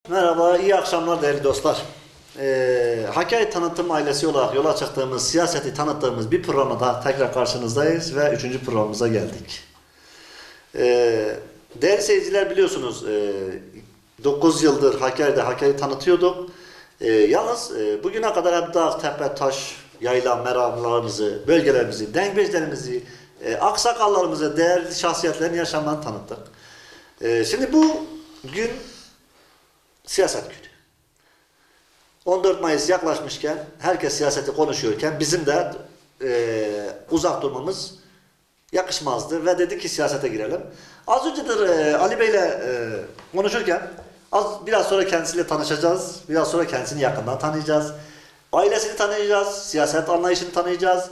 Merhaba, iyi akşamlar değerli dostlar. Hakkari Tanıtım ailesi olarak yola çıktığımız, siyaseti tanıttığımız bir programa daha tekrar karşınızdayız ve 3. programımıza geldik. Değerli seyirciler biliyorsunuz 9 yıldır Hakkari'yi tanıtıyorduk. Yalnız bugüne kadar hep dağ, tepe, taş, yayla, meramlarımızı, bölgelerimizi, dengecilerimizi, aksakallarımızı, değerli şahsiyetlerin yaşamlarını tanıttık. Şimdi bu gün siyaset günü. 14 Mayıs yaklaşmışken, herkes siyaseti konuşuyorken bizim de uzak durmamız yakışmazdı ve dedik ki siyasete girelim. Az önce de Ali Bey'le konuşurken biraz sonra kendisiyle tanışacağız. Biraz sonra kendisini yakından tanıyacağız. Ailesini tanıyacağız, siyaset anlayışını tanıyacağız.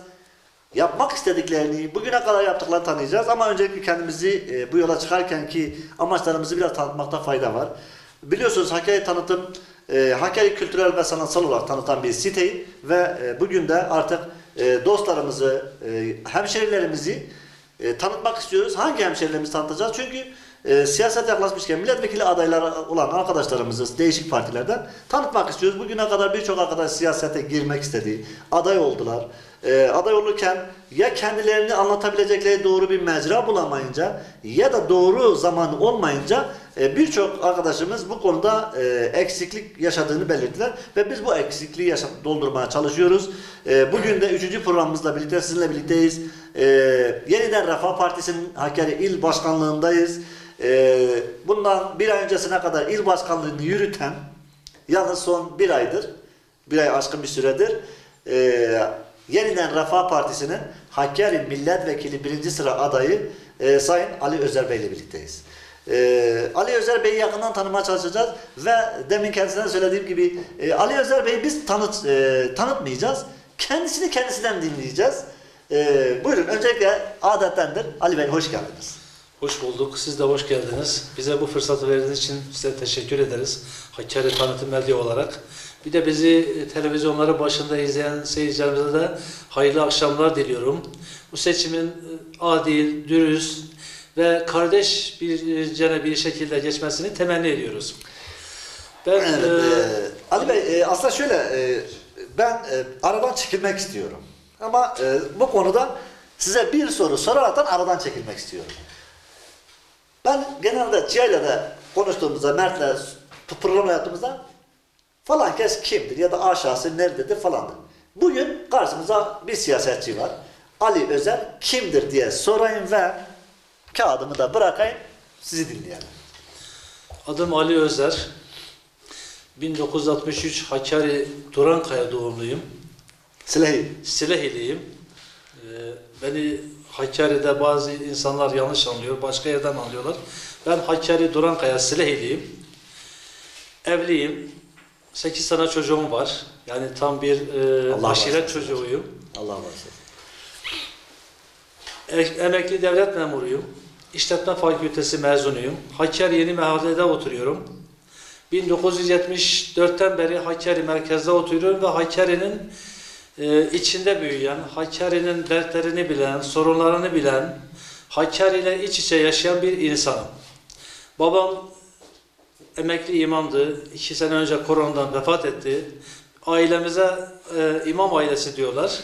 Yapmak istediklerini, bugüne kadar yaptıklarını tanıyacağız. Ama öncelikle kendimizi bu yola çıkarken ki amaçlarımızı biraz tanıtmakta fayda var. Biliyorsunuz Hakkari Tanıtım, Hakkari kültürel ve sanatsal olarak tanıtan bir siteyi ve bugün de artık dostlarımızı, hemşerilerimizi tanıtmak istiyoruz. Hangi hemşerilerimizi tanıtacağız? Çünkü siyaset yaklaşmışken milletvekili adayları olan arkadaşlarımızı değişik partilerden tanıtmak istiyoruz. Bugüne kadar birçok arkadaş siyasete girmek istedi, aday oldular. Aday olurken ya kendilerini anlatabilecekleri doğru bir mecra bulamayınca ya da doğru zaman olmayınca birçok arkadaşımız bu konuda eksiklik yaşadığını belirttiler ve biz bu eksikliği doldurmaya çalışıyoruz. Bugün de 3. programımızla birlikte sizinle birlikteyiz. Yeniden Refah Partisi'nin Hakkari İl Başkanlığındayız. Bundan bir ay öncesine kadar il başkanlığını yürüten, yalnız son bir aydır, bir ay aşkın bir süredir Yeniden Refah Partisi'nin Hakkari Milletvekili 1. sıra adayı Sayın Ali Özer Bey ile birlikteyiz. Ali Özer Bey'i yakından tanımaya çalışacağız ve demin kendisinden söylediğim gibi Ali Özer Bey'i biz tanıtmayacağız. Kendisini kendisinden dinleyeceğiz. Buyurun, öncelikle adettendir. Ali Bey hoş geldiniz. Hoş bulduk. Siz de hoş geldiniz. Bize bu fırsatı verdiğiniz için size teşekkür ederiz. Hakkari Tanıtım Medya olarak. Bir de bizi televizyonları başında izleyen seyircilerimize de hayırlı akşamlar diliyorum. Bu seçimin adil, dürüst ve kardeş bir şekilde geçmesini temenni ediyoruz. Ali Bey aslında şöyle ben aradan çekilmek istiyorum. Ama bu konuda size bir soru soraraktan aradan çekilmek istiyorum. Ben genelde Ciğer'le de konuştuğumuzda, Mert'le program yaptığımızda falan kes kimdir ya da aşağısı nerededir falandır. Bugün karşımıza bir siyasetçi var. Ali Özer kimdir diye sorayım ve kağıdımı da bırakayım, sizi dinleyelim. Adım Ali Özer. 1963 Hakkari Durankaya doğumluyum. Silehiliyim. Beni Hakkari'de bazı insanlar yanlış anlıyor, başka yerden anlıyorlar. Ben Hakkari Durankaya Silehiliyim. Evliyim. 8 tane çocuğum var. Yani tam bir aşiret çocuğuyum. Allah bağışlasın. Emekli devlet memuruyum. İşletme fakültesi mezunuyum. Hakkari Yeni Mahalle'de oturuyorum. 1974'ten beri Hakkari merkezde oturuyorum ve Hakkari'nin içinde büyüyen, Hakkari'nin dertlerini bilen, sorunlarını bilen, Hakkari ile iç içe yaşayan bir insanım. Babam emekli imamdı. 2 sene önce koronadan vefat etti. Ailemize imam ailesi diyorlar.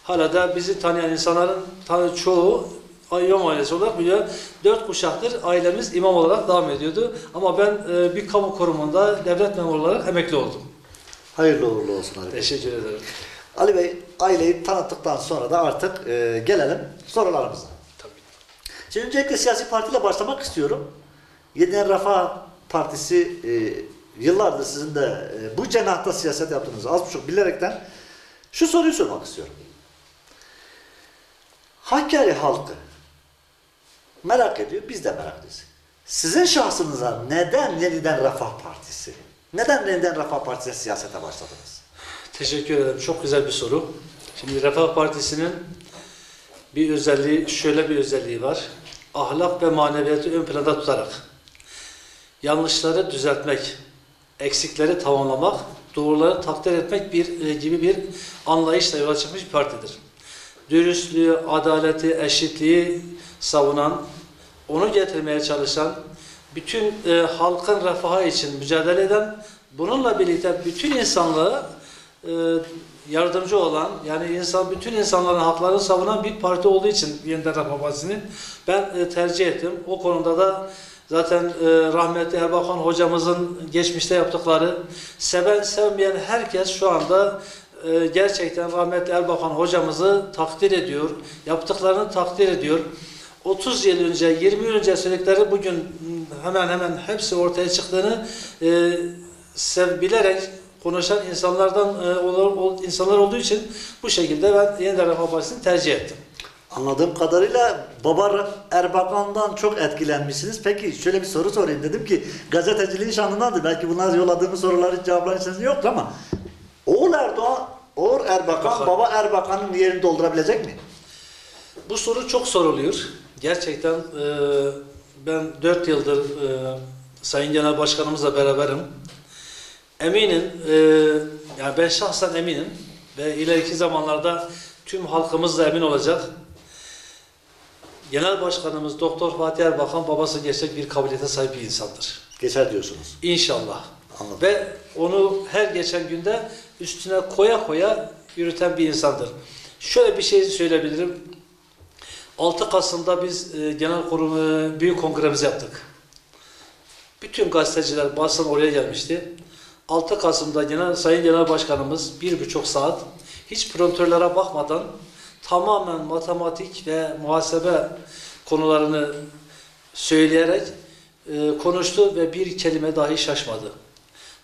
Hala da bizi tanıyan insanların çoğu imam ailesi olarak biliyor. 4 kuşaktır ailemiz imam olarak devam ediyordu. Ama ben bir kamu kurumunda devlet memuru olarak emekli oldum. Hayırlı uğurlu olsun Ali Bey. Teşekkür ederim. Ali Bey, aileyi tanıttıktan sonra da artık gelelim sorularımıza. Tabii. Şimdi öncelikle siyasi partiyle başlamak istiyorum. Yeniden Refah Partisi yıllardır sizin de bu cenahta siyaset yaptığınızı az buçuk bilerekten şu soruyu sormak istiyorum. Hakkari halkı merak ediyor, biz de merak ediyoruz. Sizin şahsınıza neden Yeniden Refah Partisi? Neden Yeniden Refah Partisi'ne siyasete başladınız? Teşekkür ederim. Çok güzel bir soru. Şimdi Refah Partisi'nin bir özelliği, şöyle bir özelliği var. Ahlak ve maneviyatı ön planda tutarak yanlışları düzeltmek, eksikleri tamamlamak, doğruları takdir etmek gibi bir anlayışla yola çıkmış bir partidir. Dürüstlüğü, adaleti, eşitliği savunan, onu getirmeye çalışan, bütün halkın refahı için mücadele eden, bununla birlikte bütün insanlığa yardımcı olan, yani bütün insanların haklarını savunan bir parti olduğu için Yeniden Refah Partisi'ni ben tercih ettim. O konuda da zaten rahmetli Erbakan hocamızın geçmişte yaptıkları, seven sevmeyen herkes şu anda gerçekten rahmetli Erbakan hocamızı takdir ediyor, yaptıklarını takdir ediyor. 30 yıl önce, 20 yıl önce söyledikleri bugün hemen hemen hepsi ortaya çıktığını bilerek konuşan insanlar olduğu için bu şekilde ben Yeniden Refah Partisi'ni tercih ettim. Anladığım kadarıyla Baba Erbakan'dan çok etkilenmişsiniz. Peki şöyle bir soru sorayım. Dedim ki gazeteciliğin şanındandır. Belki bunlar yolladığımız soruları cevaplayacaksınız yok ama oğul Erdoğan, oğul Erbakan, Baba Erbakan'ın yerini doldurabilecek mi? Bu soru çok soruluyor. Gerçekten ben 4 yıldır Sayın Genel Başkanımızla beraberim. Eminim, yani ben şahsen eminim ve ileriki zamanlarda tüm halkımız da emin olacak. Genel Başkanımız Doktor Fatih Erbakan babası gerçek bir kabiliyete sahip bir insandır. Geçer diyorsunuz. İnşallah. Anladım. Ve onu her geçen günde üstüne koya koya yürüten bir insandır. Şöyle bir şey söyleyebilirim. 6 Kasım'da biz büyük kongremizi yaptık. Bütün gazeteciler, basın oraya gelmişti. 6 Kasım'da Sayın Genel Başkanımız 1,5 saat hiç promptörlere bakmadan tamamen matematik ve muhasebe konularını söyleyerek konuştu ve bir kelime dahi şaşmadı.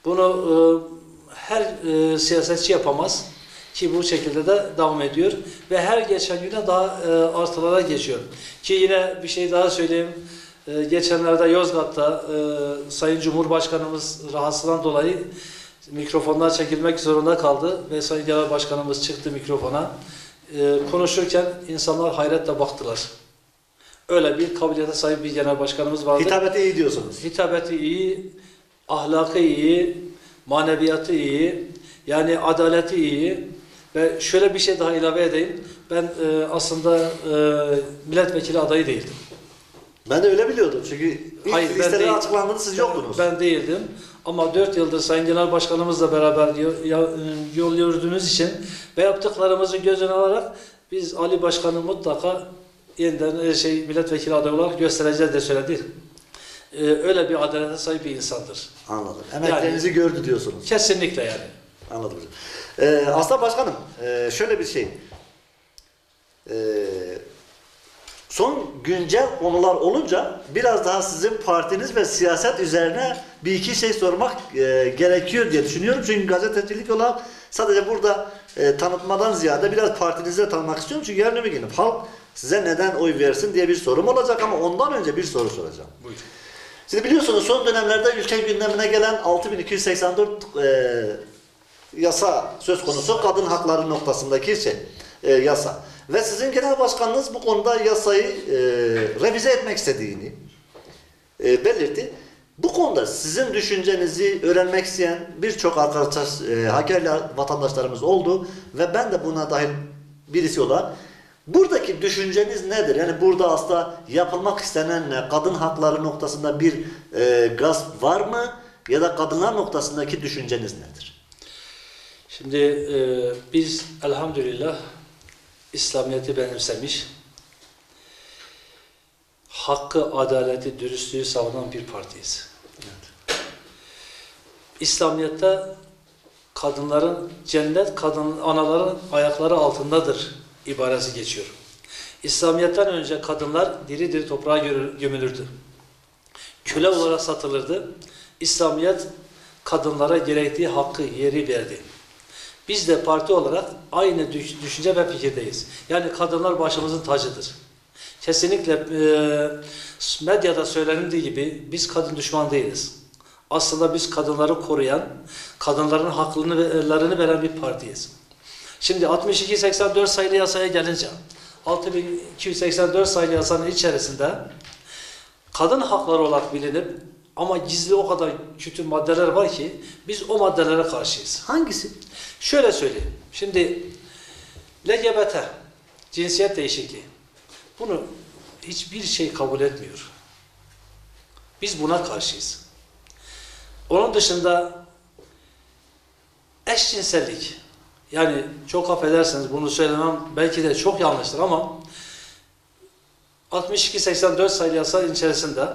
Bunu her siyasetçi yapamaz ki bu şekilde de devam ediyor ve her geçen güne daha artılara geçiyor. Ki yine bir şey daha söyleyeyim. Geçenlerde Yozgat'ta Sayın Cumhurbaşkanımız rahatsızlığından dolayı mikrofonlar çekilmek zorunda kaldı ve Sayın Genel Başkanımız çıktı mikrofona. Konuşurken insanlar hayretle baktılar. Öyle bir kabiliyete sahip bir genel başkanımız vardı. Hitabeti iyi diyorsunuz. Hitabeti iyi, ahlakı iyi, maneviyatı iyi, yani adaleti iyi. Ve şöyle bir şey daha ilave edeyim. Ben aslında milletvekili adayı değildim. Ben de öyle biliyordum çünkü ilk Hayır, listede açıklandığında siz yoktunuz. Ben değildim. Ama 4 yıldır Sayın Genel Başkanımızla beraber yol yürüdüğümüz için ve yaptıklarımızı göz önüne alarak biz Ali Başkan'ı mutlaka yeniden milletvekili adayı olarak göstereceğiz de söyledi. Öyle bir adalete sahip bir insandır. Anladım. Emeklerinizi gördü diyorsunuz. Kesinlikle yani. Anladım. Aslan Başkanım, şöyle bir şey. Son güncel konular olunca biraz daha sizin partiniz ve siyaset üzerine bir iki şey sormak gerekiyor diye düşünüyorum. Çünkü gazetecilik olarak sadece burada tanıtmadan ziyade biraz partinizi de tanımak istiyorum. Çünkü yarın öbür gün halk size neden oy versin diye bir sorum olacak ama ondan önce bir soru soracağım. Buyurun. Şimdi biliyorsunuz son dönemlerde ülke gündemine gelen 6284 yasa söz konusu kadın hakları noktasındaki yasa. Ve sizin genel başkanınız bu konuda yasayı revize etmek istediğini belirtti. Bu konuda sizin düşüncenizi öğrenmek isteyen birçok Hakkari vatandaşlarımız oldu ve ben de buna dahil birisi olarak buradaki düşünceniz nedir? Yani burada aslında yapılmak istenen ne? Kadın hakları noktasında bir gasp var mı? Ya da kadınlar noktasındaki düşünceniz nedir? Şimdi biz elhamdülillah İslamiyet'i benimsemiş, hakkı, adaleti, dürüstlüğü savunan bir partiyiz. Evet. İslamiyet'te kadınların, cennet anaların ayakları altındadır ibaresi geçiyor. İslamiyet'ten önce kadınlar diri diri toprağa gömülürdü. Köle olarak satılırdı. İslamiyet kadınlara gerektiği hakkı, yeri verdi. Biz de parti olarak aynı düşünce ve fikirdeyiz. Yani kadınlar başımızın tacıdır. Kesinlikle medyada söylenildiği gibi biz kadın düşman değiliz. Aslında biz kadınları koruyan, kadınların haklarını veren bir partiyiz. Şimdi 6284 sayılı yasaya gelince 6284 sayılı yasanın içerisinde kadın hakları olarak bilinip ama gizli o kadar kötü maddeler var ki biz o maddelere karşıyız. Hangisi? Şöyle söyleyeyim. Şimdi LGBT, cinsiyet değişikliği. Bunu hiçbir şey kabul etmiyor. Biz buna karşıyız. Onun dışında eşcinsellik, yani çok affedersiniz bunu söylemem belki de çok yanlıştır ama 62-84 sayılı yasa içerisinde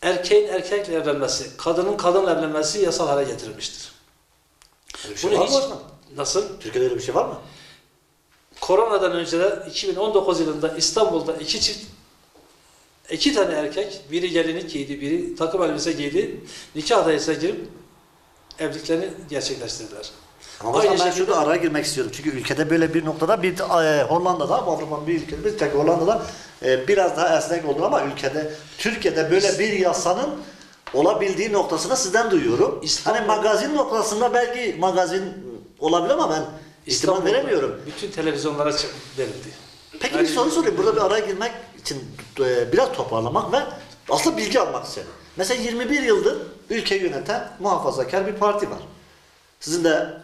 erkeğin erkekle evlenmesi, kadının kadınla evlenmesi yasal hale getirilmiştir. Öyle bir şey Bunu var hiç, mı? nasıl? Türkiye'de öyle bir şey var mı? Koronadan önce de 2019 yılında İstanbul'da iki tane erkek, biri gelinlik giydi, biri takım elbise giydi, nikah dairesine girip evliliklerini gerçekleştirdiler. Ama Aynı ben şekilde- şurada araya girmek istiyorum. Çünkü ülkede böyle bir noktada bir Hollanda'da, Avrupa'nın bir ülkede, bir tek Hollanda'da biraz daha esnek oldu ama Türkiye'de böyle bir yasanın olabildiği noktasını sizden duyuyorum. İstanbul- Hani magazin noktasında belki magazin olabilir ama ben ihtimal İstanbul'da veremiyorum. bütün televizyonlara verildi. Peki Yani- bir soru sorayım. Burada bir araya girmek için biraz toparlamak ve aslında bilgi almak için. Mesela 21 yıldır ülkeyi yöneten muhafazakar bir parti var. Sizin de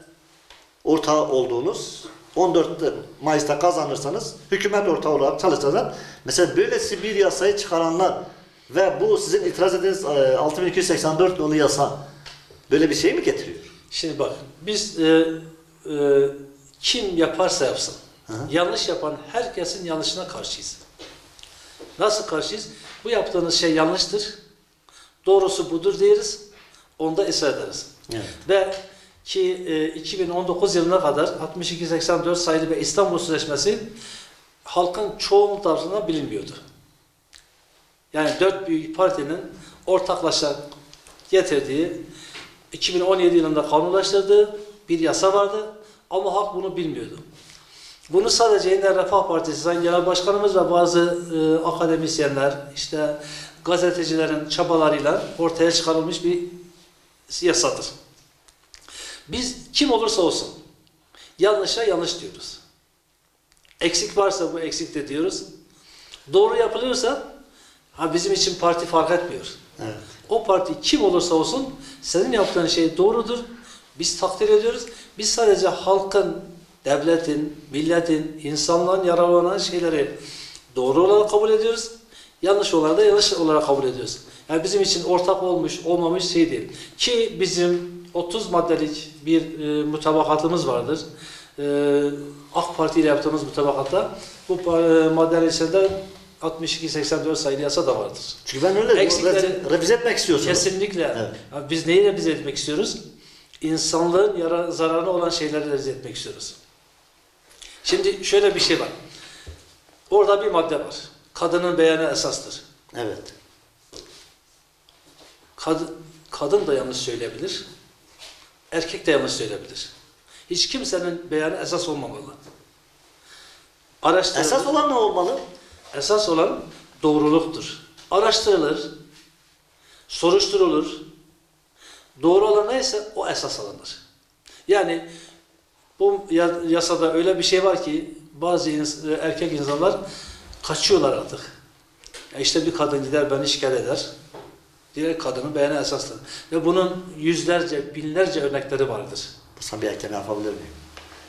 ortağı olduğunuz 14 Mayıs'ta kazanırsanız hükümet ortağı olarak çalışacağız. Mesela böylesi bir yasayı çıkaranlar ve bu sizin itiraz ettiğiniz 6284 nolu yasa böyle bir şey mi getiriyor? Şimdi bak, biz kim yaparsa yapsın, yanlış yapan herkesin yanlışına karşıyız. Nasıl karşıyız? Bu yaptığınız şey yanlıştır, doğrusu budur deriz, onda ısrar ederiz. Evet. Ve ki 2019 yılına kadar 62-84 sayılı ve İstanbul Sözleşmesi halkın çoğunluk tarafından bilinmiyordu. Yani dört büyük partinin ortaklaşa getirdiği 2017 yılında kanunlaştırdığı bir yasa vardı ama halk bunu bilmiyordu. Bunu sadece Yeniden Refah Partisi Sayın Genel Başkanımız ve bazı akademisyenler, işte gazetecilerin çabalarıyla ortaya çıkarılmış bir yasadır. Biz kim olursa olsun yanlışa yanlış diyoruz. Eksik varsa bu eksik de diyoruz. Doğru yapılıyorsa bizim için parti fark etmiyor. Evet. O parti kim olursa olsun senin yaptığın şey doğrudur. Biz takdir ediyoruz. Biz sadece halkın, devletin, milletin, insanlığın yararlanan şeyleri doğru olarak kabul ediyoruz. Yanlış olarak da yanlış olarak kabul ediyoruz. Yani bizim için ortak olmuş, olmamış şey değil. Ki bizim 30 maddelik bir mutabakatımız vardır. AK Parti ile yaptığımız mutabakatta bu maddeler içinde 62-84 sayılı yasa da vardır. Çünkü ben öyle Eksikleri- revize etmek istiyorsunuz. Kesinlikle. Evet. Yani biz neyi revize etmek istiyoruz? İnsanlığın zararına olan şeyleri revize etmek istiyoruz. Şimdi şöyle bir şey var. Orada bir madde var. Kadının beyanı esastır. Evet. Kadın da yanlış söyleyebilir. Erkek de yanlış söyleyebilir. Hiç kimsenin beyanı esas olmamalı. Araştırılır. Esas olan ne olmalı? Esas olan doğruluktur. Araştırılır, soruşturulur. Doğru olan neyse o esas alınır. Yani bu yasada öyle bir şey var ki bazı erkek insanlar kaçıyorlar artık. İşte bir kadın gider beni şikayet eder. Diğer kadının beyanı esastır. Ve bunun yüzlerce, binlerce örnekleri vardır. Sana bir ekleme yapabilir miyim?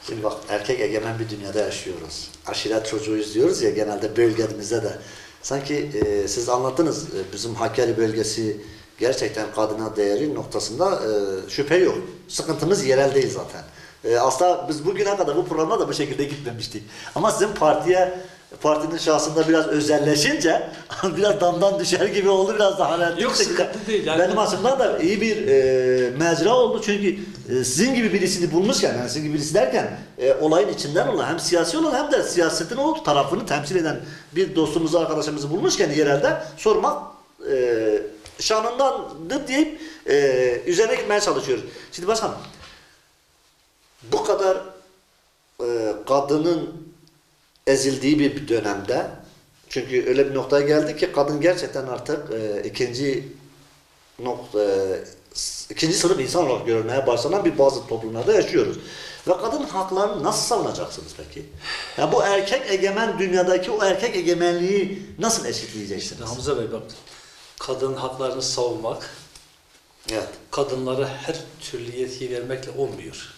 Şimdi bak erkek egemen bir dünyada yaşıyoruz. Aşiret çocuğuyuz diyoruz ya genelde bölgemizde de. Sanki siz anlattınız bizim Hakkari bölgesi gerçekten kadına değeri noktasında şüphe yok. Sıkıntımız yerel değil zaten. Aslında biz bugüne kadar bu programda da bu şekilde gitmemiştik. Ama sizin partinin şahsında biraz özelleşince biraz damdan düşer gibi oldu, biraz daha hareketli. Yok, sıkıntı değil. Yani benim açımdan da iyi bir mecra oldu çünkü sizin gibi birisini bulmuşken, yani sizin gibi birisi derken olayın içinden olan hem siyasi olan hem de siyasetin o tarafını temsil eden bir dostumuzu, arkadaşımızı bulmuşken yerelde sormak şanındandır deyip üzerine gitmeye çalışıyoruz. Şimdi başkanım, bu kadar kadının ezildiği bir dönemde, çünkü öyle bir noktaya geldi ki kadın gerçekten artık ikinci sınıf insan olarak görülmeye başlanan bir bazı toplumlarda yaşıyoruz. Ve kadın haklarını nasıl savunacaksınız peki? Ya bu erkek egemen dünyadaki o erkek egemenliği nasıl eşitleyeceksiniz? Hamza Bey bak, kadın haklarını savunmak, Evet. kadınlara her türlü yetki vermekle olmuyor.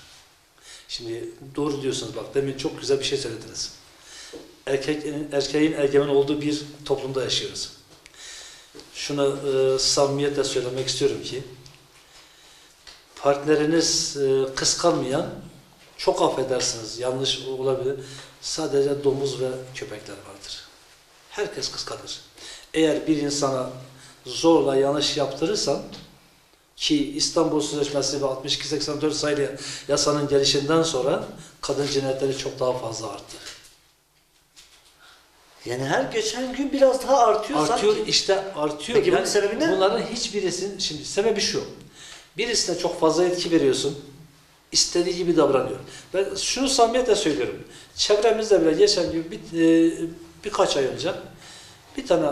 Şimdi doğru diyorsunuz bak, demin çok güzel bir şey söylediniz. Erkeğin egemen olduğu bir toplumda yaşıyoruz. Şunu samimiyetle söylemek istiyorum ki partileriniz kıskanmayan, çok affedersiniz, yanlış olabilir, sadece domuz ve köpekler vardır. Herkes kıskanır. Eğer bir insana zorla yanlış yaptırırsan, ki İstanbul Sözleşmesi ve 62-84 sayılı yasanın gelişinden sonra kadın cinayetleri çok daha fazla arttı. Yani her geçen gün biraz daha artıyor Artıyor, sanki. işte artıyor. Peki bunun sebebi ne? Bunların hiçbirisinin, şimdi sebebi şu. Birisine çok fazla etki veriyorsun. İstediği gibi davranıyor. Ben şunu samimiyetle söylüyorum. Çevremizde bile geçen gün birkaç ay önce bir tane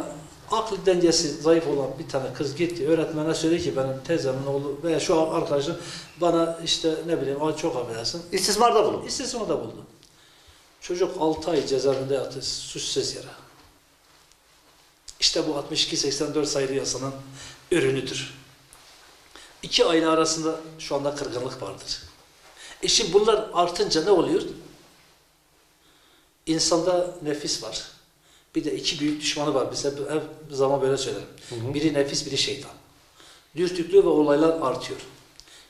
aklı dengesi zayıf olan bir tane kız gitti. Öğretmene söyledi ki benim teyzemin oğlu veya şu arkadaşım bana işte ne bileyim çok affedersin. İstismarda bulun. İstismarda buldu. Çocuk 6 ay cezaevinde yattı suçsuz yere. İşte bu 62-84 sayılı yasanın ürünüdür. 2 aile arasında şu anda kırgınlık vardır. Şimdi bunlar artınca ne oluyor? İnsanda nefis var. Bir de iki büyük düşmanı var. Biz hep zaman böyle söylerim. Biri nefis, biri şeytan. Dürtüklüğü ve olaylar artıyor.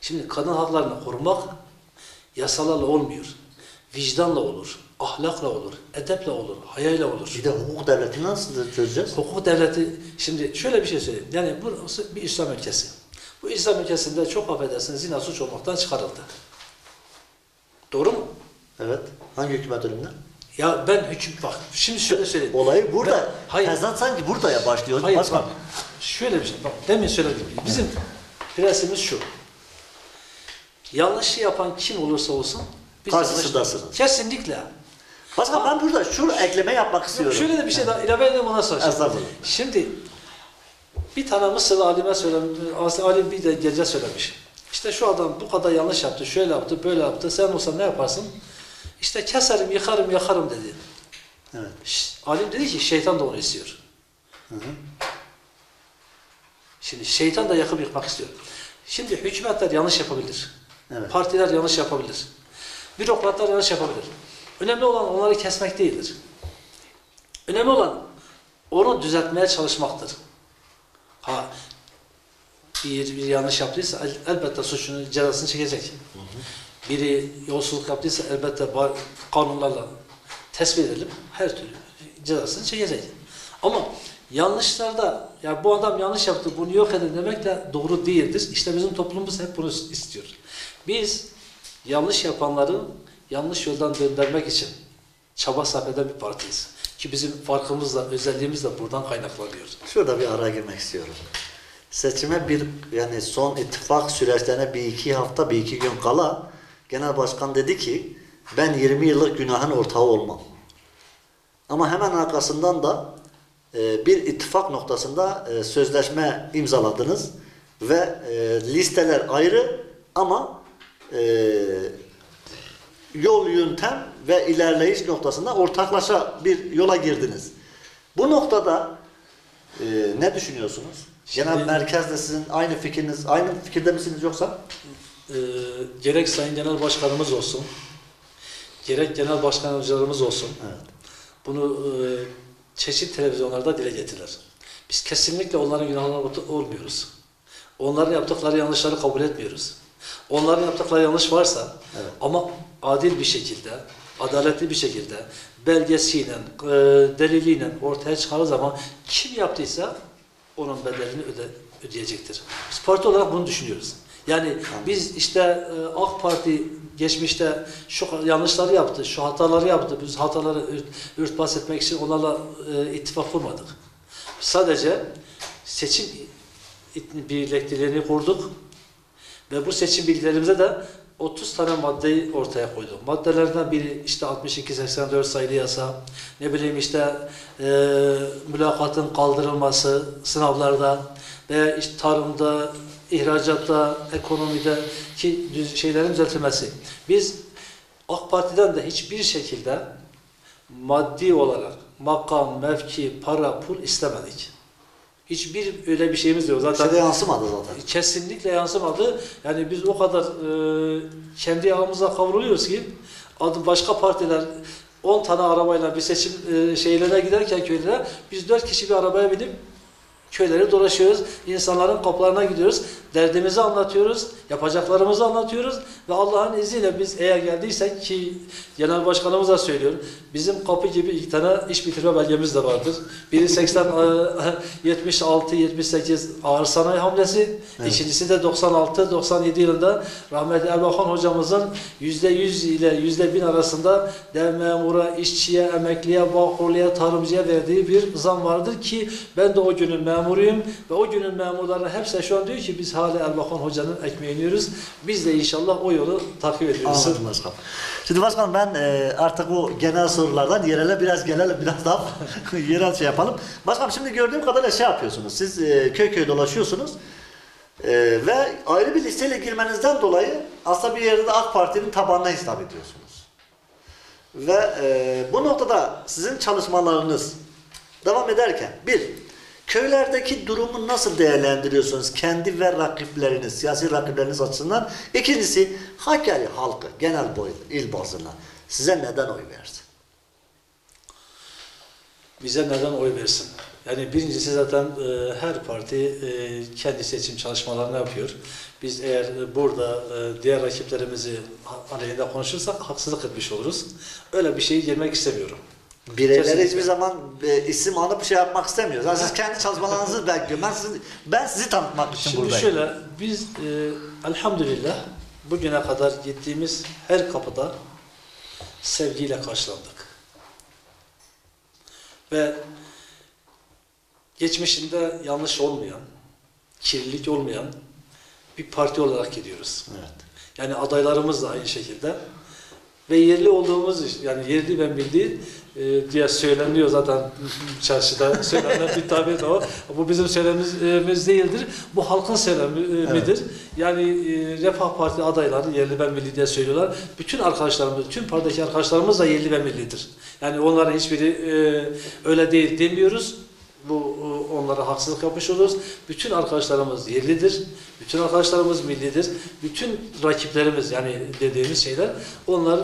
Şimdi kadın haklarını korumak yasalarla olmuyor. Vicdanla olur, ahlakla olur, edeple olur, hayayla olur. Bir de hukuk devletini nasıl çözeceğiz? Hukuk devleti, şimdi şöyle bir şey söyleyeyim. Yani burası bir İslam ülkesi. Bu İslam ülkesinde çok affedersiniz zina suç olmaktan çıkarıldı. Doğru mu? Evet. Hangi hükümet döneminde? Ya ben bak şimdi şöyle söyleyeyim. Olayı burada. Hayır. Tezat sanki burada ya başlıyor. Hayır Başkan. bak, şöyle bir şey. Bak demin söyledim. Bizim prensimiz şu. Yanlışı yapan kim olursa olsun biz Karşısındasınız. kesinlikle. Başkan ben burada şu ekleme yapmak istiyorum. Şöyle de bir şey daha ilave edeyim ondan sonra. Estağfurullah. Şimdi bir tane Mısırlı alime söylemiş, alim bir de gece söylemiş. İşte şu adam bu kadar yanlış yaptı, şöyle yaptı, böyle yaptı. Sen olsan ne yaparsın? İşte keserim, yıkarım, yakarım dedi. Evet. Alim dedi ki şeytan da onu istiyor. Hı hı. Şimdi şeytan da yakıp yıkmak istiyor. Şimdi hükümetler yanlış yapabilir. Evet. Partiler yanlış yapabilir. Bürokratlar yanlış yapabilir. Önemli olan onları kesmek değildir. Önemli olan onu düzeltmeye çalışmaktır. Ha, bir yanlış yaptıysa elbette suçunu, cezasını çekecek. Hı hı. Biri yolsuzluk yaptıysa elbette kanunlarla tespit edelim, her türlü cezasını çekecek. Ama yanlışlarda, ya bu adam yanlış yaptı, bunu yok edin demek de doğru değildir. İşte bizim toplumumuz hep bunu istiyor. Biz yanlış yapanları yanlış yoldan döndürmek için çaba sarf eden bir partiyiz. Ki bizim farkımızla, özelliğimiz de buradan kaynaklanıyor. Şurada bir ara girmek istiyorum. Seçime yani son ittifak süreçlerine bir iki hafta, bir iki gün kala Genel Başkan dedi ki ben 20 yıllık günahın ortağı olmam. Ama hemen arkasından da bir ittifak noktasında sözleşme imzaladınız ve listeler ayrı ama yol, yöntem ve ilerleyiş noktasında ortaklaşa bir yola girdiniz. Bu noktada ne düşünüyorsunuz? Genel merkezle sizin aynı fikriniz, aynı fikirde misiniz yoksa? Gerek Sayın Genel Başkanımız olsun, gerek Genel Başkanlarımız olsun, Evet. bunu çeşitli televizyonlarda dile getirirler. Biz kesinlikle onların günahlarına olmuyoruz. Onların yaptıkları yanlışları kabul etmiyoruz. Onların yaptıkları yanlış varsa Evet. ama adil bir şekilde, adaletli bir şekilde, belgesiyle, deliliyle ortaya çıkardığı zaman kim yaptıysa onun bedelini ödeyecektir. Biz parti olarak bunu düşünüyoruz. Yani biz işte AK Parti geçmişte şu yanlışları yaptı, şu hataları yaptı. Biz hataları örtbas etmek için onlarla ittifak kurmadık. Sadece seçim birlikteliğini kurduk ve bu seçim bilgilerimize de 30 tane maddeyi ortaya koyduk. Maddelerden biri işte 62-84 sayılı yasa, ne bileyim işte mülakatın kaldırılması sınavlarda veya işte tarımda, ihracatta, ekonomide ki şeylerin düzeltilmesi. Biz AK Parti'den de hiçbir şekilde maddi olarak makam, mevki, para, pul istemedik. Hiçbir öyle bir şeyimiz yok. Zaten Yansımadı zaten. kesinlikle yansımadı. Yani biz o kadar kendi yağımıza kavruluyoruz ki başka partiler 10 tane arabayla bir seçim şeylerine giderken köylere biz 4 kişi bir arabaya binip Köyleri dolaşıyoruz, insanların kapılarına gidiyoruz, derdimizi anlatıyoruz, yapacaklarımızı anlatıyoruz ve Allah'ın izniyle biz eğer geldiysek ki Genel Başkanımız da söylüyor, bizim kapı gibi 2 tane iş bitirme belgemiz de vardır. Biri 76-78 ağır sanayi hamlesi, Evet. ikincisi de 96-97 yılında rahmetli Erbakan hocamızın %100 ile %1000 arasında dev memura, işçiye, emekliye, bağkurluya, tarımcıya verdiği bir zam vardır ki ben de o günün memuruyum ve o günün memurlarına hepsi şu an diyor ki biz hala Erbakan hocanın ekmeğini yiyoruz. Biz de inşallah o yolu takip ediyoruz. Anladım başkanım. Şimdi başkanım ben artık o genel sorulardan yerele biraz gelelim, biraz daha yerel şey yapalım. Başkanım şimdi gördüğüm kadarıyla şey yapıyorsunuz. Siz köy köy dolaşıyorsunuz ve ayrı bir listeyle girmenizden dolayı aslında bir yerde de AK Parti'nin tabanına hitap ediyorsunuz. Ve bu noktada sizin çalışmalarınız devam ederken köylerdeki durumu nasıl değerlendiriyorsunuz? Kendi ve rakipleriniz, siyasi rakipleriniz açısından. İkincisi, Hakkari halkı genel il bazında size neden oy verdi? Bize neden oy versin? Yani birincisi zaten her parti kendi seçim çalışmalarını yapıyor. Biz eğer burada diğer rakiplerimizi aleyhinde konuşursak haksızlık etmiş oluruz. Öyle bir şeye girmek istemiyorum. Bireyleri hiçbir zaman isim anıp şey yapmak istemiyoruz. Yani siz kendi çalışmalarınızı bekliyorum. Ben sizi tanıtmak için Şimdi buradayım. şöyle, biz elhamdülillah bugüne kadar gittiğimiz her kapıda sevgiyle karşılandık. Ve geçmişinde yanlış olmayan, kirlilik olmayan bir parti olarak gidiyoruz. Evet. Yani adaylarımız da aynı şekilde. Ve yerli olduğumuz, yani yerli ben bildiği diye söyleniyor zaten çarşıda söylenen bir tabir de o. Bu bizim söylemimiz değildir. Bu halkın söylemidir. Evet. Yani Refah Parti adayları yerli ben milli diye söylüyorlar. Bütün arkadaşlarımız, tüm partideki arkadaşlarımız da yerli ben millidir. Yani onların hiçbiri öyle değil demiyoruz. Onlara haksızlık yapmış oluruz. Bütün arkadaşlarımız yerlidir. Bütün arkadaşlarımız millidir. Bütün rakiplerimiz yani dediğimiz şeyler onlar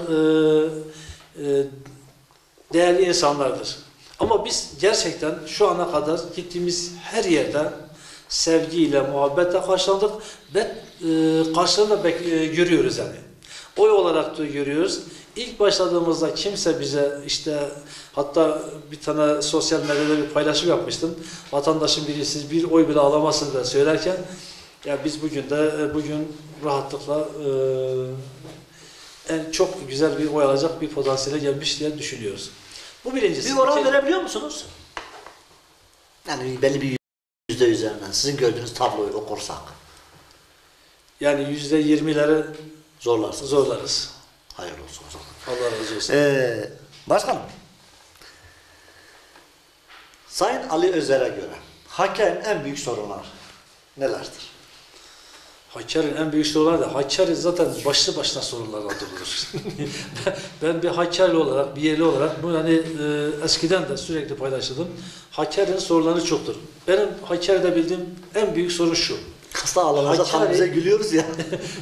değerli insanlardır. Ama biz gerçekten şu ana kadar gittiğimiz her yerde sevgiyle, muhabbetle karşılandık ve karşılığını da görüyoruz yani. Oy olarak da görüyoruz. İlk başladığımızda kimse bize işte hatta bir tane sosyal medyada bir paylaşım yapmıştım. Vatandaşın biri siz bir oy bile alamazsınız da söylerken ya biz bugün rahatlıkla en çok güzel bir oy alacak bir potansiyele gelmiş diye düşünüyoruz. Bu birincisi. Bir oran verebiliyor musunuz? Yani belli bir yüzde üzerinden sizin gördüğünüz tabloyu okursak. Yani %20'leri zorlarız. Hayırlı olsun o zaman. Allah razı olsun. Başkanım, Sayın Ali Özer'e göre Hakkari'nin en büyük sorunları nelerdir? Hakkari'nin en büyük sorunları da Hakkari zaten başlı başına sorunlarla doludur. Ben bir Hakkari olarak, bir yerli olarak bu yani eskiden de sürekli paylaştım. Hakkari'nin sorunları çoktur. Benim Hakkari'de bildiğim en büyük sorun şu. Hasta ağlamada halimize gülüyoruz ya.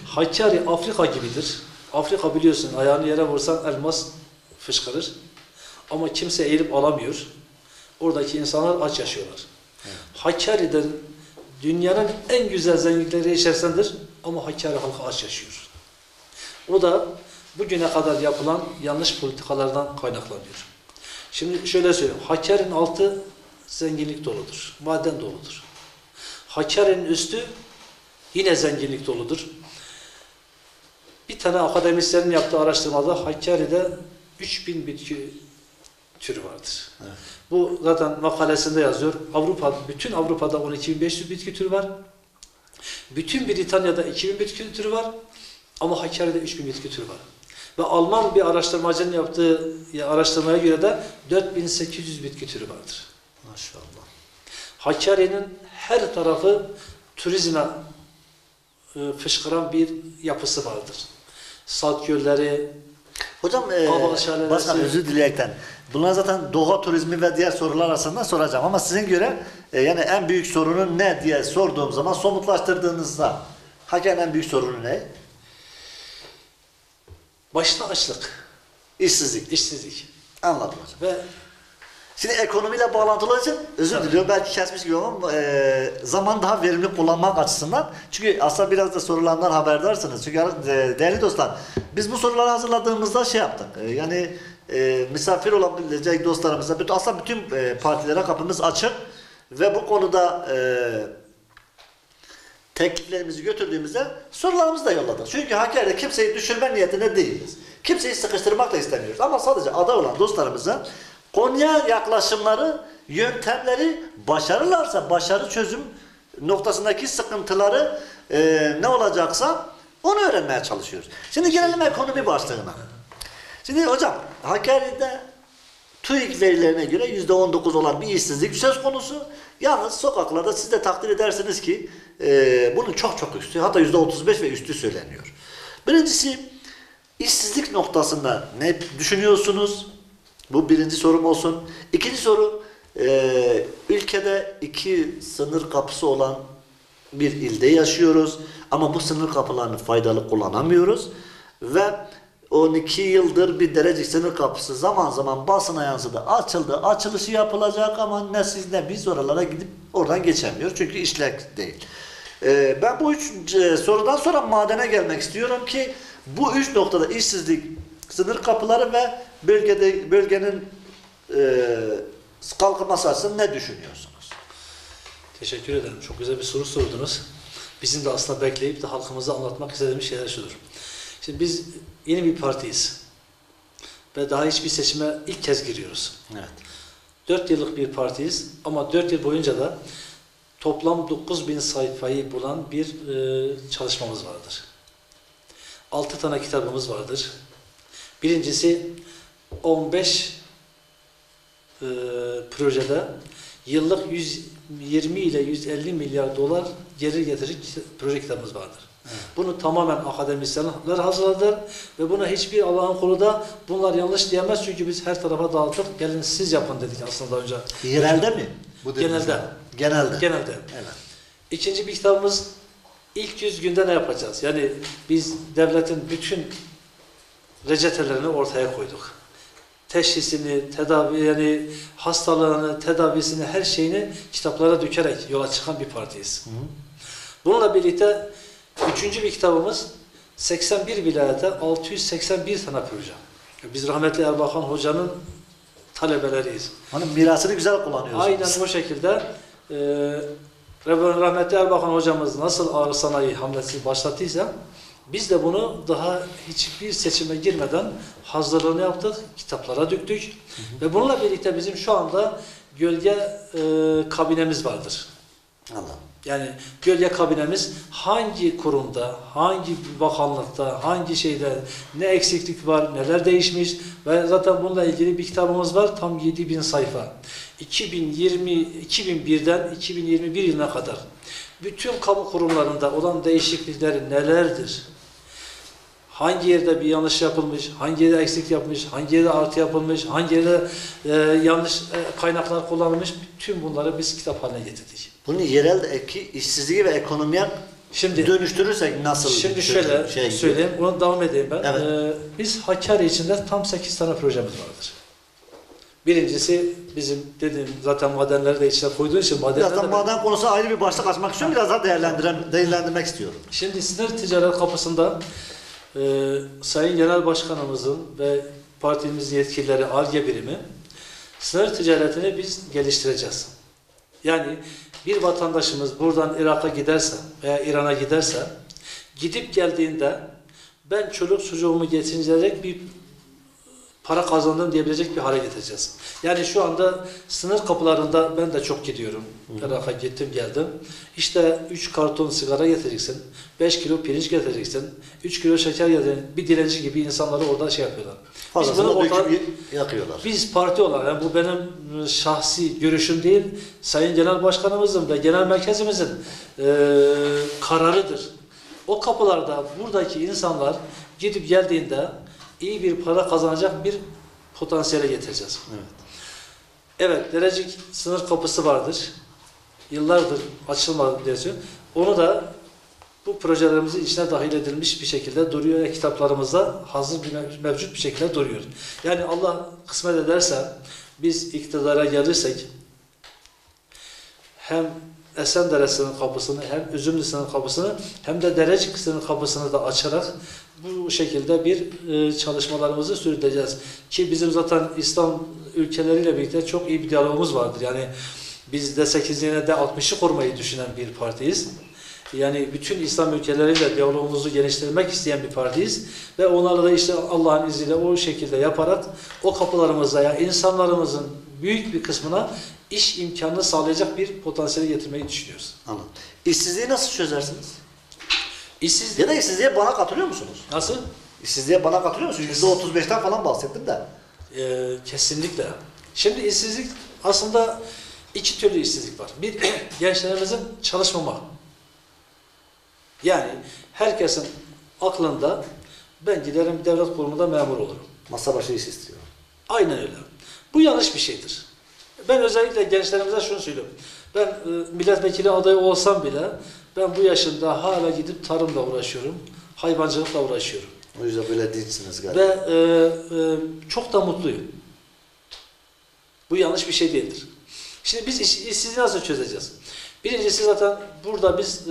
Hakkari Afrika gibidir. Afrika biliyorsun ayağını yere vursan elmas fışkırır. Ama kimse eğilip alamıyor. Oradaki insanlar aç yaşıyorlar. Evet. Hakkari'den dünyanın en güzel zenginlikleri içerisindedir ama Hakkari halkı aç yaşıyor. O da bugüne kadar yapılan yanlış politikalardan kaynaklanıyor. Şimdi şöyle söyleyeyim. Hakkari'nin altı zenginlik doludur. Maden doludur. Hakkari'nin üstü yine zenginlik doludur. Bir tane akademisyenin yaptığı araştırmada Hakkari'de 3000 bitki türü vardır. Evet. Bu zaten makalesinde yazıyor. Bütün Avrupa'da 12.500 bitki türü var. Bütün Britanya'da 2000 bitki türü var. Ama Hakkari'de 3000 bitki türü var. Ve Alman bir araştırmacının yaptığı araştırmaya göre de 4800 bitki türü vardır. Maşallah. Hakkari'nin her tarafı turizme fışkıran bir yapısı vardır. Salt gölleri, hocam başkan özür dileyerekten bunlar zaten doğa turizmi ve diğer sorular arasında soracağım ama sizin göre yani en büyük sorunun ne diye sorduğum zaman somutlaştırdığınızda Hakkari'nin en büyük sorunu ne? Başta açlık. İşsizlik. İşsizlik. Anladım hocam. Ve Şimdi ekonomiyle bağlantılı için özür diliyorum, belki kesmiş gibi ama zaman daha verimli kullanmak açısından. Çünkü aslında biraz da sorulardan haberdarsınız. Çünkü değerli dostlar, biz bu soruları hazırladığımızda şey yaptık. Yani misafir olabilecek dostlarımıza, aslında bütün partilere kapımız açık ve bu konuda tekliflerimizi götürdüğümüzde sorularımızı da yolladık. Çünkü Hakkari'de kimseyi düşürme niyetinde değiliz. Kimseyi sıkıştırmak da istemiyoruz. Ama sadece aday olan dostlarımıza konuya yaklaşımları, yöntemleri başarırlarsa, başarı çözüm noktasındaki sıkıntıları ne olacaksa onu öğrenmeye çalışıyoruz. Şimdi gelelim ekonomi başlığına. Şimdi hocam, Hakkari'de TÜİK verilerine göre %19 olan bir işsizlik söz konusu. Yalnız sokaklarda siz de takdir edersiniz ki bunun çok çok üstü, hatta %35 ve üstü söyleniyor. Birincisi, işsizlik noktasında ne düşünüyorsunuz? Bu birinci sorum olsun. İkinci soru, ülkede 2 sınır kapısı olan bir ilde yaşıyoruz ama bu sınır kapılarını faydalı kullanamıyoruz ve 12 yıldır bir Derecik sınır kapısı zaman zaman basına yansıdı. Açıldı, açılışı yapılacak ama ne siz ne biz oralara gidip oradan geçemiyoruz. Çünkü işlek değil. Ben bu 3 sorudan sonra madene gelmek istiyorum ki bu 3 noktada işsizlik, sınır kapıları ve bölgenin kalkınması açısından ne düşünüyorsunuz? Teşekkür ederim. Çok güzel bir soru sordunuz. Bizim de aslında bekleyip de halkımıza anlatmak istediğimiz şeyler şudur. Şimdi biz yeni bir partiyiz. Ve daha hiçbir seçime ilk kez giriyoruz. Evet. 4 yıllık bir partiyiz ama 4 yıl boyunca da toplam 9.000 sayfayı bulan bir çalışmamız vardır. 6 tane kitabımız vardır. Birincisi 15 projede yıllık 120 ile 150 milyar dolar gelir getirecek proje kitabımız vardır. Evet. Bunu tamamen akademisyenler hazırladılar ve buna hiçbir Allah'ın kulu da bunlar yanlış diyemez çünkü biz her tarafa dağıttık. Gelin siz yapın dedik aslında önce. Yerelde mi? Bu genelde. Genelde. Evet. İkinci bir kitabımız ilk 100 günde ne yapacağız? Yani biz devletin bütün reçetelerini ortaya koyduk. Teşhisini, tedavi yani hastalığını, tedavisini, her şeyini kitaplara dökerek yola çıkan bir partiyiz. Hı hı. Bununla birlikte üçüncü bir kitabımız 81 vilayete 681 tane proje. Biz rahmetli Erbakan Hoca'nın talebeleriyiz. Hani mirasını güzel kullanıyorsunuz. Aynen o şekilde rahmetli Erbakan Hocamız nasıl ağır sanayi hamlesi başlattıysa biz de bunu daha hiçbir seçime girmeden hazırlığını yaptık, kitaplara döktük. Hı hı. Ve bununla birlikte bizim şu anda gölge kabinemiz vardır. Allah. Yani gölge kabinemiz hangi kurumda, hangi bakanlıkta, hangi şeyde ne eksiklik var, neler değişmiş ve zaten bununla ilgili bir kitabımız var tam 7000 sayfa. 2001'den 2021 yılına kadar bütün kamu kurumlarında olan değişiklikleri nelerdir? Hangi yerde bir yanlış yapılmış, hangi yerde eksik yapmış, hangi yerde artı yapılmış, hangi yerde yanlış kaynaklar kullanılmış, bütün bunları biz kitap haline getirdik. Bunu yereldeki işsizliği ve ekonomiye dönüştürürsek nasıl? Şimdi şöyle söyleyeyim, onu devam edeyim ben. Evet. Biz Hakkari içinde tam 8 tane projemiz vardır. Birincisi bizim dediğim zaten madenleri de içine koyduğu için birazdan maden konusu ayrı bir başlık açmak istiyorum. Biraz daha değerlendirmek istiyorum. Şimdi sınır ticaret kapısında Sayın Genel Başkanımızın ve partimizin yetkilileri ARGE birimi sınır ticaretini biz geliştireceğiz. Yani bir vatandaşımız buradan Irak'a giderse veya İran'a giderse gidip geldiğinde ben çoluk çocuğumu geçindirecek bir para kazandım diyebilecek bir hale getireceğiz. Yani şu anda sınır kapılarında ben de çok gidiyorum. Irak'a gittim geldim. İşte 3 karton sigara getireceksin, 5 kilo pirinç getireceksin, 3 kilo şeker getireceksin. Bir dilenci gibi insanları orada şey yapıyorlar. Biz bunu yakıyorlar. Biz parti olarak, yani bu benim şahsi görüşüm değil, Sayın Genel Başkanımızın ve Genel Merkezimizin kararıdır. O kapılarda buradaki insanlar gidip geldiğinde iyi bir para kazanacak bir potansiyele getireceğiz. Evet. Evet, Derecik sınır kapısı vardır. Yıllardır açılmadı diyor. Onu da bu projelerimizin içine dahil edilmiş bir şekilde duruyor. Kitaplarımızda hazır mevcut bir şekilde duruyor. Yani Allah kısmet ederse biz iktidara gelirsek hem Esendere'sinin kapısını, hem Üzümlüsü'nün kapısını, hem de Derecikli'sinin kapısını da açarak bu şekilde bir çalışmalarımızı sürdüreceğiz. Ki bizim zaten İslam ülkeleriyle birlikte çok iyi bir diyalogumuz vardır. Yani biz de 8'liğine de 60'ı korumayı düşünen bir partiyiz. Yani bütün İslam ülkeleriyle diyalogumuzu geliştirmek isteyen bir partiyiz. Ve onlarla da işte Allah'ın izniyle o şekilde yaparak o kapılarımıza, yani insanlarımızın büyük bir kısmına iş imkanını sağlayacak bir potansiyeli getirmeyi düşünüyoruz. Anladım. İşsizliği nasıl çözersiniz? İşsizlik... Ya da işsizliğe bana katılıyor musunuz? Nasıl? İşsizliğe bana katılıyor musunuz? %35'ten falan bahsettim de. Kesinlikle. Şimdi işsizlik aslında iki türlü işsizlik var. Bir, gençlerimizin çalışmama. Yani herkesin aklında ben giderim bir devlet kurumunda memur olurum. Masa başı iş istiyor. Aynen öyle. Bu yanlış bir şeydir. Ben özellikle gençlerimize şunu söylüyorum. Ben milletvekili adayı olsam bile ben bu yaşımda hala gidip tarımla uğraşıyorum. Hayvancılıkla uğraşıyorum. O yüzden böyle dinçsiniz galiba. Ve çok da mutluyum. Bu yanlış bir şey değildir. Şimdi biz işsizliği nasıl çözeceğiz? Birincisi zaten burada biz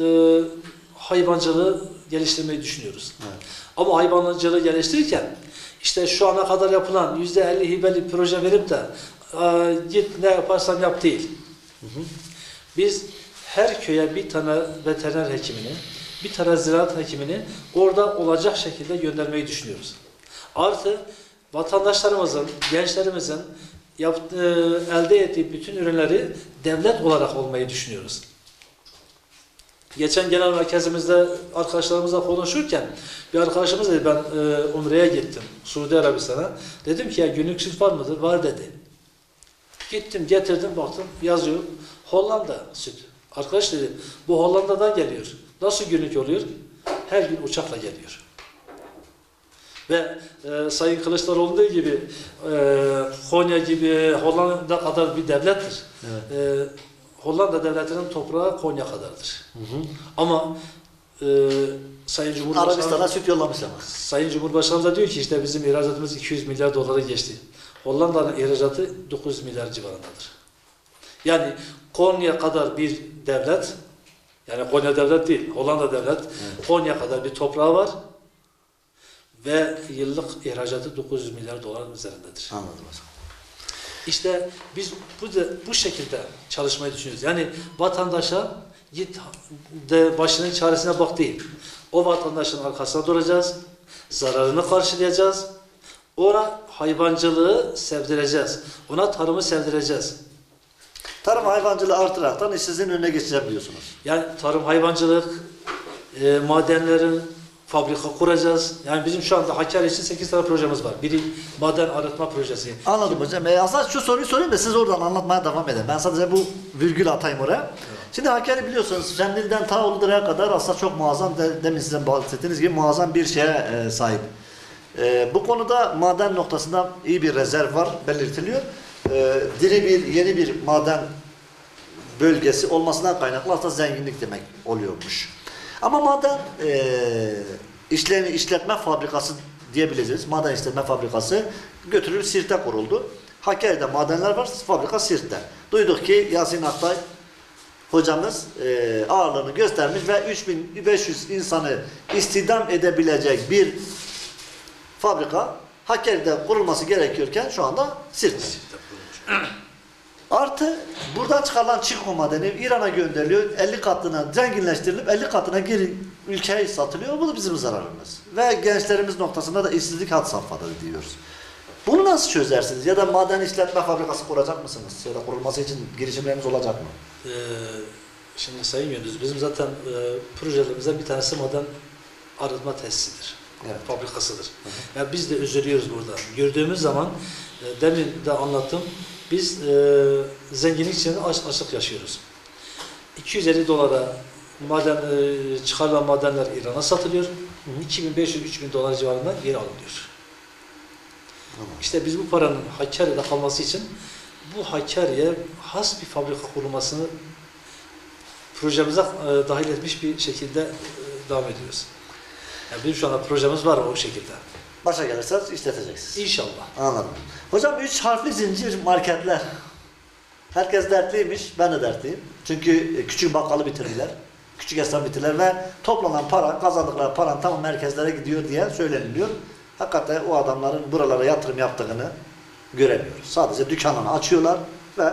hayvancılığı geliştirmeyi düşünüyoruz. Evet. Ama hayvancılığı geliştirirken işte şu ana kadar yapılan %50 hibeli proje verip de git ne yaparsan yap değil. Biz her köye bir tane veteriner hekimini, bir tane ziraat hekimini orada olacak şekilde göndermeyi düşünüyoruz. Artı vatandaşlarımızın, gençlerimizin elde ettiği bütün ürünleri devlet olarak olmayı düşünüyoruz. Geçen genel merkezimizde arkadaşlarımızla konuşurken bir arkadaşımız dedi ben Umre'ye gittim Suudi Arabistan'a. Dedim ki ya günlük süt var mıdır? Var dedi. Gittim getirdim baktım yazıyor Hollanda süt. Arkadaş dedi bu Hollanda'dan geliyor. Nasıl günlük oluyor? Her gün uçakla geliyor. Ve Sayın Kılıçdaroğlu gibi Konya gibi Hollanda kadar bir devlettir. Evet. Hollanda devletinin toprağı Konya kadardır. Ama Sayın Cumhurbaşkanı Arabistan'a süt yollamış ama. Sayın Cumhurbaşkanı da diyor ki işte bizim ihracatımız 200 milyar dolara geçti. Hollanda'nın ihracatı 900 milyar civarındadır. Yani Konya kadar bir devlet, yani Konya devlet değil, Hollanda devlet, evet. Konya kadar bir toprağı var ve yıllık ihracatı 900 milyar doların üzerindedir. Anladım hocam. İşte biz bu şekilde çalışmayı düşünüyoruz. Yani vatandaşa git de başının çaresine bak değil. O vatandaşın arkasına duracağız, zararını karşılayacağız, ona hayvancılığı sevdireceğiz, ona tarımı sevdireceğiz. Tarım hayvancılığı artıraraktan işsizliğin önüne geçeceğim diyorsunuz. Yani tarım, hayvancılık, madenlerin fabrika kuracağız. Yani bizim şu anda Hakkari için 8 tane projemiz var. Biri maden arıtma projesi. Anladım hocam. Aslında şu soruyu sorayım da siz oradan anlatmaya devam edin. Ben sadece bu virgül atayım oraya. Evet. Şimdi Hakkari biliyorsunuz Şendil'den ta Uludağ'a kadar aslında çok muazzam, demin size bahsettiğiniz gibi muazzam bir şeye sahip. Bu konuda maden noktasında iyi bir rezerv var, belirtiliyor. Yeni bir maden bölgesi olmasından kaynaklı aslında zenginlik demek oluyormuş. Ama maden işletme fabrikası diyebileceğiz. Maden işletme fabrikası götürülüp Sirt'e kuruldu. Hakkari'de madenler var, fabrika Sirt'te. Duyduk ki Yasin Aktay hocamız ağırlığını göstermiş ve 3500 insanı istihdam edebilecek bir fabrika Hakkari'de kurulması gerekiyorken şu anda Sirt'te. Artı buradan çıkarılan çinko madeni İran'a gönderiliyor. 50 katına zenginleştirilip 50 katına geri ülkeye satılıyor. Bu da bizim zararımız. Ve gençlerimiz noktasında da işsizlik had safhada diyoruz. Bunu nasıl çözersiniz? Ya da maden işletme fabrikası kuracak mısınız? Ya da kurulması için girişimleriniz olacak mı? Şimdi Sayın Gündüz, bizim zaten projelerimizden bir tanesi maden arıtma tesisidir. Evet. Fabrikasıdır. Yani biz de üzülüyoruz burada. Gördüğümüz zaman demin de anlattım. Biz zenginlik içinde açlık yaşıyoruz. 250 dolara çıkarılan madenler İran'a satılıyor. 2500-3000 dolar civarında geri alınıyor. İşte biz bu paranın Hakkari'de kalması için bu Hakkari'ye has bir fabrika kurulmasını projemize dahil etmiş bir şekilde devam ediyoruz. Yani bizim şu anda projemiz var o şekilde. Başa gelirse işleteceksiniz. İnşallah. Anladım. Hocam 3 harfli zincir marketler. Herkes dertliymiş, ben de dertliyim. Çünkü küçük bakkalı bitirdiler. Küçük esnaf bitirdiler ve toplanan para, kazandıkları paranın tamam merkezlere gidiyor diye söyleniliyor. Hakikaten o adamların buralara yatırım yaptığını göremiyoruz. Sadece dükkanını açıyorlar ve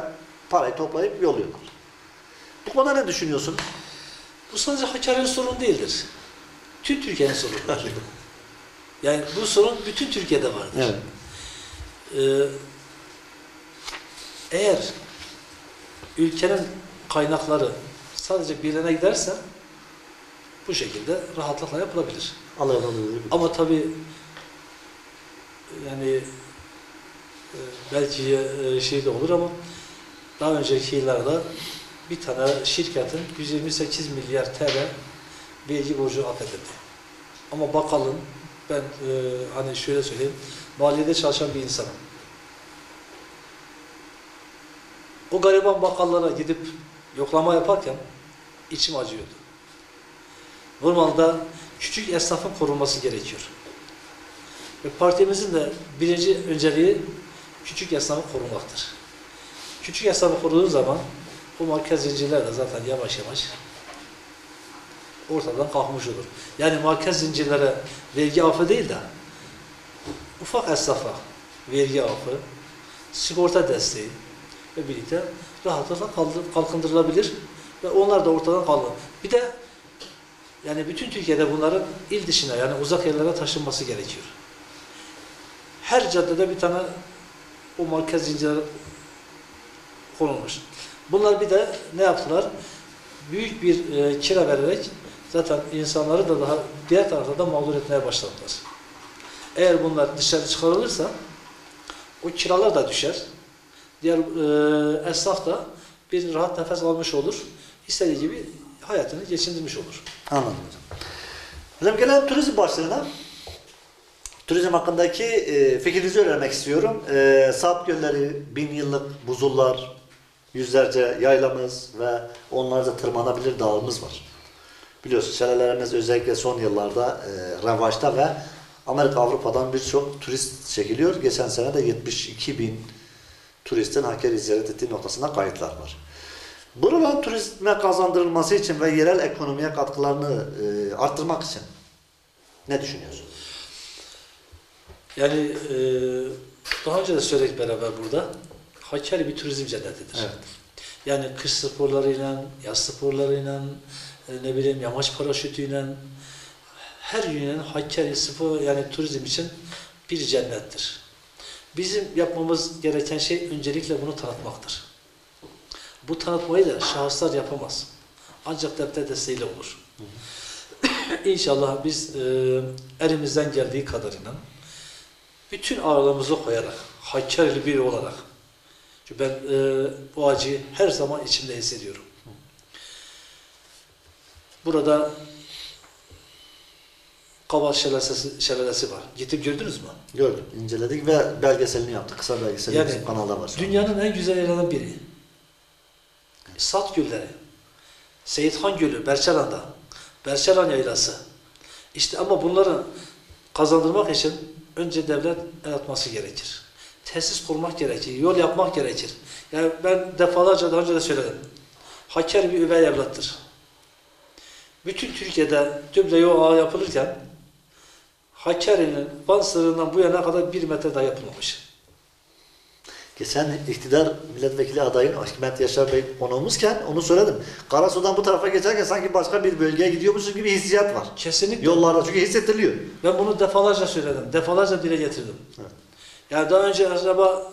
parayı toplayıp yolluyorlar. Bu konuda ne düşünüyorsunuz? Bu sadece Hakkari'nin sorunu değildir. Tüm Türkiye'nin sorunudur. Yani bu sorun bütün Türkiye'de vardır. Evet. Eğer ülkenin kaynakları sadece birine giderse bu şekilde rahatlıkla yapılabilir. Alıyor. Ama tabii yani belki şey de olur ama daha önceki yıllarda bir tane şirketin 128 milyar TL vergi borcu affedildi. Ama bakalım ben hani şöyle söyleyeyim, maliyede çalışan bir insanım. O gariban bakkallara gidip yoklama yaparken içim acıyordu. Normalde küçük esnafın korunması gerekiyor. Ve partimizin de birinci önceliği küçük esnafı korumaktır. Küçük esnafı koruduğu zaman bu market zincirler de zaten yavaş yavaş ortadan kalkmış olur. Yani market zincirlere vergi affı değil de ufak esnafa vergi affı, sigorta desteği ve birlikte rahatlıkla kalkındırılabilir ve onlar da ortadan kalır. Bir de yani bütün Türkiye'de bunların il dışına yani uzak yerlere taşınması gerekiyor. Her caddede bir tane o market zincirleri konulmuş. Bunlar bir de ne yaptılar? Büyük bir kira vererek zaten insanları da daha diğer tarafta da mağdur etmeye başladılar. Eğer bunlar dışarı çıkarılırsa o kiralar da düşer. Diğer esnaf da bir rahat nefes almış olur. İstediği gibi hayatını geçindirmiş olur. Anladım hocam. Hocam gelen turizm başlığına turizm hakkındaki fikrinizi öğrenmek istiyorum. Sarp Gölleri, 1000 yıllık buzullar, yüzlerce yaylamız ve onlarca tırmanabilir dağımız var. Biliyorsunuz şelalelerimiz özellikle son yıllarda revaçta ve Amerika, Avrupa'dan birçok turist çekiliyor. Geçen sene de 72 bin turistin Hakkari'yi ziyaret ettiği noktasında kayıtlar var. Buraların turizme kazandırılması için ve yerel ekonomiye katkılarını arttırmak için ne düşünüyorsunuz? Yani daha önce de söyledik beraber burada. Hakkari bir turizm cennetidir. Evet. Yani kış sporlarıyla, yaz sporlarıyla, ne bileyim yamaç paraşütüyle her yönün Hakkari spor yani turizm için bir cennettir. Bizim yapmamız gereken şey öncelikle bunu tanıtmaktır. Bu tanıtmayı da şahıslar yapamaz. Ancak devlet desteğiyle olur. İnşallah biz elimizden geldiği kadarıyla bütün ağırlığımızı koyarak, Hakkari'li biri olarak, çünkü ben bu acıyı her zaman içimde hissediyorum. Burada Kaval Şelalesi var. Gidip gördünüz mü? Gördüm, inceledik ve belgeselini yaptık. Kısa belgeseli yani, bizim kanalda var. Dünyanın en güzel yerlerinden biri. Sat Gölleri, Seyithan Gölü, Berçelan'da, Berçelan Yaylası. İşte ama bunları kazandırmak için önce devlet el atması gerekir. Tesis kurmak gerekir, yol yapmak gerekir. Yani ben defalarca daha önce de söyledim. Hakkari bir üvey evlattır. Bütün Türkiye'de tüple yol ağı yapılırken Hakkari'nin Van sınırından bu yana kadar 1 metre daha yapılmamış. Geçen iktidar milletvekili adayın Hikmet Yaşar Bey konuğumuzken onu söyledim. Karasu'dan bu tarafa geçerken sanki başka bir bölgeye gidiyormuşuz gibi hissiyat var. Kesinlikle. Yollarda çünkü hissettiriliyor. Ben bunu defalarca söyledim. Defalarca dile getirdim. Evet. Yani daha önce acaba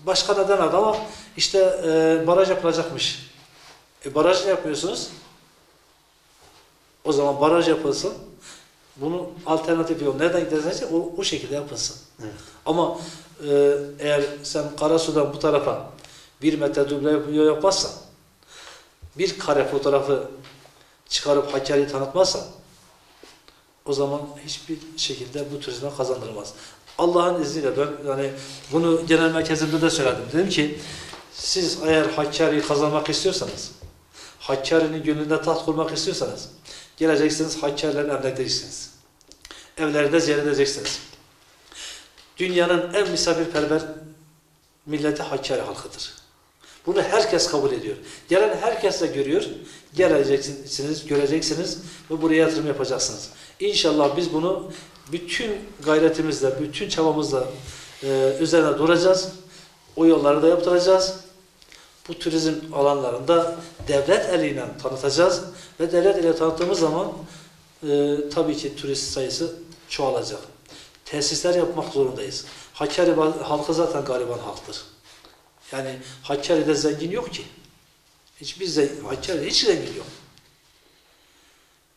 başka neden adı ama işte baraj yapılacakmış. Baraj ne yapıyorsunuz? O zaman baraj yapılsın. Bunun alternatif yolu nereden giderse o şekilde yapılsın. Evet. Ama eğer sen Karasu'dan bu tarafa 1 metre duble yol yapmazsan, bir kare fotoğrafı çıkarıp Hakkari'yi tanıtmazsan, o zaman hiçbir şekilde bu turizme kazandırılmaz. Allah'ın izniyle ben yani bunu genel merkezimde de söyledim. Dedim ki siz eğer Hakkari'yi kazanmak istiyorsanız, Hakkari'nin gönlünde taht kurmak istiyorsanız geleceksiniz Hakkari'lerin evlerine gideceksiniz. Evlerinde ziyaret edeceksiniz. dünyanın en misafirperver milleti Hakkari halkıdır. Bunu herkes kabul ediyor. Gelen herkes de görüyor. Geleceksiniz, göreceksiniz ve buraya yatırım yapacaksınız. İnşallah biz bunu bütün gayretimizle, bütün çabamızla üzerine duracağız. O yolları da yaptıracağız. Bu turizm alanlarında devlet eliyle tanıtacağız. Ve devlet ile tanıttığımız zaman tabii ki turist sayısı çoğalacak. Tesisler yapmak zorundayız. Hakkari halkı zaten gariban halktır. Yani Hakkari'de zengin yok ki. Hakkari'de hiç zengin yok.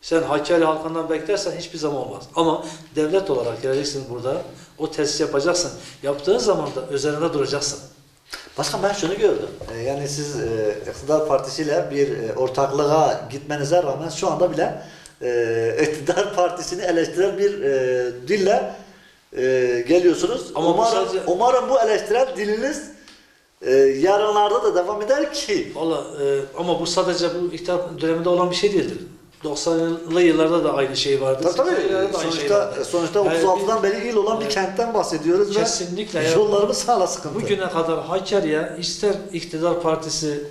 Sen Hakkari halkından beklersen hiçbir zaman olmaz. Ama devlet olarak geleceksin burada, o tesis yapacaksın. Yaptığın zaman da üzerinde duracaksın. Başkan ben şunu gördüm. Yani siz İktidar Partisi'yle bir ortaklığa gitmenize rağmen şu anda bile İktidar Partisi'ni eleştiren bir dille geliyorsunuz. Ama umarım bu eleştiren diliniz yarınlarda da devam eder ki. Vallahi ama bu sadece bu iktidar döneminde olan bir şey değildir. 90'lı yıllarda da aynı şey vardı. Tabii. Sonuçta 36'dan beri il olan bir kentten bahsediyoruz kesinlikle ve yollarımız hala sıkıntı. Bugüne kadar Hakkari'ye ister iktidar partisi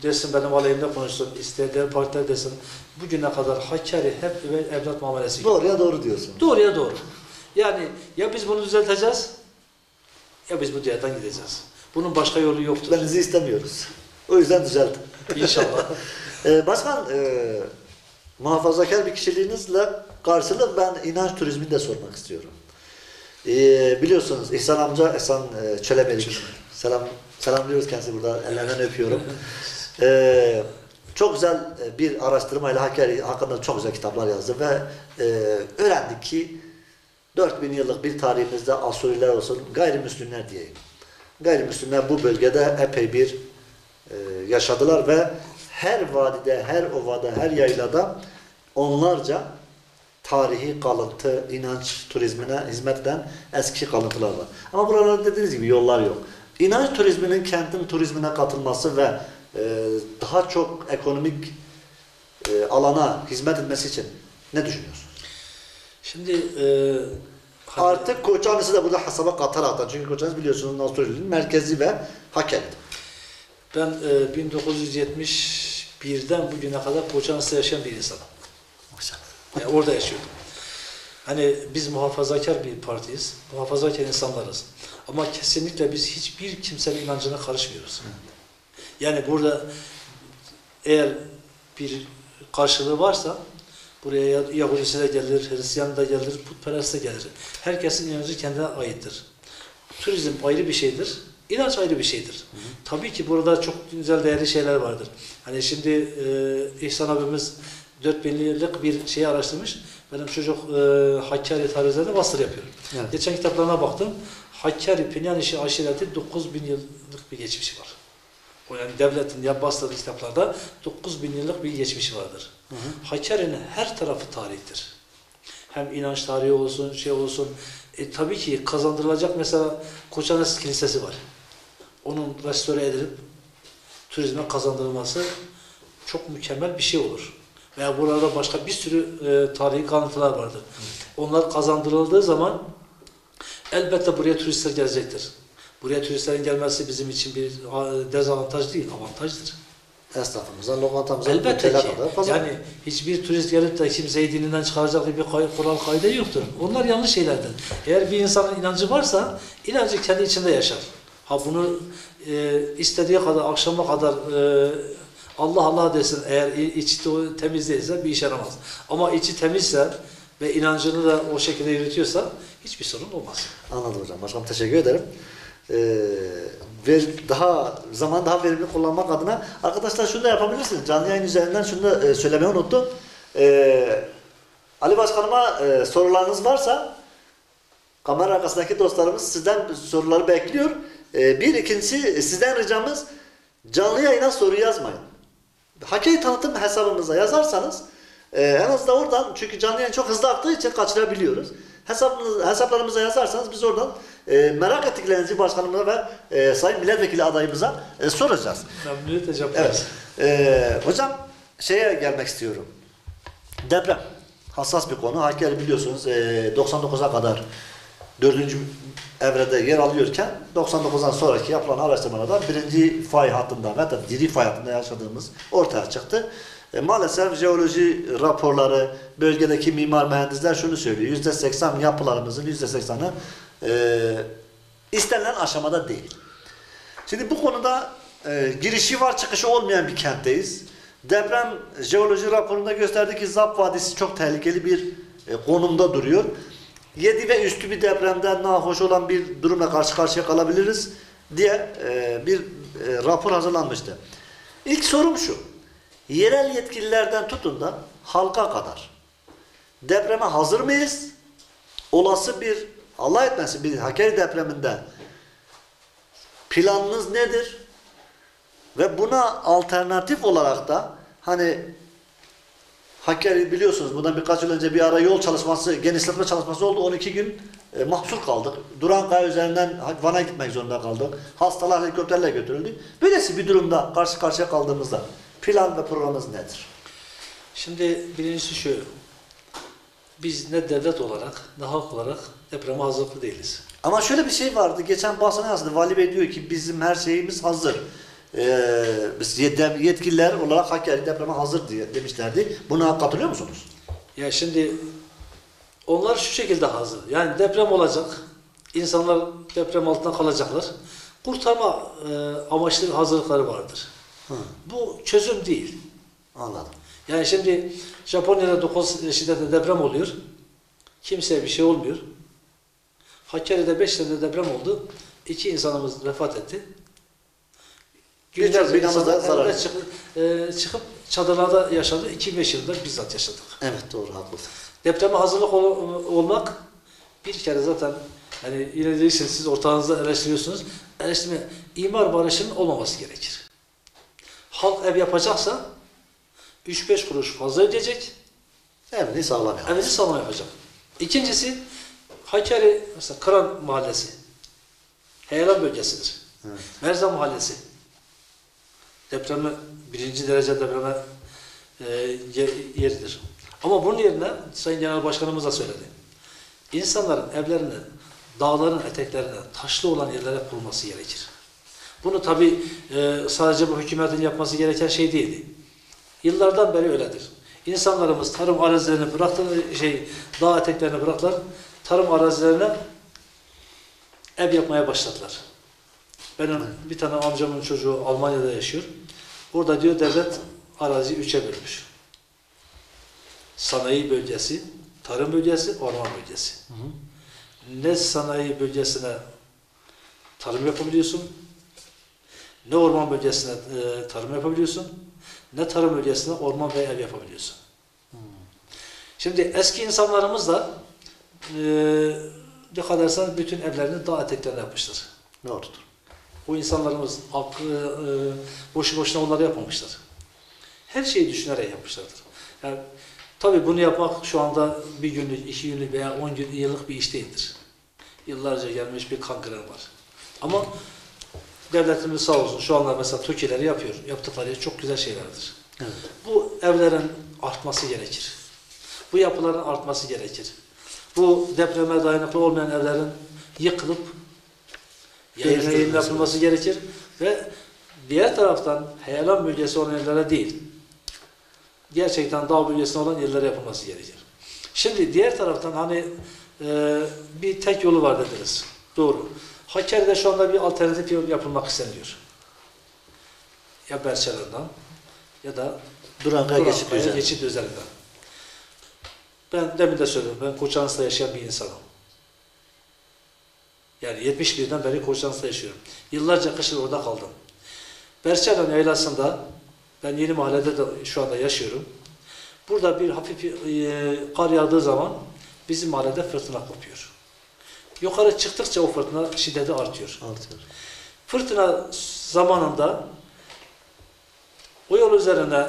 desin, benim aleyhimde konuşsun, ister diğer partiler desin, bugüne kadar Hakkari hep evlat muamelesi. Doğruya doğru diyorsun. Doğruya doğru. Yani ya biz bunu düzelteceğiz ya biz bu diyardan gideceğiz. Bunun başka yolu yoktur. Benizi istemiyoruz. O yüzden düzeltin. İnşallah. Başkan, muhafazakar bir kişiliğinizle karşılık ben inanç turizmini de sormak istiyorum. Biliyorsunuz İhsan amca, İhsan Çelebelik. Selamlıyoruz kendisi burada. Ellerinden öpüyorum. Çok güzel bir araştırmayla Hakkari hakkında çok güzel kitaplar yazdı ve öğrendik ki 4000 yıllık bir tarihimizde Asuriler olsun, gayrimüslimler diyeyim. Gayrimüslimler bu bölgede epey bir yaşadılar ve her vadide, her ovada, her yaylada onlarca tarihi kalıntı, inanç turizmine hizmet eden eski kalıntılar var. Ama buralarda dediğiniz gibi yollar yok. İnanç turizminin kentin turizmine katılması ve daha çok ekonomik alana hizmet etmesi için ne düşünüyorsunuz? Şimdi artık Koçanlısı da burada hesaba katarak, çünkü Koçanlısı biliyorsunuz Nasuri'nin merkezi ve Hakkari'de. Ben 1971'den bugüne kadar Koçanlı'da yaşayan bir insanım. Yani orada yaşıyordum. Hani biz muhafazakar bir partiyiz, muhafazakar insanlarız. Ama kesinlikle biz hiçbir kimsenin inancına karışmıyoruz. Yani burada eğer bir karşılığı varsa buraya Yahudisi de gelir, Hristiyan da gelir, putperest de gelir. Herkesin inancı kendine aittir. Turizm ayrı bir şeydir, inanç ayrı bir şeydir. Tabii ki burada çok güzel değerli şeyler vardır. Hani şimdi İhsan abimiz 4000 yıllık bir şeyi araştırmış. Benim çocuk Hakkari tarih üzerinde master yapıyor. Evet. Geçen kitaplarına baktım. Hakkari Pinyanişi aşireti 9000 yıllık bir geçmişi var. O yani devletin bastırdığı kitaplarda 9000 yıllık bir geçmişi vardır. Hakkari'nin her tarafı tarihtir. Hem inanç tarihi olsun, şey olsun. Tabii ki kazandırılacak mesela Koçanlısı Kilisesi var. Onun restore edilip turizme kazandırılması çok mükemmel bir şey olur. Veya burada başka bir sürü tarihi kalıntılar vardır. Onlar kazandırıldığı zaman elbette buraya turistler gelecektir. Buraya turistlerin gelmesi bizim için bir dezavantaj değil, avantajdır. Esnafımıza, lokantamıza elbette ki. Yani hiçbir turist gelip de kimseyi dininden çıkaracak bir kural kaide yoktur. Onlar yanlış şeylerdir. Eğer bir insanın inancı varsa, inancı kendi içinde yaşar. Ha bunu istediği kadar, akşama kadar Allah Allah desin, eğer içi temiz değilse bir işe yaramaz. Ama içi temizse ve inancını da o şekilde yürütüyorsa hiçbir sorun olmaz. Anladım hocam. Başkanım teşekkür ederim. Daha verimli kullanmak adına arkadaşlar şunu da yapabilirsiniz. Canlı yayın üzerinden şunu da söylemeyi unuttum. Ali Başkanıma sorularınız varsa kamera arkasındaki dostlarımız sizden soruları bekliyor. İkincisi sizden ricamız canlı yayına soru yazmayın. Hakkari tanıtım hesabımıza yazarsanız en azından oradan, çünkü canlı yayın çok hızlı aktığı için kaçırabiliyoruz. Hesaplarımıza yazarsanız biz oradan merak ettiklerinizi başkanımıza ve sayın milletvekili adayımıza soracağız. Memnuniyetle cevaplarız. Evet. Hocam şeye gelmek istiyorum. Deprem. Hassas bir konu. Hakkari biliyorsunuz 99'a kadar 4. evrede yer alıyorken 99'dan sonraki yapılan araştırmalarda birinci fay hattında ve da diri fay hattında yaşadığımız ortaya çıktı. Maalesef jeoloji raporları, bölgedeki mimar mühendisler şunu söylüyor. %80 yapılarımızın %80'ı istenilen aşamada değil. Şimdi bu konuda girişi var çıkışı olmayan bir kentteyiz. Deprem jeoloji raporunda gösterdi ki Zap Vadisi çok tehlikeli bir konumda duruyor. 7 ve üstü bir depremden nahoş olan bir durumla karşı karşıya kalabiliriz diye bir rapor hazırlanmıştı. İlk sorum şu. Yerel yetkililerden tutun da halka kadar depreme hazır mıyız? Olası bir Allah etmesin bir Hakkari depreminde planınız nedir? Ve buna alternatif olarak da hani Hakkari biliyorsunuz bundan birkaç yıl önce bir ara yol çalışması, genişletme çalışması oldu. 12 gün mahsur kaldık. Durankaya üzerinden Van'a gitmek zorunda kaldık. Hastalar helikopterle götürüldü. Böylesi bir durumda karşı karşıya kaldığımızda plan ve programımız nedir? Şimdi birincisi şu. Biz ne devlet olarak ne halk olarak depreme hazırlıklı değiliz. Ama şöyle bir şey vardı. Geçen bahsine aslında Vali Bey diyor ki bizim her şeyimiz hazır. Biz yetkililer olarak Hakkari depreme hazır diye demişlerdi. Buna katılıyor musunuz? Ya şimdi onlar şu şekilde hazır. Yani deprem olacak. İnsanlar deprem altında kalacaklar. Kurtarma amaçlı hazırlıkları vardır. Hı. Bu çözüm değil. Anladım. Yani şimdi Japonya'da 9 şiddetli deprem oluyor. Kimseye bir şey olmuyor. Hakkari'de 5 tane deprem oldu. 2 insanımız vefat etti. Günlerce binamızda zarar. Çıkıp çadırlarda yaşadı. 2005 yılında bizzat yaşadık. Evet doğru haklısınız. Depreme hazırlık olmak bir kere zaten hani yine değilsiniz siz ortağınızda eleştiriyorsunuz. Eleştirme imar barışının olmaması gerekir. Halk ev yapacaksa 3-5 kuruş fazla ödeyecek. Evini sağlam yapacak. Evini sağlam yapacak. İkincisi Hakkari mesela Kıran Mahallesi. Heyelan bölgesidir. Evet. Merzan Mahallesi. Depreme, 1. derece depreme yeridir. Ama bunun yerine Sayın Genel Başkanımız da söyledi. İnsanların evlerini, dağların eteklerine, taşlı olan yerlere kurulması gerekir. Bunu tabi sadece bu hükümetin yapması gereken şey değildi. Yıllardan beri öyledir. İnsanlarımız tarım arazilerini dağ eteklerini bıraktılar, tarım arazilerine ev yapmaya başladılar. Benim bir tane amcamın çocuğu Almanya'da yaşıyor. Orada diyor devlet araziyi 3'e bölmüş. Sanayi bölgesi, tarım bölgesi, orman bölgesi. Hı hı. Ne sanayi bölgesine tarım yapabiliyorsun, ne orman bölgesine tarım yapabiliyorsun, ne tarım bölgesine orman ve ev yapabiliyorsun. Hı. Şimdi eski insanlarımız da dikkat edersen bütün evlerini dağ eteklerine yapmıştır. Doğrudur. O insanlarımız boşu boşuna onları yapmamışlar. Her şeyi düşünerek yapmışlardır. Yani, tabii bunu yapmak şu anda bir günlük, 2 günlük veya 10 yıllık bir iş değildir. Yıllarca gelmiş bir kangren var. Ama devletimiz sağ olsun şu anda mesela TOKİ'leri yapıyor. Yaptıkları çok güzel şeylerdir. Evet. Bu evlerin artması gerekir. Bu yapıların artması gerekir. Bu depreme dayanıklı olmayan evlerin yıkılıp yayın yapılması gerekir ve diğer taraftan heyelan bölgesi olan yerlere değil, gerçekten dağ bölgesinde olan yerlere yapılması gerekir. Şimdi diğer taraftan hani bir tek yolu var dediniz. Doğru. Hakkari'de şu anda bir alternatif yol yapılmak isteniyor. Ya Berçelen'den ya da Durankaya geçit üzerinden. Ben demin de söyledim. Ben Koçanlı'da yaşayan bir insanım. Yani 71'den beri Koçanlı'da yaşıyorum. Yıllarca kışın orada kaldım. Berçelen yaylasında ben Yeni Mahalle'de de şu anda yaşıyorum. Burada bir hafif kar yağdığı zaman bizim mahallede fırtına kopuyor. Yukarı çıktıkça o fırtına şiddeti artıyor. Fırtına zamanında o yol üzerine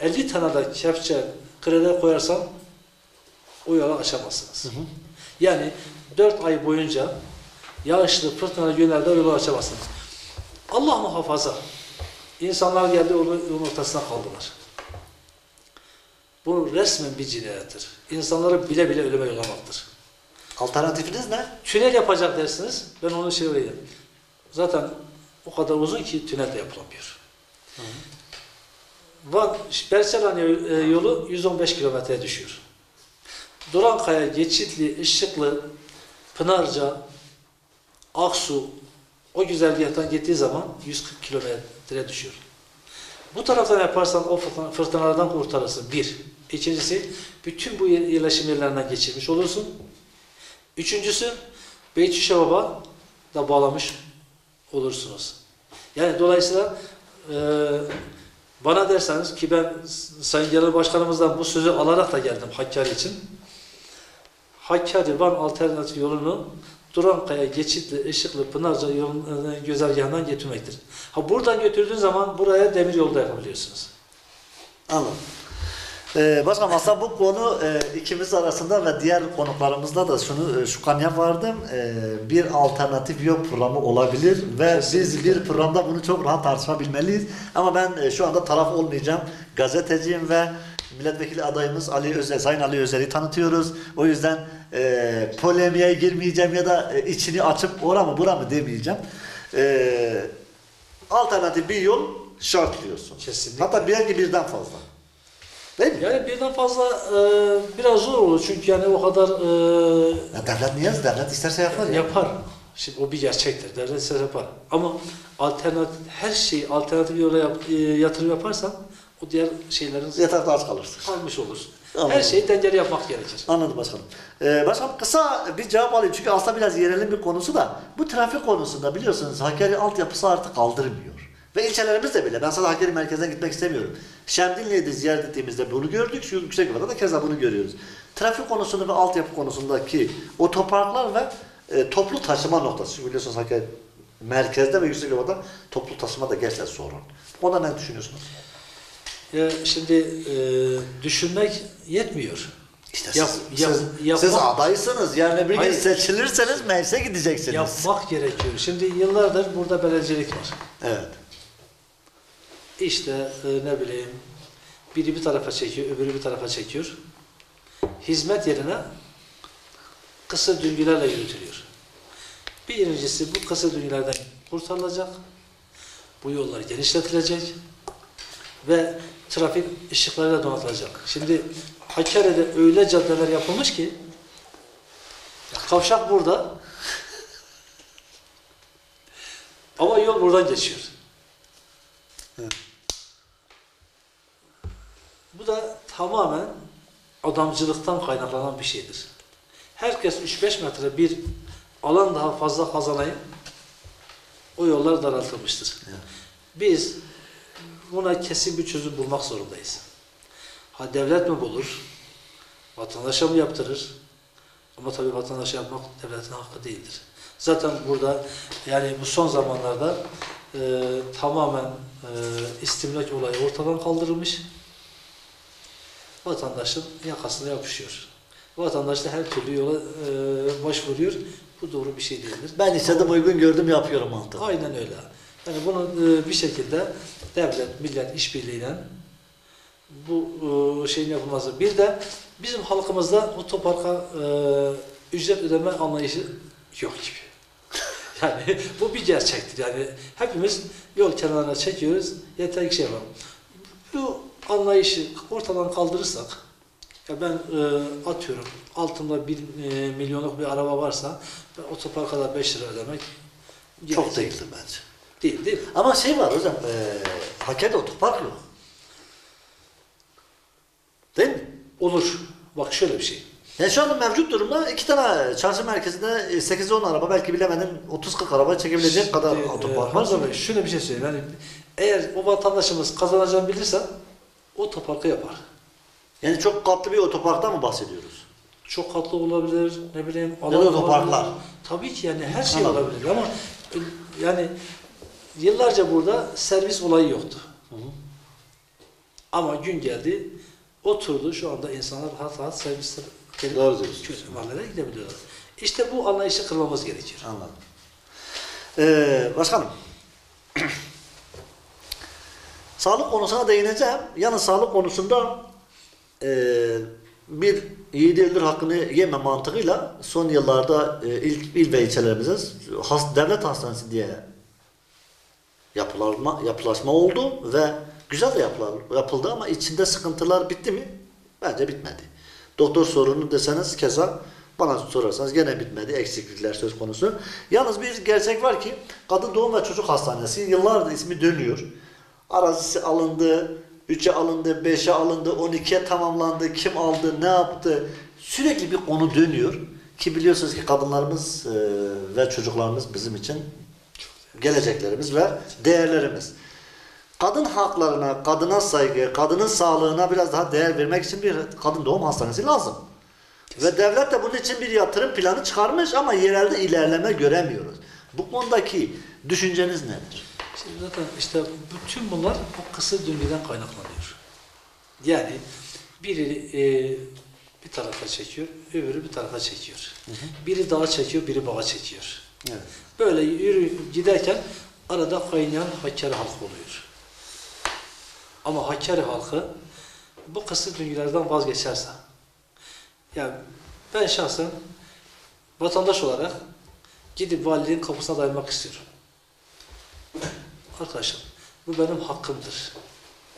50 tane de kepçe kreder koyarsam o yolu aşamazsınız. Hı hı. Yani 4 ay boyunca yağışlı fırtınalı günlerde yolu açamazsınız. Allah muhafaza. İnsanlar geldi yolun ortasına kaldılar. Bu resmen bir cinayettir. İnsanları bile bile ölüme yollamaktır. Alternatifiniz ne? Tünel yapacak dersiniz. Ben onu söyleyeyim. Zaten o kadar uzun ki tünel de yapılamıyor. Van Berçelhane yolu 115 kilometreye düşüyor. Durankaya, Geçitli, Işıklı, Pınarca, Aksu o güzergahtan gittiği zaman 140 kilometre düşüyor. Bu taraftan yaparsan o fırtınalardan kurtarırsın. Bir. İkincisi, bütün bu yerleşim yerlerinden geçirmiş olursun. Üçüncüsü, Beytüşşevap'a da bağlamış olursunuz. Yani dolayısıyla bana derseniz ki ben Sayın Genel Başkanımızdan bu sözü alarak da geldim Hakkari için. Hakkari-Van alternatif yolunu Durankaya, Geçitli, Işıklı, Pınarca güzergahından götürmektir. Ha buradan götürdüğün zaman buraya demir yolda yapabiliyorsunuz. Anladım. Başkanım aslında bu konu ikimiz arasında ve diğer konuklarımızda da şu kanıya vardım. Bir alternatif yol programı olabilir ve biz bir programda bunu çok rahat tartışabilmeliyiz. Ama ben şu anda taraf olmayacağım. Gazeteciyim ve milletvekili adayımız Sayın Ali Özer'i tanıtıyoruz. O yüzden polemiğe girmeyeceğim ya da içini açıp ora mı bura mı demeyeceğim. Alternatif bir yol şart diyorsun. Kesinlikle. Hatta belki birden fazla. Değil mi? Yani birden fazla biraz zor olur çünkü yani o kadar Ya devlet niye? Devlet isterse yapar ya. yapar. Şimdi o bir gerçektir. Devlet isterse yapar. Ama alternatif her şeyi alternatif yola yatırım yaparsan o diğer şeylerin Yeter aç kalırsın. kalmış olur. Anladım. Her şeyi dengeli yapmak gerekir. Anladım başkanım. Başkanım kısa bir cevap alayım çünkü aslında biraz yerelin bir konusu da bu trafik konusunda biliyorsunuz Hakkari altyapısı artık kaldırmıyor. Ve ilçelerimiz de bile. Ben sadece Hakkari merkezden gitmek istemiyorum. Şemdinli'yi de ziyaret ettiğimizde bunu gördük. Şu Yüksekova'da da keza bunu görüyoruz. Trafik konusunda ve altyapı konusundaki otoparklar ve toplu taşıma noktası. Çünkü biliyorsunuz Hakkari merkezde ve Yüksekova'da toplu taşıma da gerçekten sorun. Ona ne düşünüyorsunuz? Şimdi düşünmek yetmiyor. İşte Yapmak siz adaysınız. Yani bir gün Hayır. seçilirseniz meclise gideceksiniz. yapmak gerekiyor. Şimdi yıllardır burada belediyecilik var. Evet. İşte ne bileyim biri bir tarafa çekiyor, öbürü bir tarafa çekiyor. Hizmet yerine kısır döngülerle yürütülüyor. Birincisi bu kısır döngülerden kurtarılacak. Bu yollar genişletilecek ve trafik ışıkları da donatılacak. Şimdi Hakkari'de öyle caddeler yapılmış ki kavşak burada ama yol buradan geçiyor. Evet. Bu da tamamen adamcılıktan kaynaklanan bir şeydir. Herkes 3-5 metre bir alan daha fazla kazanayım, o yollar daraltılmıştır. Evet. Biz buna kesin bir çözüm bulmak zorundayız. Ha devlet mi bulur? Vatandaşa mı yaptırır? Ama tabii vatandaşa yapmak devletin hakkı değildir. Zaten burada yani bu son zamanlarda tamamen istimlak olayı ortadan kaldırılmış. Vatandaşın yakasına yapışıyor. Vatandaş da her türlü yola başvuruyor. Bu doğru bir şey değildir. Ben istedim uygun gördüm yapıyorum mantığı. Aynen öyle. Yani bunu bir şekilde devlet, millet işbirliğiyle bu şeyin yapılması. Bir de bizim halkımızda otoparka ücret ödeme anlayışı yok gibi. Yani bu bir gerçektir. Yani hepimiz yol kenarına çekiyoruz. Yeter ki şey yapalım. Bu anlayışı ortadan kaldırırsak, ya ben atıyorum altımda 1 milyonluk bir araba varsa ben otoparka da 5 lira ödemek Çok gerekir. değildir bence. Değil mi? Ama şey var hocam, Hakkari'de otopark yok. Değil mi? Olur. Bak şöyle bir şey. Yani şu anda mevcut durumda 2 tane çarşı merkezinde 8-10 araba belki bilemedim 30-40 araba çekebilecek kadar otopark var. Hamza Bey şöyle bir şey söyleyeyim. Yani eğer o vatandaşımız kazanacağını bilirse otoparkı yapar. Yani çok katlı bir otoparktan mı bahsediyoruz? Çok katlı olabilir, ne bileyim Ya da otoparklar. olabilir. Tabii ki yani her şey Anladım. olabilir ama yani yıllarca burada servis olayı yoktu. Hı hı. Ama gün geldi, oturdu şu anda insanlar rahat rahat servisle gelip Doğru diyorsunuz. kötü mahallelere gidebiliyorlar. İşte bu anlayışı kırmamız gerekiyor. Anladım. Başkanım, sağlık konusuna değineceğim. Yalnız sağlık konusunda bir yiğidi öldür hakkını yeme mantığıyla son yıllarda ilk il ve ilçelerimizde devlet hastanesi diye yapılaşma oldu ve güzel de yapıldı ama içinde sıkıntılar bitti mi? Bence bitmedi. Doktor sorunu deseniz keza bana sorarsanız gene bitmedi. Eksiklikler söz konusu. Yalnız bir gerçek var ki Kadın Doğum ve Çocuk Hastanesi yıllardır ismi dönüyor. Arazisi alındı, 3'e alındı, 5'e alındı, 12'ye tamamlandı, kim aldı, ne yaptı? Sürekli bir konu dönüyor. Ki biliyorsunuz ki kadınlarımız ve çocuklarımız bizim için geleceklerimiz ve değerlerimiz. Kadın haklarına, kadına saygı, kadının sağlığına biraz daha değer vermek için bir kadın doğum hastanesi lazım. Ve devlet de bunun için bir yatırım planı çıkarmış ama yerelde ilerleme göremiyoruz. Bu konudaki düşünceniz nedir? Şimdi zaten işte bütün bunlar bu kısır döngüden kaynaklanıyor. Yani biri bir tarafa çekiyor, öbürü bir tarafa çekiyor. Biri dağa çekiyor, biri bağa çekiyor. Evet. Böyle yürü giderken arada kaynayan Hakkari halkı oluyor. Ama Hakkari halkı bu kısır döngülerden vazgeçerse, yani ben şahsen vatandaş olarak gidip valiliğin kapısına dayanmak istiyorum. Arkadaşım, bu benim hakkımdır.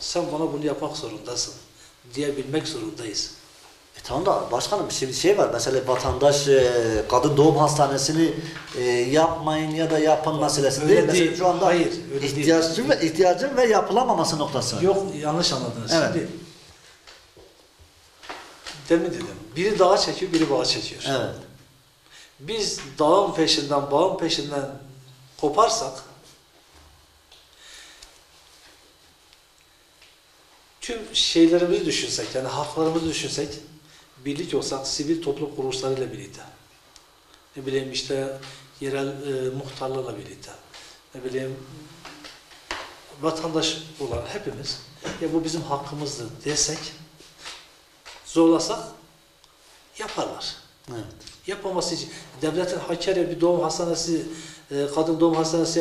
Sen bana bunu yapmak zorundasın diyebilmek zorundayız. Tamam da başkanım şimdi şey var mesela vatandaş kadın doğum hastanesini yapmayın ya da yapın meselesi Öyle değil. Mesela değil. şu anda Hayır, öyle ihtiyacın ve yapılamaması noktası var. Yok, yanlış anladınız. Evet. Şimdi demin dedim, biri dağa çekiyor, biri bağa çekiyor. Evet. Biz dağın peşinden, bağın peşinden koparsak tüm şeylerimizi düşünsek, yani haklarımızı düşünsek, birlik olsak, sivil toplum kuruluşlarıyla birlikte, ne bileyim işte yerel muhtarlarla birlikte, ne bileyim vatandaş olan hepimiz, ya bu bizim hakkımızdır desek, zorlasak yaparlar. Evet. Yapmaması için devletin Hakkari'ye bir doğum hastanesi, kadın doğum hastanesi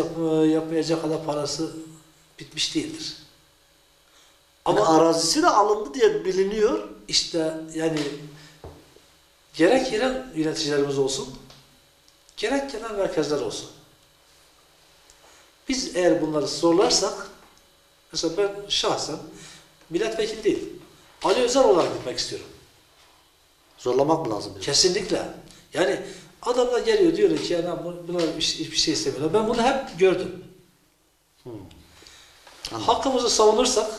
yapmayacak kadar parası bitmiş değildir. Ama arazisi de alındı diye biliniyor. İşte yani gerek yerel yöneticilerimiz olsun, gerek genel merkezler olsun. Biz eğer bunları zorlarsak, mesela ben şahsen milletvekili değil, Ali Özel olarak gitmek istiyorum. Zorlamak mı lazım? Kesinlikle. Yani adamlar geliyor diyor ki yani bunlar hiçbir şey istemiyorlar. Ben bunu hep gördüm. Hakkımızı savunursak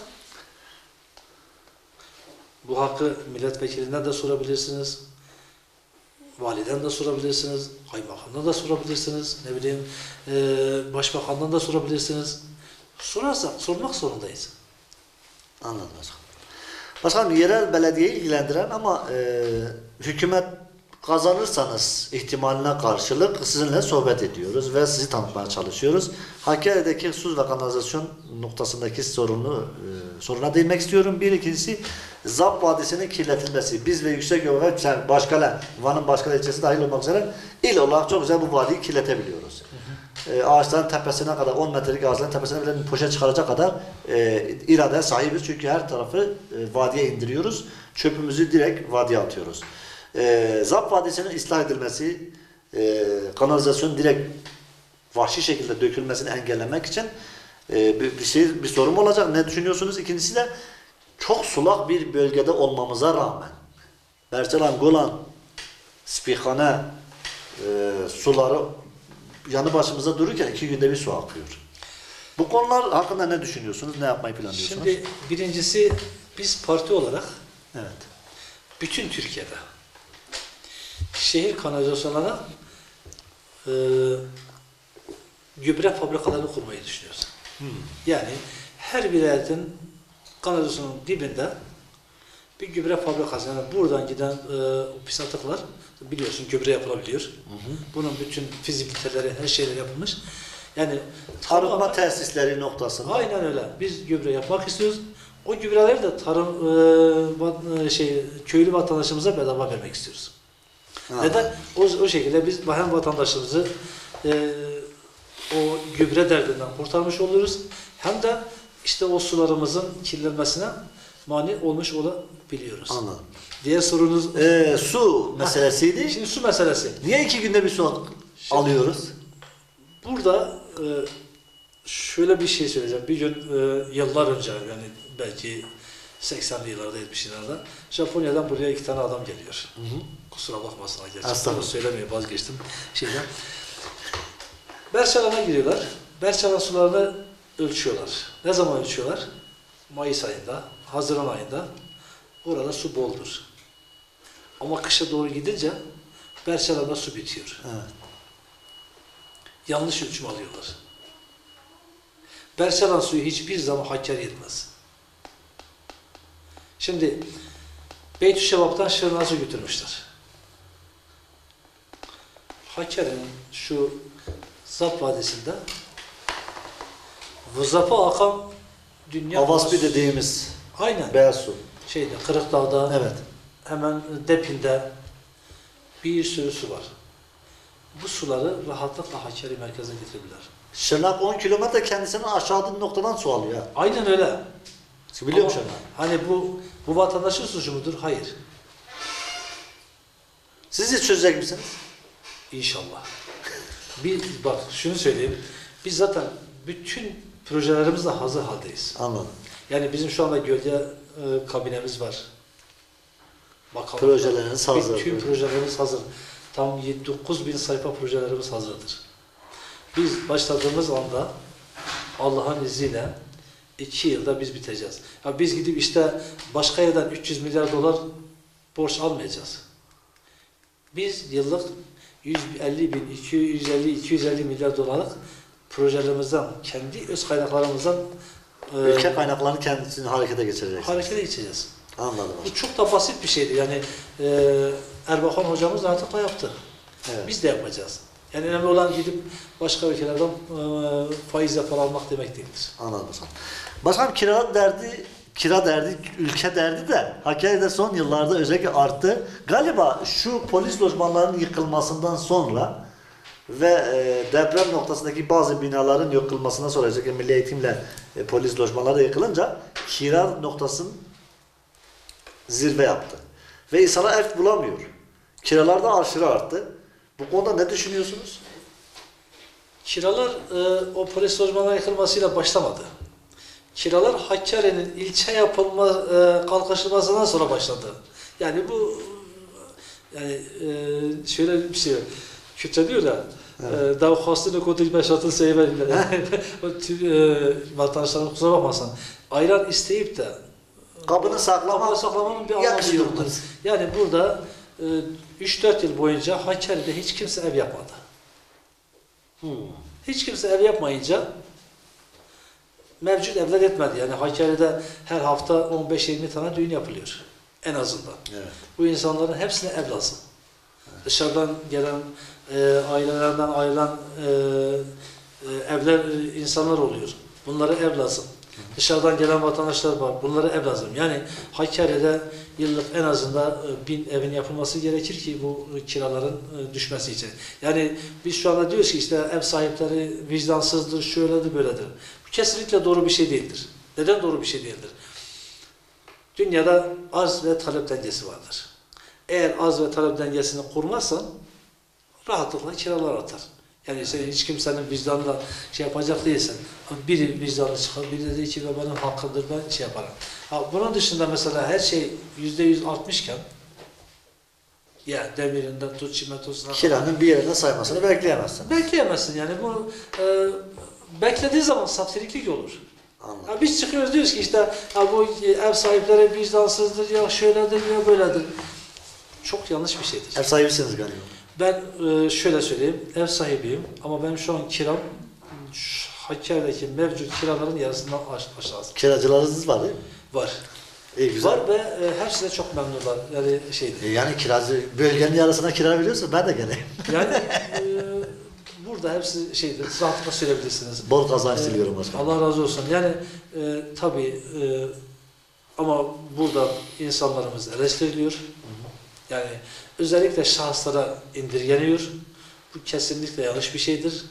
bu hakkı milletvekilinden de sorabilirsiniz, validen de sorabilirsiniz, kaymakamdan da sorabilirsiniz, ne bileyim başbakandan da sorabilirsiniz. Sormak zorundayız. Anladım hocam. Başkanım yerel belediyeyi ilgilendiren ama hükümet kazanırsanız ihtimaline karşılık sizinle sohbet ediyoruz ve sizi tanıtmaya çalışıyoruz. Hakkari'deki su ve kanalizasyon noktasındaki soruna değinmek istiyorum. Bir ikincisi Zap Vadisi'nin kirletilmesi. Biz ve Yükseköy ve Başkale, Van'ın Başkale ilçesi dahil olmak üzere il olarak çok güzel bu vadiyi kirletebiliyoruz. Ağaçların tepesine kadar 10 metrelik ağaçların tepesine bile poşet çıkaracak kadar iradeye sahibiz. Çünkü her tarafı vadiye indiriyoruz. Çöpümüzü direkt vadiye atıyoruz. Zap Vadisi'nin ıslah edilmesi, kanalizasyon direkt vahşi şekilde dökülmesini engellemek için bir sorum olacak. Ne düşünüyorsunuz? İkincisi de çok sulak bir bölgede olmamıza rağmen Berçelan, Golan, Spihane suları yanı başımıza dururken 2 günde bir su akıyor. Bu konular hakkında ne düşünüyorsunuz? Ne yapmayı planlıyorsunuz? Şimdi birincisi biz parti olarak evet. bütün Türkiye'de şehir kanalizasyonlarına gübre fabrikalarını kurmayı düşünüyoruz. Yani her vilayetin kanalizasyonun dibinde bir gübre fabrikası, yani buradan giden pis atıklar biliyorsun gübre yapılabiliyor. Bunun bütün fizibiliteleri, her şeyler yapılmış. Yani Arıtma tesisleri noktasında. Aynen öyle. Biz gübre yapmak istiyoruz. O gübreleri de köylü vatandaşımıza bedava vermek istiyoruz. Neden? O şekilde biz hem vatandaşımızı o gübre derdinden kurtarmış oluyoruz. Hem de işte o sularımızın kirlenmesine mani olmuş olabiliyoruz. Anladım. Diğer sorunuz Su meselesiydi. şimdi su meselesi. Niye 2 günde bir su alıyoruz? Burada şöyle bir şey söyleyeceğim. Bir gün yıllar önce yani belki 80'li yıllarda 70'li yıllarda Japonya'dan buraya 2 tane adam geliyor. Hı hı. Kusura bakmasın gerçekten. Estağfurullah. Bunu söylemeye vazgeçtim şeyden. Berçalan'a giriyorlar. Berçalan sularını ölçüyorlar. Ne zaman ölçüyorlar? Mayıs ayında, Haziran ayında. Orada su boldur. Ama kışa doğru gidince Berçalan'da su bitiyor. Evet. Yanlış ölçüm alıyorlar. Berçalan suyu hiçbir zaman Hakkari yetmez. Şimdi Beytüşşevap'tan Şırnak'a su götürmüşler. Hakkari'nin şu Zap Vadisi'nde Vızap'a akan dünya... Avaspi dediğimiz Aynen. beyaz su. Şeyde, Kırıkdağ'da, Evet. hemen Depin'de bir sürü su var. Bu suları rahatlıkla Hakkari merkezine getirebilirler. Şırnak 10 kilometre kendisinin aşağıdaki noktadan su alıyor. Aynen öyle. Biliyor musun Ama Şırnak? hani bu vatandaşın suçu mudur? Hayır. Siz hiç çözecek misiniz? İnşallah. Bak şunu söyleyeyim. Biz zaten bütün projelerimizle hazır haldeyiz. Anladım. Yani bizim şu anda gölge kabinemiz var. Bakalım. Projeleriniz hazır. Bütün projelerimiz hazır. Tam 9.000 sayfa projelerimiz hazırdır. Biz başladığımız anda Allah'ın izniyle 2 yılda biz biteceğiz. Ya biz gidip işte başka yerden 300 milyar dolar borç almayacağız. Biz yıllık 150 milyar dolarlık projelerimizden, kendi öz kaynaklarımızdan Ülke kaynaklarını kendisini harekete geçireceksiniz. harekete geçeceğiz. Anladım. Bu çok da basit bir şeydi. Yani Erbakan hocamız artık da yaptı. Evet. Biz de yapacağız. Yani önemli olan gidip başka ülkelerden faizle para almak demek değildir. Anladım. Başkanım kira derdi, ülke derdi de Hakkari'de son yıllarda özellikle arttı. Galiba şu polis lojmanlarının yıkılmasından sonra ve deprem noktasındaki bazı binaların yıkılmasından sonra özellikle milli eğitimle polis lojmanları yıkılınca kira noktasının zirve yaptı. Ve insana ev bulamıyor. Kiralar da aşırı arttı. Bu konuda ne düşünüyorsunuz? Kiralar o polis lojmanına yıkılmasıyla başlamadı. Kiralar Hakkari'nin ilçe kalkışmasından sonra başladı. Yani bu yani şöyle bir şey var. Kürtçe diyor ya davhastını kodil meşatın seyvelinde. Vatandaşlarım kusura bakmasın. Ayran isteyip de Kabını saklamanın bir anlamı yoktur. Yani burada 3-4 yıl boyunca Hakkari'de hiç kimse ev yapmadı. Hiç kimse ev yapmayınca mevcut evler yetmedi. Yani Hakkari'de her hafta 15-20 tane düğün yapılıyor. En azından. Evet. Bu insanların hepsine ev lazım. Evet. Dışarıdan gelen ailelerden ayrılan evler insanlar oluyor. Bunlara ev lazım. Dışarıdan gelen vatandaşlar var. Bunlara ev lazım. Yani Hakkari'de yıllık en azından 1000 evin yapılması gerekir ki bu kiraların düşmesi için. Yani biz şu anda diyoruz ki işte ev sahipleri vicdansızdır, şöyledir, böyledir. Bu kesinlikle doğru bir şey değildir. Neden doğru bir şey değildir? Dünyada arz ve talep dengesi vardır. Eğer arz ve talep dengesini kurmazsan rahatlıkla kiralar artar. Yani sen hiç kimsenin vicdanla şey yapacak değilsin. Biri vicdanlı çıkar, biri de dedi ki benim hakkımdır, ben şey yaparım. Bunun dışında mesela her şey %100 artmışken ya demirinden tut çimentosuna Kiranın bir yerine saymasını bekleyemezsin. bekleyemezsin yani bu beklediği zaman saftiriklik olur. Anladım. Biz çıkıyoruz diyoruz ki işte bu ev sahipleri vicdansızdır ya şöyledir ya böyledir. Çok yanlış bir şeydir. Ev sahibisiniz galiba. Ben şöyle söyleyeyim, ev sahibiyim ama benim şu an kiram Hakkari'deki mevcut kiraların yarısından aşağısı. Kiracılarınız var değil mi? Var. İyi, güzel. Var ve hepsi de çok memnunlar. Yani şeydi. Yani kiracı bölgenin yarısına kira veriyorsa ben de geleyim. Yani burada hepsi şeydir, rahatlıkla söyleyebilirsiniz. Bol kazanç diliyorum başkanım. Allah razı olsun. Yani tabii ama burada insanlarımız eleştiriliyor. Yani özellikle şahıslara indirgeniyor. Bu kesinlikle yanlış bir şeydir.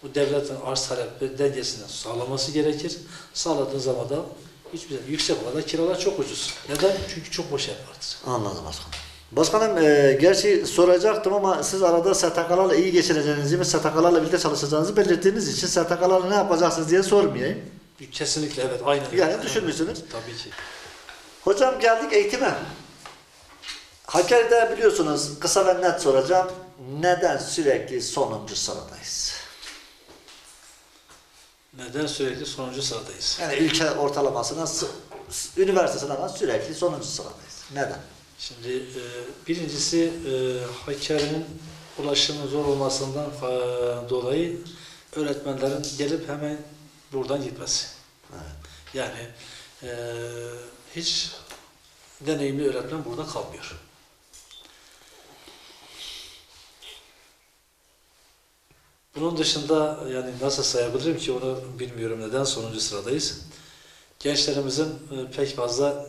Bu devletin arz talep dengesini sağlaması gerekir. Sağladığı zaman da Hiçbir zaman. Yüksek olan kiralar çok ucuz. Neden? Çünkü çok boş ev vardır. Anladım başkanım. Başkanım gerçi soracaktım ama siz arada STK'larla iyi geçineceğinizi ve STK'larla birlikte çalışacağınızı belirttiğiniz için STK'larla ne yapacaksınız diye sormayayım. Kesinlikle evet, aynen. Yani düşünmüşsünüz. Tabii ki. Hocam geldik eğitime. Hakkari'de biliyorsunuz kısa ve net soracağım. Neden sürekli sonuncu sıradayız? Neden sürekli sonuncu sıradayız? Yani ülke ortalamasına, üniversite sınavına sürekli sonuncu sıradayız. Neden? Şimdi birincisi Hakkari'nin ulaşımın zor olmasından dolayı öğretmenlerin gelip hemen buradan gitmesi. Evet. Yani hiç deneyimli öğretmen burada kalmıyor. Bunun dışında yani nasıl sayabilirim ki onu bilmiyorum, neden sonuncu sıradayız. Gençlerimizin pek fazla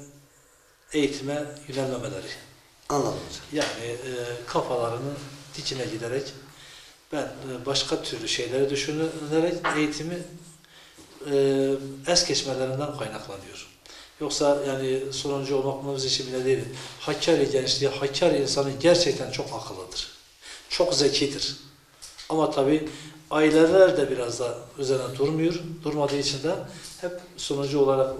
eğitime yönelmemeleri. Anladım hocam. Yani kafalarını dikine giderek ben başka türlü şeyleri düşünerek eğitimi es geçmelerinden kaynaklanıyor. Yoksa yani sonuncu olmamız için bile değil. Hakkari gençliği, Hakkari insanı gerçekten çok akıllıdır. Çok zekidir. Ama tabii aileler de biraz da üzerine durmuyor. Durmadığı için de hep sonucu olarak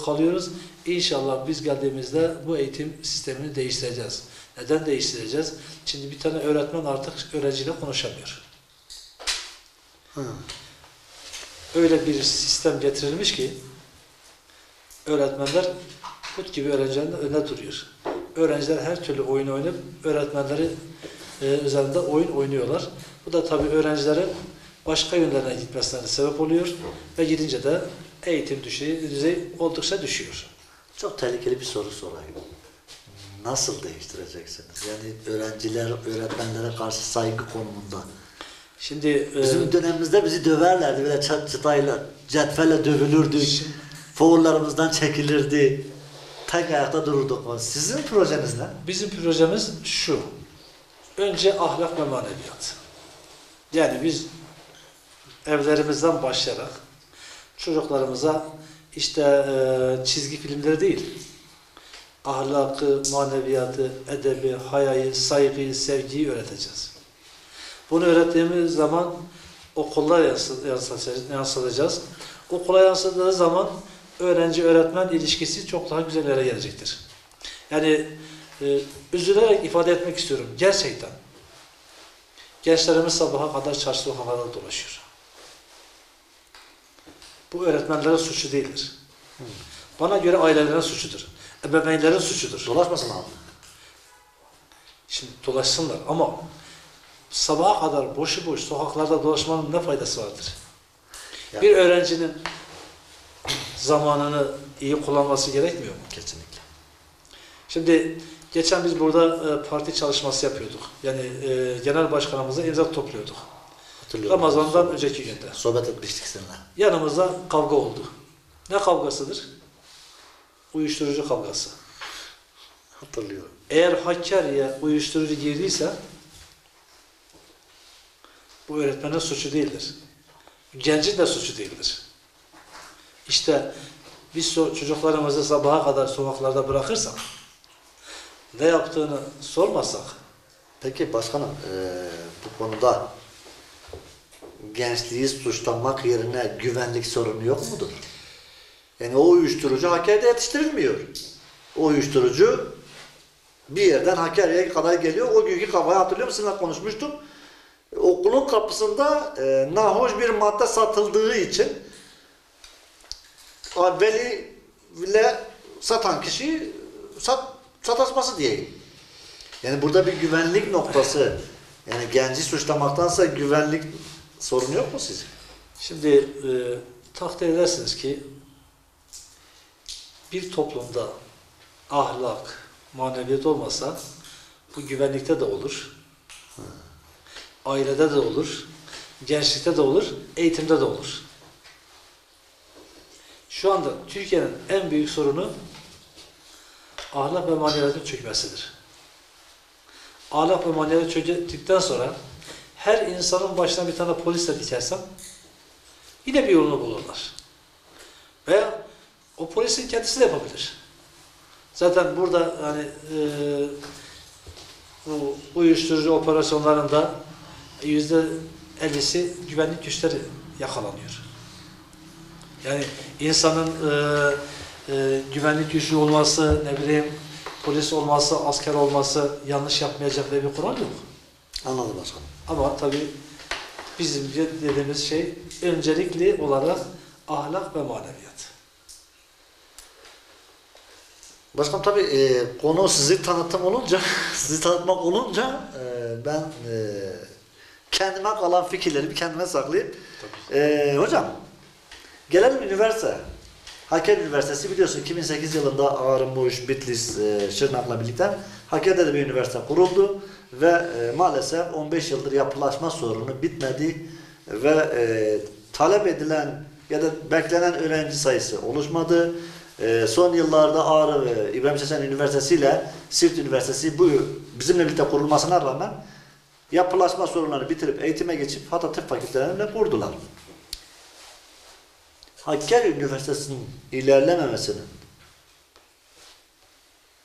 kalıyoruz. İnşallah biz geldiğimizde bu eğitim sistemini değiştireceğiz. Neden değiştireceğiz? Şimdi bir tane öğretmen artık öğrenciyle konuşamıyor. Öyle bir sistem getirilmiş ki öğretmenler put gibi öğrencilerin önüne duruyor. Öğrenciler her türlü oyun oynayıp öğretmenleri üzerinde oyun oynuyorlar. Bu da tabii öğrencilerin başka yönlerine gitmesine sebep oluyor ve gidince de eğitim düzeyi oldukça düşüyor. Çok tehlikeli bir soru sorayım. Nasıl değiştireceksiniz? Yani öğrenciler, öğretmenlere karşı saygı konumunda. Şimdi Bizim dönemimizde bizi döverlerdi. Böyle çıtayla, cetvelle dövülürdük. Foğullarımızdan çekilirdi. Tek ayakta dururduk. Sizin projeniz ne? bizim projemiz şu. Önce ahlak ve maneviyat. Yani biz evlerimizden başlayarak çocuklarımıza işte çizgi filmleri değil, ahlakı, maneviyatı, edebi, hayayı, saygıyı, sevgiyi öğreteceğiz. Bunu öğrettiğimiz zaman okullar yansıtacağız. Okula yansıttığı zaman öğrenci-öğretmen ilişkisi çok daha güzel yere gelecektir. Yani üzülerek ifade etmek istiyorum. Gerçekten gençlerimiz sabaha kadar çarşı sokaklarda dolaşıyor. Bu öğretmenlerin suçu değildir. Bana göre ailelerin suçudur. Ebeveynlerin suçudur. Dolaşmasın abi. Şimdi dolaşsınlar ama sabaha kadar boşu boş sokaklarda dolaşmanın ne faydası vardır? Ya. Bir öğrencinin zamanını iyi kullanması gerekmiyor mu? Kesinlikle. Şimdi geçen biz burada parti çalışması yapıyorduk. Yani genel başkanımıza imza topluyorduk. Ramazan'dan önceki günde. Sohbet etmiştik seninle. Yanımızda kavga oldu. Ne kavgasıdır? Uyuşturucu kavgası. Hatırlıyorum. Eğer Hakkari'ye uyuşturucu girdiyse bu öğretmenin suçu değildir. Gencin de suçu değildir. İşte biz çocuklarımızı sabaha kadar sokaklarda bırakırsak, ne yaptığını sormasak. Peki başkanım bu konuda gençliği suçlamak yerine güvenlik sorunu yok mudur? Yani o uyuşturucu Hakkari'de yetiştirilmiyor. O uyuşturucu bir yerden Hakkari'ye kadar geliyor. O günkü kavgayı hatırlıyor musun? Sizinle konuşmuştum. Okulun kapısında nahoş bir madde satıldığı için veli ile satan kişi sataşması diyeyim. Yani burada bir güvenlik noktası. Yani genci suçlamaktansa güvenlik sorunu yok mu sizin? Şimdi takdir edersiniz ki bir toplumda ahlak, maneviyat olmasa bu güvenlikte de olur, ailede de olur, gençlikte de olur, eğitimde de olur. Şu anda Türkiye'nin en büyük sorunu ahlak ve maneviyatın çökmesidir. Ahlak ve maneviyat çöktükten sonra her insanın başına bir tane polisle dikersem yine bir yolunu bulurlar. Veya O polisin kendisi de yapabilir. Zaten burada hani bu uyuşturucu operasyonlarında %50'si güvenlik güçleri yakalanıyor. Yani insanın güvenlik gücü olması, ne bileyim polis olması, asker olması yanlış yapmayacak diye bir kural yok. Anladım başkanım. Ama tabii bizim dediğimiz şey öncelikli olarak ahlak ve maneviyat. Başkanım tabii konu sizi tanıtım olunca, sizi tanıtmak olunca ben kendime kalan fikirlerimi kendime saklayıp hocam gelelim üniversite. Hakkari Üniversitesi biliyorsun 2008 yılında Ağrı, Bitlis, Şırnak'la birlikte Hakkari'de de bir üniversite kuruldu ve maalesef 15 yıldır yapılaşma sorunu bitmedi ve talep edilen ya da beklenen öğrenci sayısı oluşmadı. Son yıllarda Ağrı ve İbrahim Seçen Üniversitesi ile Siirt Üniversitesi bu bizimle birlikte kurulmasına rağmen yapılaşma sorunlarını bitirip eğitime geçip hatta tıp fakültelerini kurdular. Hakkari Üniversitesi'nin ilerlememesini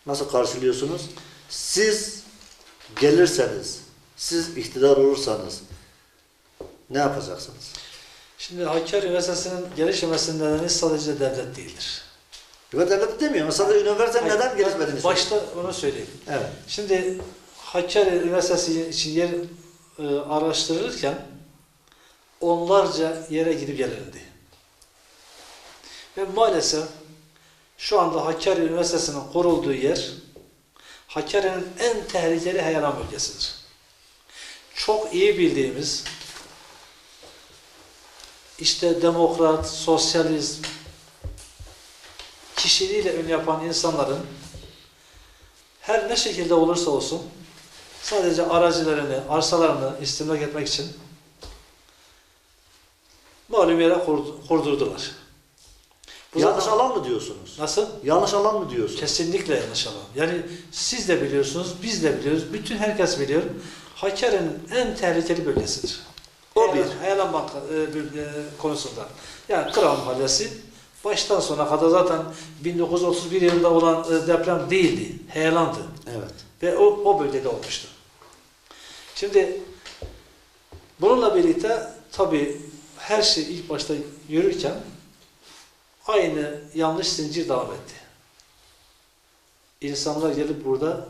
nasıl karşılıyorsunuz? Siz gelirseniz, siz iktidar olursanız ne yapacaksınız? Şimdi Hakkari Üniversitesi'nin gelişmemesinin nedeni sadece devlet değildir. Ve devlet demiyor. Mesela üniversite neden gelişmediğini başta onu söyleyeyim. Evet. Şimdi Hakkari Üniversitesi için yer araştırılırken onlarca yere gidip gelindi. Ve maalesef şu anda Hakkari Üniversitesi'nin kurulduğu yer Hakkari'nin en tehlikeli heyelan bölgesidir. Çok iyi bildiğimiz işte demokrat, sosyalist kişiliğiyle ün yapan insanların her ne şekilde olursa olsun sadece arazilerini, arsalarını istimlak etmek için malum yere kurdurdular. Bu yanlış zaten, alan mı diyorsunuz? nasıl? Yanlış alan mı diyorsunuz? Kesinlikle yanlış alan. Yani siz de biliyorsunuz, biz de biliyoruz, bütün herkes biliyor. Hakkari'nin en tehlikeli bölgesidir. O bir. Heyelan konusunda. Yani Kral Mahallesi baştan sona kadar zaten 1931 yılında olan deprem değildi. Heyelandı. Evet. Ve o bölgede olmuştu. Şimdi bununla birlikte tabii her şey ilk başta yürürken aynı yanlış zincir devam etti. İnsanlar gelip burada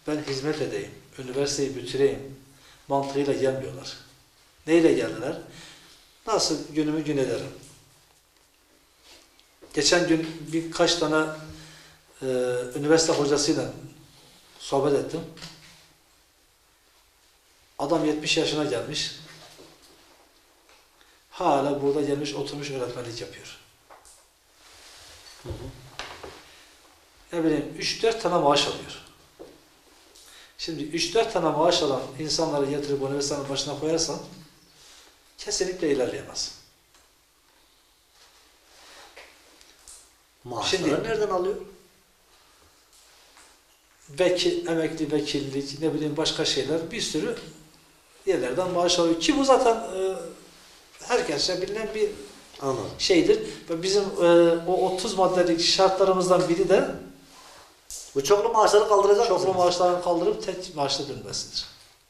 ben hizmet edeyim, üniversiteyi bitireyim mantığıyla gelmiyorlar. Neyle geldiler? Nasıl günümü gün ederim? Geçen gün birkaç tane üniversite hocasıyla sohbet ettim. Adam 70 yaşına gelmiş. Hala burada gelmiş oturmuş öğretmenlik yapıyor. Ne bileyim 3-4 tane maaş alıyor. Şimdi 3-4 tane maaş alan insanları getirip üniversitenin başına koyarsan kesinlikle ilerleyemez. Maaşları nereden alıyor? Emekli vekillik, ne bileyim başka şeyler bir sürü yerlerden maaş alıyor. Ki bu zaten herkese bilinen bir Anladım. şeydir. Ve bizim o 30 maddelik şartlarımızdan biri de Bu çoklu maaşları kaldıracak çoklu mısınız? maaşlarını kaldırıp tek maaşla dönmesidir.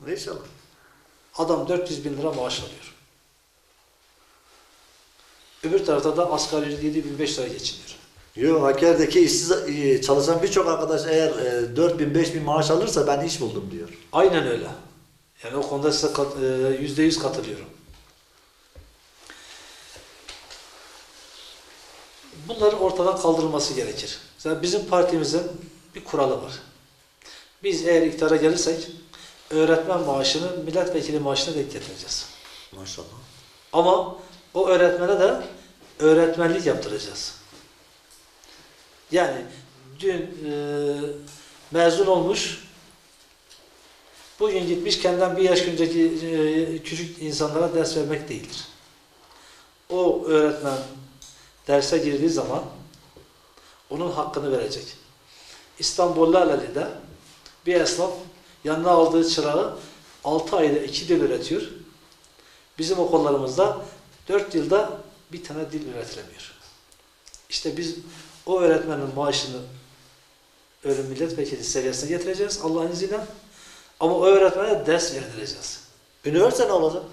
İnşallah. Adam 400 bin lira maaş alıyor. Öbür tarafta da asgari ücret 7.500 lira geçiniyor. Yok, Hakkari'deki işsiz çalışan birçok arkadaş eğer 4.000-5.000 maaş alırsa ben iş buldum diyor. Aynen öyle. Yani o konuda size %100 katılıyorum. Bunların ortadan kaldırılması gerekir. Mesela bizim partimizin bir kuralı var. Biz eğer iktidara gelirsek öğretmen maaşını milletvekili maaşına denk getireceğiz. Maşallah. Ama o öğretmene de öğretmenlik yaptıracağız. Yani dün mezun olmuş, bugün gitmiş kendinden bir yaş önceki küçük insanlara ders vermek değildir. O öğretmen derse girdiği zaman onun hakkını verecek. İstanbul Laleli'de bir esnaf yanına aldığı çırağı 6 ayda 2 dil üretiyor. Bizim okullarımızda 4 yılda bir tane dil üretilemiyor. İşte biz O öğretmenin maaşını öyle milletvekili seviyesine getireceğiz Allah'ın izniyle. Ama o öğretmene ders verdireceğiz. Üniversite ne olacak?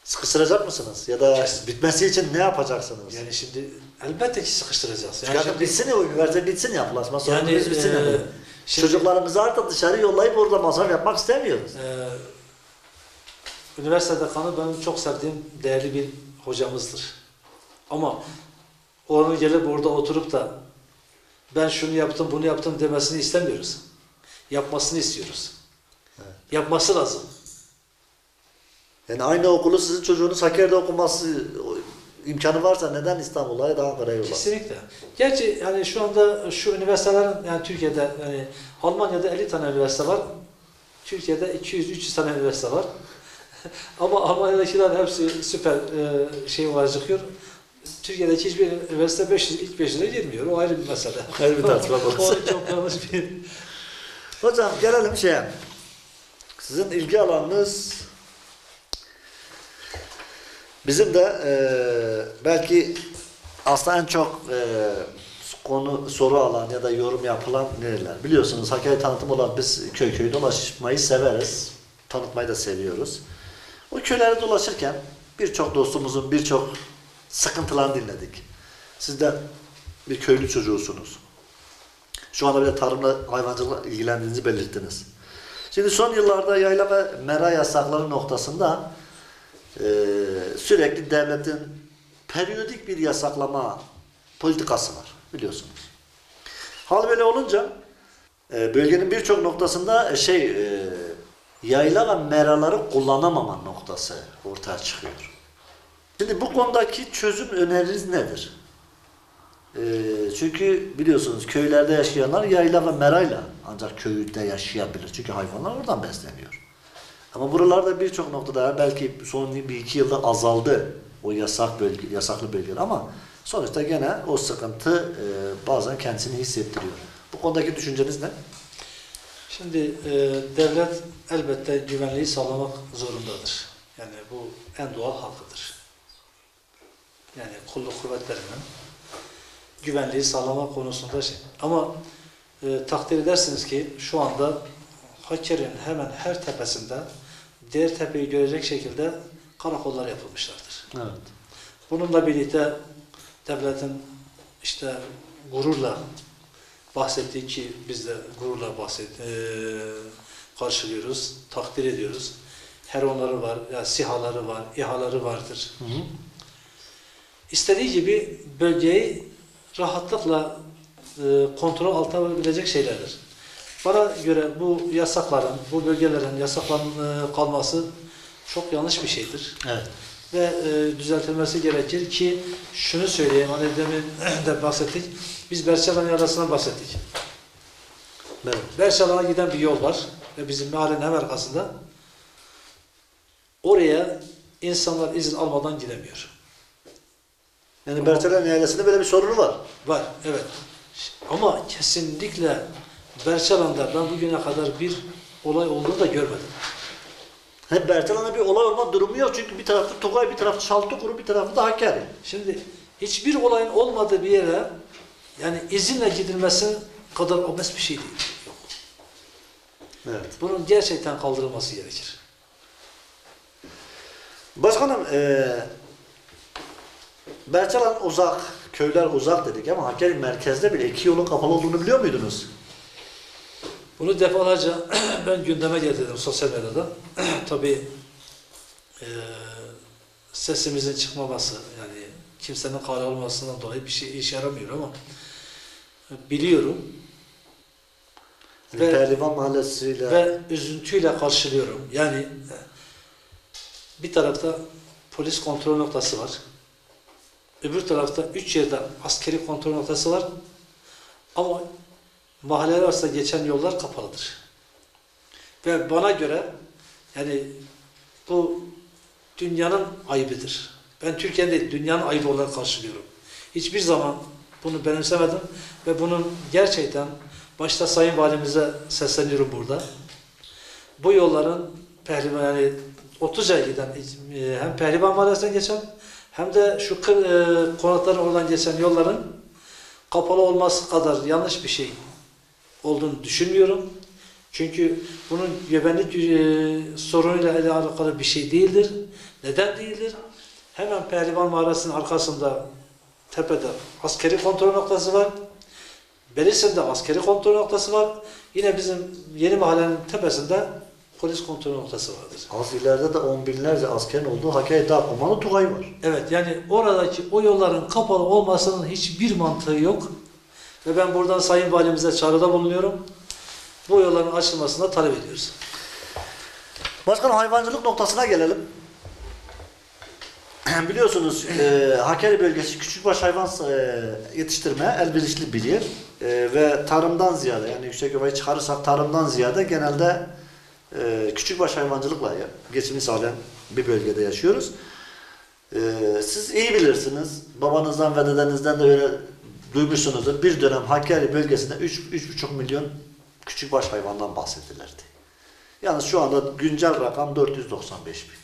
Sıkıştıracak mısınız? Ya da bitmesi için ne yapacaksınız? Yani şimdi elbette ki sıkıştıracağız. Yani Çünkü şimdi, bitsin ya, üniversite bitsin yapılaşma. Sonra yani, biz bitsin. şimdi, Çocuklarımızı artık dışarı yollayıp orada masraf yapmak istemiyoruz. üniversite dekanı benim çok sevdiğim değerli bir hocamızdır. Ama onun gelip orada oturup da ben şunu yaptım, bunu yaptım demesini istemiyoruz. Yapmasını istiyoruz. Evet. Yapması lazım. Yani aynı okulu sizin çocuğunuz Hakkari'de okuması imkanı varsa neden İstanbul'a ya da Ankara'ya yollar? Kesinlikle. Gerçi yani şu anda şu üniversitelerin yani Türkiye'de yani Almanya'da 50 tane üniversite var. Türkiye'de 200-300 tane üniversite var. Ama Almanya'dakiler hepsi süper şey olarak çıkıyor. Türkiye'deki hiçbir üniversite 500, ilk 500'e girmiyor. O ayrı bir mesele. Ayrı bir tartışma O konusu. çok yanlış bir... Hocam gelelim şeye. Sizin ilgi alanınız bizim de belki aslında en çok soru alan ya da yorum yapılan nereler? Biliyorsunuz Hakkari tanıtım olarak biz köy köy dolaşmayı severiz. Tanıtmayı da seviyoruz. O köylere dolaşırken birçok dostumuzun birçok sıkıntılarını dinledik. Siz de bir köylü çocuğusunuz. Şu anda bile tarımla, hayvancılıkla ilgilendiğinizi belirttiniz. Şimdi son yıllarda yayla ve mera yasakları noktasında sürekli devletin periyodik bir yasaklama politikası var biliyorsunuz. Hal böyle olunca bölgenin birçok noktasında yayla ve meraları kullanamama noktası ortaya çıkıyor. Şimdi bu konudaki çözüm öneriniz nedir? Çünkü biliyorsunuz köylerde yaşayanlar yayla ve merayla ancak köyde yaşayabilir. Çünkü hayvanlar oradan besleniyor. Ama buralarda birçok noktada belki son 1-2 yılda azaldı o yasaklı bölgeler ama sonuçta gene o sıkıntı bazen kendisini hissettiriyor. Bu konudaki düşünceniz ne? Şimdi devlet elbette güvenliği sağlamak zorundadır. Yani bu en doğal hakkıdır. Yani kolluk kuvvetlerinin güvenliği sağlamak konusunda şey. Ama takdir edersiniz ki şu anda Hakkari'nin hemen her tepesinde diğer tepeyi görecek şekilde karakollar yapılmışlardır. Evet. Bununla birlikte devletin işte gururla bahsettiği ki biz de gururla karşılıyoruz, takdir ediyoruz. Heronları var, yani SİHA'ları var, İHA'ları vardır. Hı hı. İstediği gibi bölgeyi rahatlıkla kontrol altına alabilecek şeylerdir. Bana göre bu yasakların, bu bölgelerin kalması çok yanlış bir şeydir. Evet. Ve düzeltilmesi gerekir ki şunu söyleyeyim, hani demin de bahsettik, biz Berçalan Yaylası'ndan bahsettik. Evet. Berçalan'a giden bir yol var ve bizim mahallenin hemen arkasında. Oraya insanlar izin almadan gidemiyor. Yani Berçelen Yaylası'nda böyle bir sorunu var. Var, evet. Ama kesinlikle Berçalan'da ben bugüne kadar bir olay olduğunu da görmedim. Hep Berçelan'da bir olay olma durumu yok. Çünkü bir tarafta Tugay, bir tarafta Çaltıkuru, bir tarafta da Hakkari. Şimdi hiçbir olayın olmadığı bir yere yani izinle gidilmesi kadar obez bir şey değil. Yok. Evet. Bunun gerçekten kaldırılması gerekir. Başkanım, Berçalan uzak, köyler uzak dedik ama Hakkari merkezde bile 2 yolun kapalı olduğunu biliyor muydunuz? Bunu defalarca ben gündeme getirdim sosyal medyada. Tabii sesimizin çıkmaması, yani kimsenin kale olmasından dolayı bir şey işe yaramıyor ama biliyorum Yani Pehlivan Mahallesi'yle... ve üzüntüyle karşılıyorum. Yani bir tarafta polis kontrol noktası var. Öbür tarafta 3 yerde askeri kontrol noktası var. Ama mahalleler arasında geçen yollar kapalıdır. Ve bana göre yani bu dünyanın ayıbıdır. Ben Türkiye'de değil, dünyanın ayıbı olarak karşılıyorum. Hiçbir zaman bunu benimsemedim ve bunun gerçekten başta Sayın Valimize sesleniyorum burada. Bu yolların yani 30'a giden hem Pehlivan Mahallesi'nden geçen hem de şu konakların oradan geçen yolların kapalı olması kadar yanlış bir şey olduğunu düşünmüyorum. Çünkü bunun güvenlik sorunuyla alakalı bir şey değildir. Neden değildir? Hemen Pehlivan Mağarası'nın arkasında tepede askeri kontrol noktası var. Belisir'de askeri kontrol noktası var. Yine bizim Yeni Mahallenin tepesinde polis kontrol noktası vardır. Az ileride de on binlerce askerin olduğu Hakkari Dağ Komando Tugay var. Evet, yani oradaki o yolların kapalı olmasının hiçbir mantığı yok. Ve ben buradan Sayın Valimize çağrıda bulunuyorum. Bu yolların açılmasını da talep ediyoruz. Başkanım, hayvancılık noktasına gelelim. Biliyorsunuz Hakkari bölgesi küçükbaş hayvan yetiştirmeye elverişli bir yer. Ve tarımdan ziyade, yani Yüksekova'yı çıkarırsak tarımdan ziyade genelde küçükbaş hayvancılıkla geçimini sağlayan bir bölgede yaşıyoruz. Siz iyi bilirsiniz. Babanızdan ve dedenizden de öyle duymuşsunuzdur. Bir dönem Hakkari bölgesinde 3,5 milyon küçükbaş hayvandan bahsedilirdi. Yalnız şu anda güncel rakam 495 bin.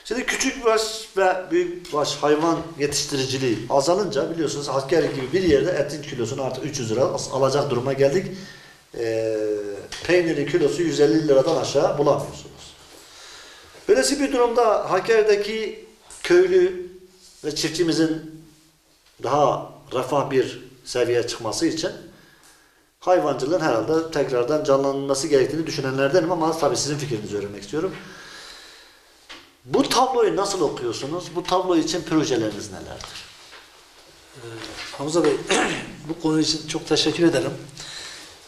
Şimdi küçükbaş ve büyükbaş hayvan yetiştiriciliği azalınca biliyorsunuz Hakkari gibi bir yerde etin kilosunu artık 300 lira alacak duruma geldik. Peynirin kilosu 150 liradan aşağı bulamıyorsunuz. Böylesi bir durumda Hakkari'deki köylü ve çiftçimizin daha refah bir seviyeye çıkması için hayvancılığın herhalde tekrardan canlanması gerektiğini düşünenlerdenim ama tabii sizin fikrinizi öğrenmek istiyorum. Bu tabloyu nasıl okuyorsunuz? Bu tablo için projeleriniz nelerdir? Hamza Bey, bu konu için çok teşekkür ederim.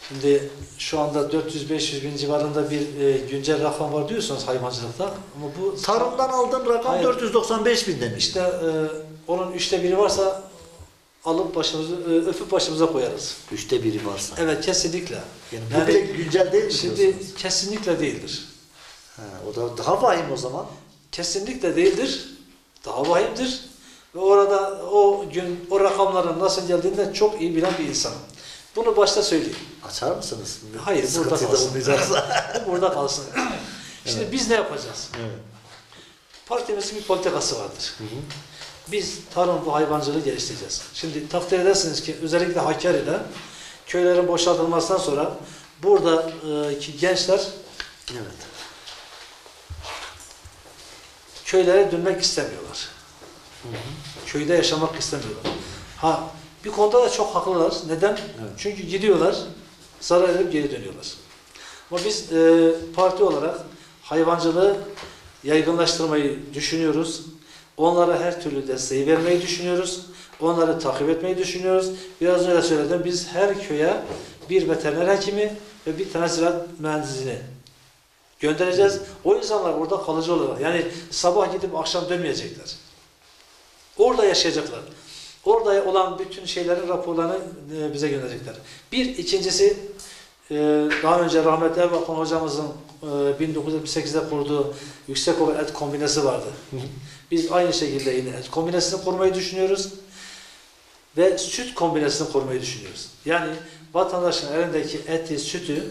Şimdi şu anda 400-500 bin civarında bir güncel rakam var diyorsunuz hayvancılıkta. Ama bu Tarımdan aldığım rakam hayır, 495 bin demiş. İşte onun 1/3 varsa alıp başımızı öpüp başımıza koyarız. 1/3 varsa. Evet, kesinlikle. Yani bu bile güncel değil mi Şimdi diyorsunuz? kesinlikle değildir. Ha, o da daha vahim o zaman. Kesinlikle değildir. Daha vahimdir. Ve orada o gün o rakamların nasıl geldiğini de çok iyi bilen bir insanım. Bunu başta söyleyeyim. Açar mısınız? Hayır, burada Sıkıntıyı da kalsın. olmayacaksa. Burada kalsın. Şimdi Evet. biz ne yapacağız? Evet. Partimizin bir politikası vardır. Hı hı. Biz tarım ve hayvancılığı geliştireceğiz. Şimdi takdir edersiniz ki özellikle Hakkari'de köylerin boşaltılmasından sonra buradaki gençler Evet. köylere dönmek istemiyorlar. Hı hı. Köyde yaşamak istemiyorlar. Ha, bir konuda da çok haklılar. Neden? Evet. Çünkü gidiyorlar, zarar edip geri dönüyorlar. Ama biz parti olarak hayvancılığı yaygınlaştırmayı düşünüyoruz. Onlara her türlü desteği vermeyi düşünüyoruz. Onları takip etmeyi düşünüyoruz. Biraz önce söyledim, biz her köye bir veteriner hekimi ve bir tane ziraat mühendisini göndereceğiz. O insanlar orada kalıcı olarak, yani sabah gidip akşam dönmeyecekler. Orada yaşayacaklar. Orada olan bütün şeylerin raporlarını bize gönderecekler. İkincisi, daha önce rahmetli Erbakan hocamızın 1978'de kurduğu Yüksekova Et Kombinesi vardı. Biz aynı şekilde yine et kombinesini kurmayı düşünüyoruz. Ve süt kombinesini kurmayı düşünüyoruz. Yani vatandaşın elindeki eti, sütü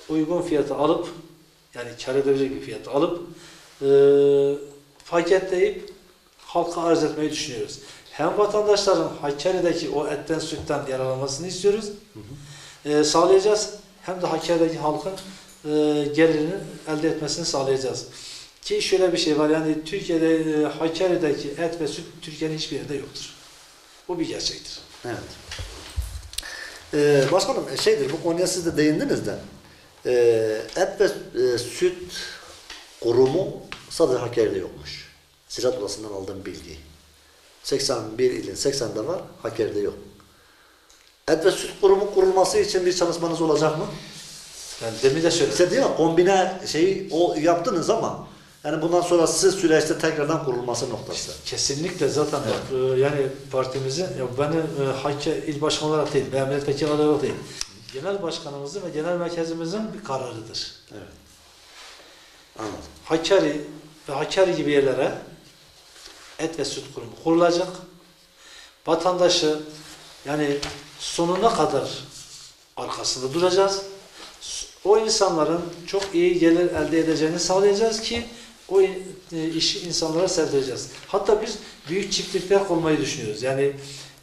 uygun fiyata alıp, yani kar edebilecek bir fiyata alıp paketleyip halka arz etmeyi düşünüyoruz. Hem vatandaşların Hakkari'deki o etten, sütten yararlanmasını istiyoruz, sağlayacağız. Hem de Hakkari'deki halkın gelirini elde etmesini sağlayacağız. Ki şöyle bir şey var, yani Türkiye'de Hakkari'deki et ve süt Türkiye'nin hiçbir yerinde yoktur. Bu bir gerçektir. Evet. Başkanım, bu konuya siz de değindiniz de et ve süt kurumu sadece Hakkari'de yokmuş. Ziraat Odası'ndan aldığım bilgi. 81 ilin 80'de var, Hakkari'de yok. Et ve süt kurumu kurulması için bir çalışmanız olacak mı? Yani demin de söyledim. İşte değil mi? Kombine o yaptınız ama yani bundan sonrası süreçte tekrardan kurulması noktası. Kesinlikle zaten Evet. bak, yani partimizin, beni Hakkari il başkanı olarak değil, veya milletvekili olarak değil, genel başkanımızın ve genel merkezimizin bir kararıdır. Evet. Anladım. Hakkari ve Hakkari gibi yerlere et ve süt kurumu kurulacak. Vatandaşı yani sonuna kadar arkasında duracağız. O insanların çok iyi gelir elde edeceğini sağlayacağız ki o işi insanlara sevdireceğiz. Hatta biz büyük çiftlikler kurmayı düşünüyoruz. Yani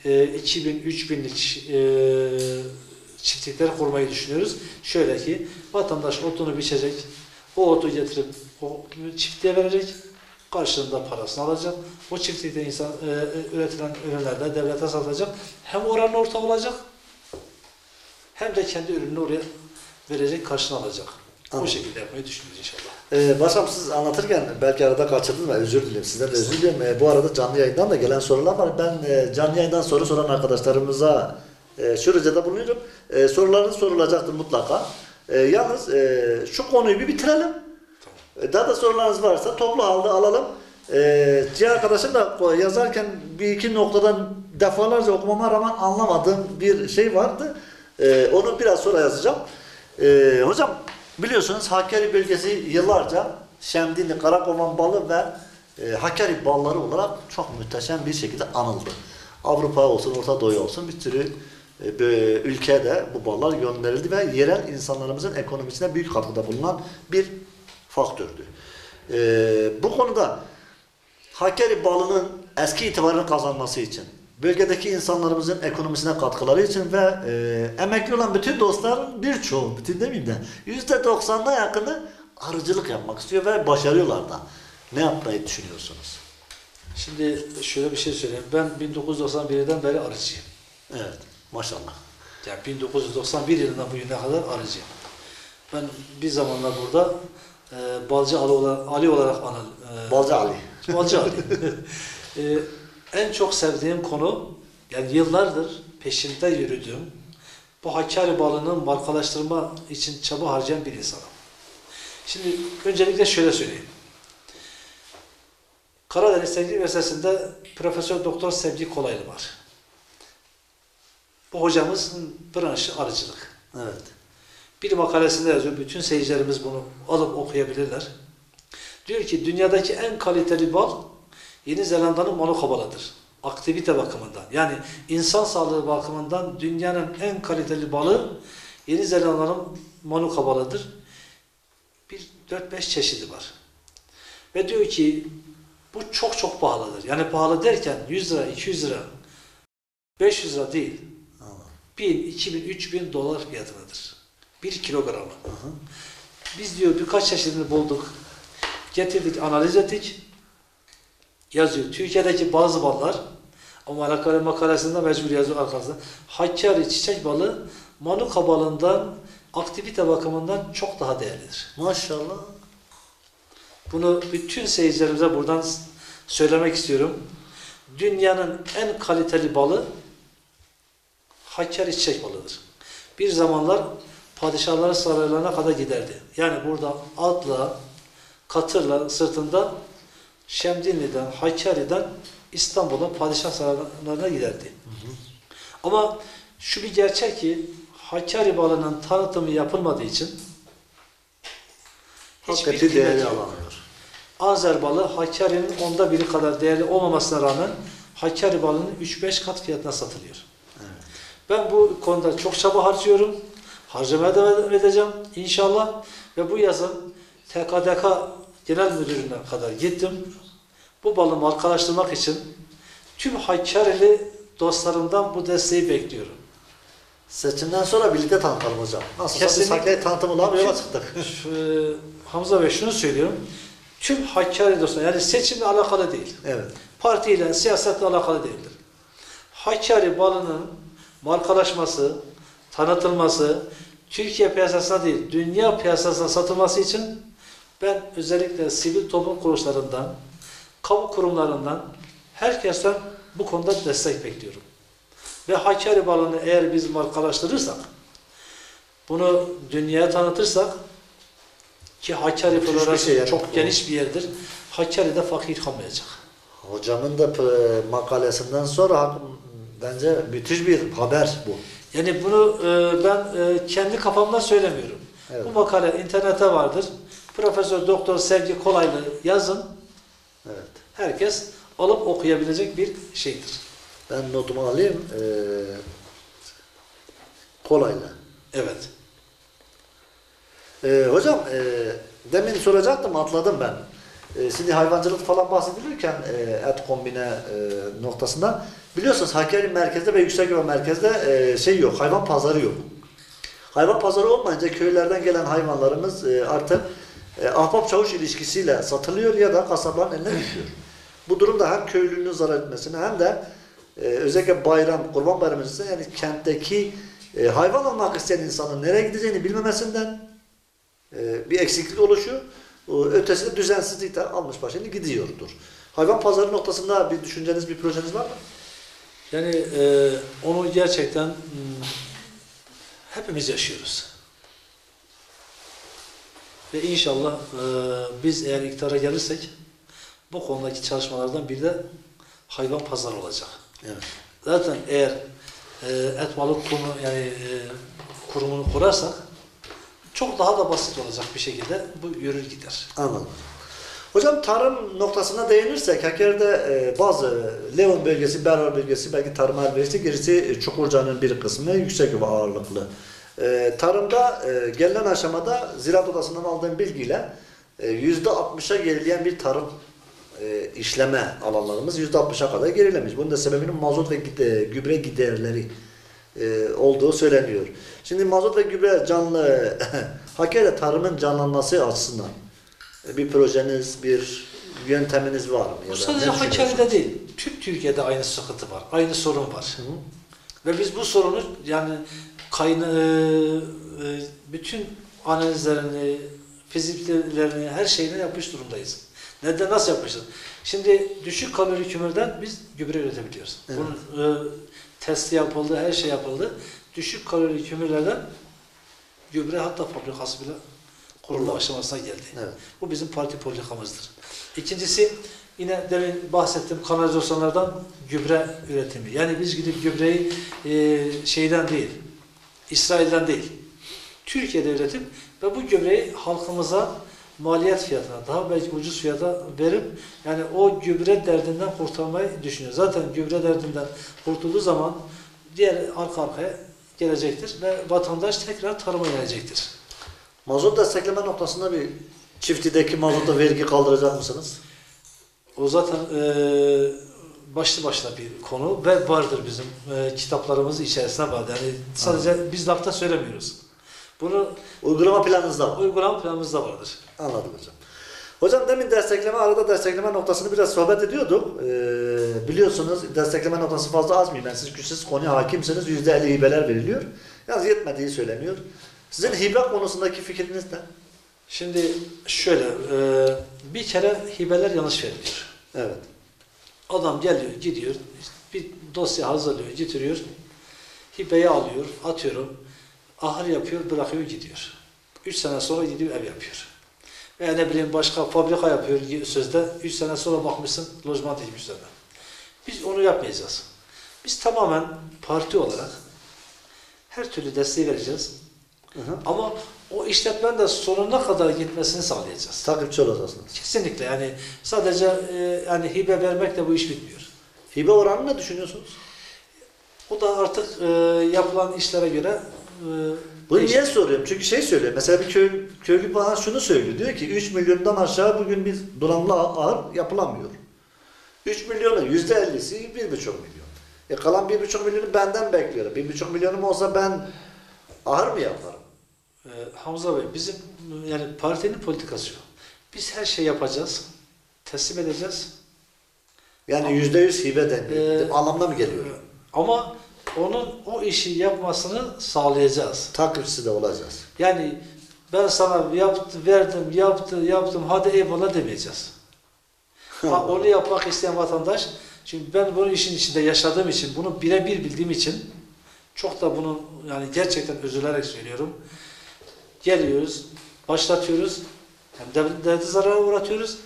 2000-3000'lik çiftlikler kurmayı düşünüyoruz. Şöyle ki vatandaş otunu biçecek, o otu getirip o çiftliğe verecek, karşılığında parasını alacak. O çiftlikte üretilen ürünler de devlete satacak. Hem oranın ortağı olacak, hem de kendi ürününü oraya verecek, karşılığını alacak. Anladım. O şekilde yapmayı düşünüyoruz inşallah. Başkanım siz anlatırken belki arada kaçırdım ve özür dilerim. Sizden de özür dilerim. Bu arada canlı yayından da gelen sorular var. Ben canlı yayından soru soran arkadaşlarımıza şu ricada bulunuyorum. Sorularınız sorulacaktır mutlaka. Yalnız şu konuyu bir bitirelim. Daha da sorularınız varsa toplu halde alalım. Cihan arkadaşım da yazarken bir iki noktadan defalarca okumama rağmen anlamadığım bir şey vardı. Onu biraz sonra yazacağım. Hocam biliyorsunuz Hakkari bölgesi yıllarca Şemdinli, Karakovan balı ve Hakkari balları olarak çok muhteşem bir şekilde anıldı. Avrupa olsun, Orta Doğu olsun bir sürü ülkede bu ballar gönderildi ve yerel insanlarımızın ekonomisine büyük katkıda bulunan bir faktördü. Bu konuda Hakkari balının eski itibarını kazanması için, bölgedeki insanlarımızın ekonomisine katkıları için ve emekli olan bütün dostların birçoğu, bütün demeyeyim de %90'a yakını arıcılık yapmak istiyor ve başarıyorlar da. Ne yapmayı düşünüyorsunuz? Şimdi şöyle bir şey söyleyeyim. Ben 1991'den beri arıcıyım. Evet, maşallah. Yani 1991 yılından bu yıla kadar arıcıyım. Ben bir zamanlar burada Balcı Ali olarak Balcı Ali. Balcı Ali. En çok sevdiğim konu, yani yıllardır peşinde yürüdüğüm, bu Hakkari balının markalaştırma için çaba harcayan bir insanım. Şimdi öncelikle şöyle söyleyeyim. Karadeniz Teknik Üniversitesi'nde Profesör Doktor Sevgi Kolaylı var. Bu hocamızın branşı arıcılık. Evet. Bir makalesinde yazıyor, bütün seyircilerimiz bunu alıp okuyabilirler. Diyor ki dünyadaki en kaliteli bal Yeni Zelanda'nın Manuka balıdır. Aktivite bakımından, yani insan sağlığı bakımından dünyanın en kaliteli balı Yeni Zelanda'nın Manuka balıdır. Bir 4-5 çeşidi var. Ve diyor ki bu çok çok pahalıdır. Yani pahalı derken 100 lira, 200 lira, 500 lira değil. 1000, 2000, 3000 dolar fiyatındadır. 1 kilogramı. Biz diyor birkaç çeşidini bulduk. Getirdik, analiz ettik. Yazıyor. Türkiye'deki bazı ballar, ama makalesinde mecbur yazıyor arkasında. Hakkari çiçek balı Manuka balından aktivite bakımından çok daha değerlidir. Maşallah. Bunu bütün seyircilerimize buradan söylemek istiyorum. Dünyanın en kaliteli balı Hakkari çiçek balıdır. Bir zamanlar padişahların saraylarına kadar giderdi. Yani burada atla, katırla sırtında Şemdinli'den, Hakkari'den İstanbul'a padişah saraylarına giderdi. Ama şu bir gerçek ki Hakkari balının tanıtımı yapılmadığı için hiçbir Hakikaten değeri kıymeti yok. alamıyor. Azer balı Hakkari'nin 1/10 kadar değerli olmamasına rağmen Hakkari balının 3-5 kat fiyatına satılıyor. Evet. Ben bu konuda çok çaba harcıyorum. Harcamaya devam edeceğim inşallah. Ve bu yazın TKDK Genel Müdürlüğü'ne kadar gittim. Bu balı markalaştırmak için tüm Hakkari'li dostlarımdan bu desteği bekliyorum. Seçimden sonra birlikte tanıtalım hocam. Nasılsa biz Kesinlikle. Hakkari tanıtım olan yola çıktık. Hamza Bey şunu söylüyorum. Tüm Hakkari dostlar, yani seçimle alakalı değil. Evet. Partiyle, siyasetle alakalı değildir. Hakkari balının markalaşması, tanıtılması, Türkiye piyasasına değil, dünya piyasasına satılması için ben özellikle sivil toplum kuruluşlarından, kamu kurumlarından, herkesten bu konuda destek bekliyorum. Ve Hakkari balını eğer biz markalaştırırsak, bunu dünyaya tanıtırsak, ki Hakkari Florası yani. çok geniş bir yerdir, Hakkari'de fakir kalmayacak. Hocamın da makalesinden sonra bence müthiş bir haber bu. Yani bunu ben kendi kafamdan söylemiyorum. Evet. Bu makale internette vardır. Profesör Doktor Sevgi Kolaylı yazın. Evet. Herkes alıp okuyabilecek bir şeydir. Ben notumu alayım. Kolayla. Evet. Hocam demin soracaktım, atladım ben. Şimdi hayvancılık falan bahsedilirken et kombine noktasında Biliyorsunuz Hakkari merkezde ve Yüksekova merkezde şey yok, hayvan pazarı yok. Hayvan pazarı olmayınca köylerden gelen hayvanlarımız artık ahbap çavuş ilişkisiyle satılıyor ya da kasapların eline gidiyor. Bu durumda hem köylünün zarar etmesine hem de özellikle bayram, kurban bayramı için yani kentteki hayvan almak isteyen insanın nereye gideceğini bilmemesinden bir eksiklik oluşuyor. Ötesi de düzensizlikten almış başını gidiyordur. Hayvan pazarı noktasında bir düşünceniz, bir projeniz var mı? Yani onu gerçekten hepimiz yaşıyoruz. Ve inşallah biz eğer iktidara gelirsek bu konudaki çalışmalardan biri de hayvan pazarı olacak. Evet. Zaten eğer et balık kurumunu kurarsak çok daha da basit olacak bir şekilde bu yürür gider. Anladım. Hocam tarım noktasına değinirsek Hakkari'de bazı Levon bölgesi, Bervar bölgesi belki tarıma elverişli, gerisi Çukurca'nın bir kısmı Yüksekova ağırlıklı. Tarımda gelinen aşamada Ziraat Odası'ndan aldığım bilgiyle %60'a gerileyen bir tarım işleme alanlarımız %60'a kadar gerilemiş. Bunun da sebebinin mazot ve gübre giderleri olduğu söyleniyor. Şimdi mazot ve gübre canlı Hakkari'de tarımın canlanması açısından bir projeniz, bir yönteminiz var mı? Bu sadece Hakkari'de değil, tüm Türkiye'de aynı sıkıntı var, aynı sorun var. Hı hı. Ve biz bu sorunu yani bütün analizlerini, fiziklerini, her şeyini yapmış durumdayız. Neden, nasıl yapmışız? Şimdi düşük kalori kömürden biz gübre üretebiliyoruz. Evet. Bunun testi yapıldı, her şey yapıldı. Düşük kalori kömürlerden gübre hatta fabrikası bile kurulma aşamasına geldi. Evet. Bu bizim parti politikamızdır. İkincisi yine demin bahsettiğim kanalizasyonlardan gübre üretimi. Yani biz gidip gübreyi şeyden değil, İsrail'den değil, Türkiye'de üretip ve bu gübreyi halkımıza maliyet fiyatına, daha belki ucuz fiyata verip yani o gübre derdinden kurtarmayı düşünüyor. Zaten gübre derdinden kurtulduğu zaman diğer arka arkaya gelecektir ve vatandaş tekrar tarıma gelecektir. Mazot destekleme noktasında bir çiftçideki mazota vergi kaldıracak mısınız? O zaten başlı başına bir konu ve vardır bizim kitaplarımız içerisinde vardır. Yani sadece biz lafta söylemiyoruz. Bunu uygulama planınızda var. Uygulama planımızda vardır. Anladım hocam. Hocam demin arada destekleme noktasını biraz sohbet ediyorduk. Biliyorsunuz destekleme noktası fazla az mı? Ben siz güçsüz konuya hakimsiniz. %50 hibeler veriliyor. Yalnız yetmediği söyleniyor. Sizin hibe konusundaki fikriniz ne? Şimdi şöyle, bir kere hibeler yanlış veriliyor. Evet. Adam geliyor, gidiyor, bir dosya hazırlıyor, getiriyor, hibeyi alıyor, atıyorum, ahır yapıyor, bırakıyor, gidiyor. 3 sene sonra gidiyor, ev yapıyor. Veya ne bileyim başka fabrika yapıyor sözde, 3 sene sonra bakmışsın, lojman dikmiş üzerine. Biz onu yapmayacağız. Biz tamamen parti olarak her türlü desteği vereceğiz. Ama o işletmenin de sonuna kadar gitmesini sağlayacağız. Takipçi olacaksınız. Kesinlikle yani sadece yani hibe vermekle bu iş bitmiyor. Hibe oranını ne düşünüyorsunuz? O da artık yapılan işlere göre bunu niye soruyorum? Çünkü şey söylüyor. Mesela bir köylü bana şunu söylüyor. Diyor ki 3 milyondan aşağı bugün bir donanımlı ahır yapılamıyor. 3 milyonun %50'si 1,5 milyon. Kalan 1,5 milyonu benden bekliyorum. 1,5 milyonum olsa ben ahır mı yaparım? Hamza Bey, bizim yani partinin politikası yok. Biz her şey yapacağız, teslim edeceğiz. Yani %100 hibe deniyor. Anlamına mı geliyor? Ama o işi yapmasını sağlayacağız. Takipçisi de olacağız. Yani ben sana yaptım, hadi eyvallah demeyeceğiz. Onu yapmak isteyen vatandaş, çünkü ben bu işin içinde yaşadığım için, bunu birebir bildiğim için çok da bunu yani gerçekten üzülerek söylüyorum. Geliyoruz, başlatıyoruz, hem devlete zarara uğratıyoruz,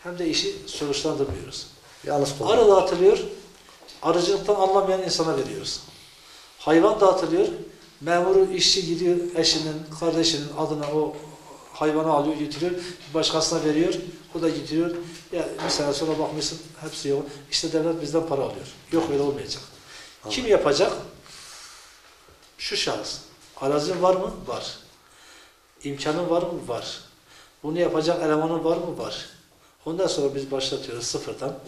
hem de işi sonuçlandırmıyoruz. Arı dağıtılıyor, arıcılıktan anlamayan insana veriyoruz. Hayvan dağıtılıyor, memuru işçi gidiyor, eşinin, kardeşinin adına o hayvanı alıyor, getiriyor, başkasına veriyor, o da getiriyor. Ya bir sene sonra bakmışsın, hepsi yok. İşte devlet bizden para alıyor. Yok, öyle olmayacak. Anladım. Kim yapacak? Şu şahıs. Arazin var mı? Var. İmkanın var mı? Var. Bunu yapacak elemanın var mı? Var. Ondan sonra biz başlatıyoruz sıfırdan.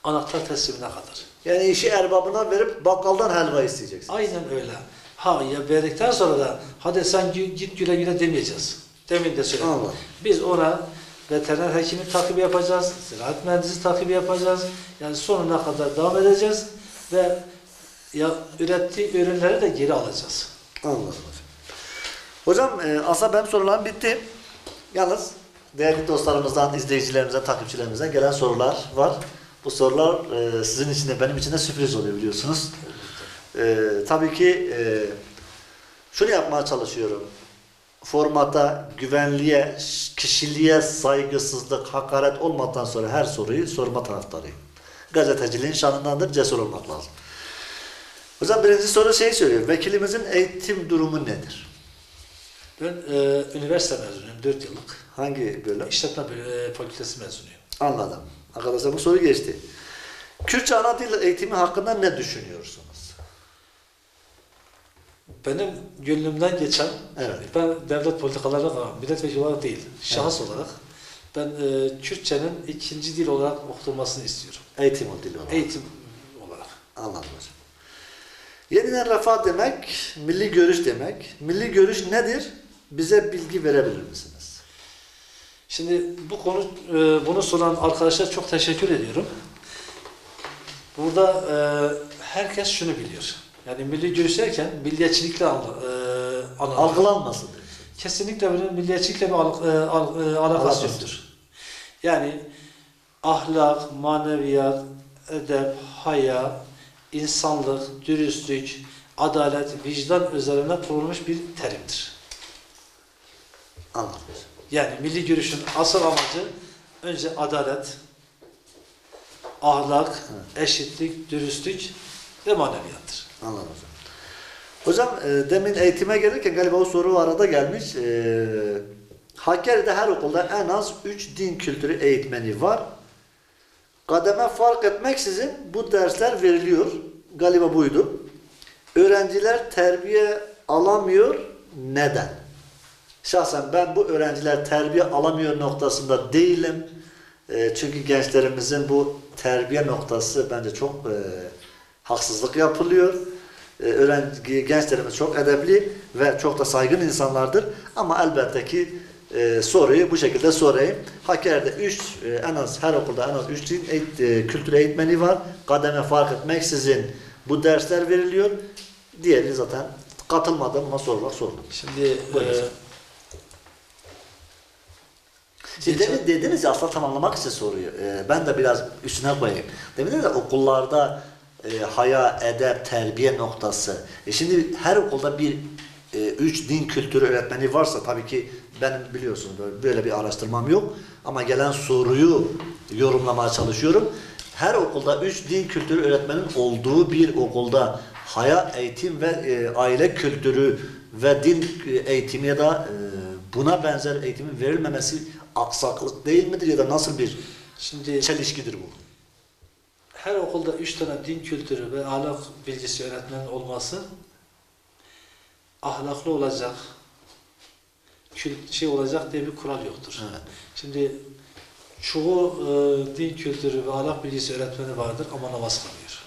anahtar teslimine kadar. Yani işi erbabına verip bakkaldan helva isteyeceksin. Aynen öyle. Ha ya verdikten sonra da hadi sen git güle güle demeyeceğiz. Demin de söyledim. Anladım. Biz ona veteriner hekimi takibi yapacağız, ziraat mühendisi takibi yapacağız. Yani sonuna kadar devam edeceğiz ve ya ürettiği ürünleri de geri alacağız. Anladım hocam. Hocam aslında benim sorularım bitti. Yalnız değerli dostlarımızdan, izleyicilerimizden, takipçilerimizden gelen sorular var. Bu sorular sizin için de benim için de sürpriz oluyor biliyorsunuz. Tabii ki şunu yapmaya çalışıyorum. Formata, güvenliğe, kişiliğe saygısızlık, hakaret olmadan sonra her soruyu sorma taraftarıyım. Gazeteciliğin şanındandır, cesur olmak lazım. Hocam birinci soru söylüyor. Vekilimizin eğitim durumu nedir? Ben üniversite mezunuyum, 4 yıllık. Hangi bölüm? İşletme fakültesi mezunuyum. Anladım. Arkadaşlar bu soru geçti. Kürtçe ana dil eğitimi hakkında ne düşünüyorsunuz? Benim gönlümden geçen, Evet. ben devlet politikalarına milletvekili olarak değil, şahıs olarak ben Kürtçenin ikinci dil olarak okutulmasını istiyorum. Eğitim dili olarak. Eğitim olarak. Anladım hocam. Yeniden refah demek, milli görüş demek. Milli görüş nedir? Bize bilgi verebilir misiniz? Şimdi bunu soran arkadaşlar çok teşekkür ediyorum. Burada herkes şunu biliyor. Yani milli görüş derken milliyetçilikle anılır. Algılanmasın. Kesinlikle bunun milliyetçilikle bir alakası yoktur. Yani ahlak, maneviyat, edep, haya, insanlık, dürüstlük, adalet, vicdan üzerine kurulmuş bir terimdir. Anladım. Yani milli görüşün asıl amacı önce adalet, ahlak, eşitlik, dürüstlük ve maneviyattır. Anladım hocam. Hocam demin eğitime gelirken galiba o soru arada gelmiş. Hakkari'de her okulda en az 3 din kültürü eğitmeni var. Kademe fark etmeksizin bu dersler veriliyor. Galiba buydu. Öğrenciler terbiye alamıyor. Neden? Şahsen ben bu öğrenciler terbiye alamıyor noktasında değilim. Çünkü gençlerimizin bu terbiye noktası bence çok haksızlık yapılıyor. Gençlerimiz çok edepli ve çok da saygın insanlardır. Ama elbette ki soruyu bu şekilde sorayım. Hakkari'de en az her okulda en az 3 din kültür eğitmeni var. Kademe fark etmeksizin bu dersler veriliyor. Diğeri zaten katılmadım ama sormak sordum. Şimdi demin dediniz ya aslında tamamlamak için soruyu. Ben de biraz üstüne koyayım. Demin dediniz ya okullarda haya, edep, terbiye noktası. Şimdi her okulda bir 3 din kültürü öğretmeni varsa tabii ki benim biliyorsunuz böyle bir araştırmam yok. Ama gelen soruyu yorumlamaya çalışıyorum. Her okulda 3 din kültürü öğretmenin olduğu bir okulda haya, eğitim ve aile kültürü ve din eğitimi ya da buna benzer eğitimin verilmemesi aksaklık değil midir ya da nasıl bir çelişkidir bu? Her okulda 3 tane din kültürü ve ahlak bilgisi öğretmenin olması ahlaklı olacak, olacak diye bir kural yoktur. Evet. Şimdi çoğu din kültürü ve ahlak bilgisi öğretmeni vardır ama namaz kılmıyor.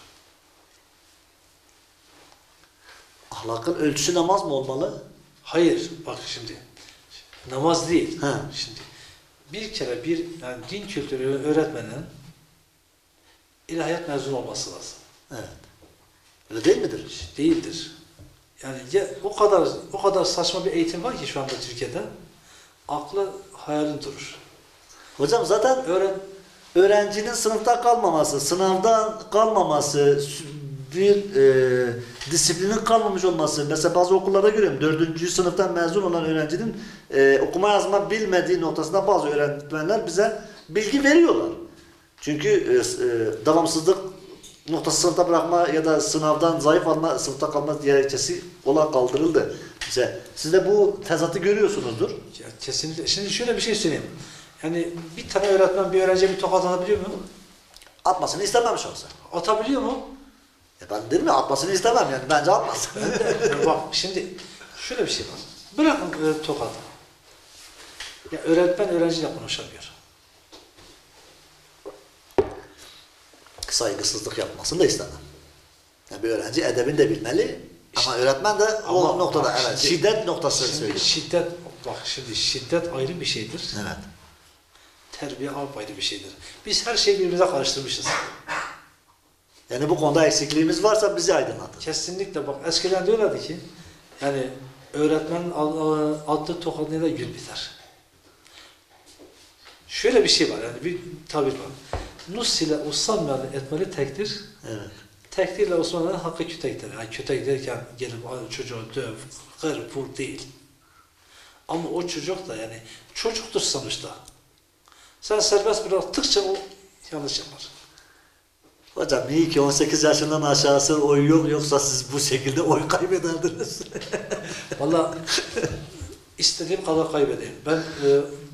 Ahlakın ölçüsü namaz mı olmalı? Hayır, bak şimdi namaz değil. He. Şimdi bir kere yani din kültürü öğretmenin ilahiyat mezunu olması lazım. Evet. Öyle değil midir? Değildir. Yani o kadar saçma bir eğitim var ki şu anda Türkiye'de. Aklı hayalin durur. Hocam zaten öğrencinin sınıfta kalmaması, sınavdan kalmaması, bir disiplinin kalmamış olması. Mesela bazı okullarda görüyorum 4. sınıftan mezun olan öğrencinin okuma yazma bilmediği noktasında bazı öğretmenler bize bilgi veriyorlar. Çünkü devamsızlık noktası sınıfta bırakma ya da sınavdan zayıf alma, sınıfta kalma gerekçesi olan kaldırıldı. Siz de bu tezatı görüyorsunuzdur. Ya kesinlikle. Şimdi şöyle bir şey söyleyeyim. Yani bir tane öğretmen bir öğrenciye bir tokat atabiliyor mu? Atmasını istememiş olsa. Atabiliyor mu? Ben dedim ya atmasını istemem yani. Bence atmasın. Bak şimdi şöyle bir şey var. Bırakın tokadı. Ya öğretmen öğrenciyle konuşamıyor. saygısızlık yapmasını da istemem. Yani bir öğrenci edebini de bilmeli ama öğretmen de o noktada bak evet şimdi- şiddet noktasını söylüyor. Şiddet ayrı bir şeydir. Evet. Terbiye ayrı bir şeydir. Biz her şeyi birbirimize karıştırmışız. Yani bu konuda eksikliğimiz varsa bizi aydınlatın. Kesinlikle bak eskiden diyorlardı ki yani öğretmenin attığı tokadıyla gün biter. Şöyle bir şey var yani bir tabir var. Nus ile usanmayan etmeli tektir. Evet. Tekdirle usanmayan hakkı kütektir. Yani kütek derken gelip çocuğu döv, kır, vur değil. Ama o çocuk da yani çocuktur sonuçta. Sen serbest bıraktıkça o yanlış yapar. Hocam iyi ki 18 yaşından aşağısı oy yok yoksa siz bu şekilde oy kaybederdiniz. Vallahi istediğim kadar kaybedeyim.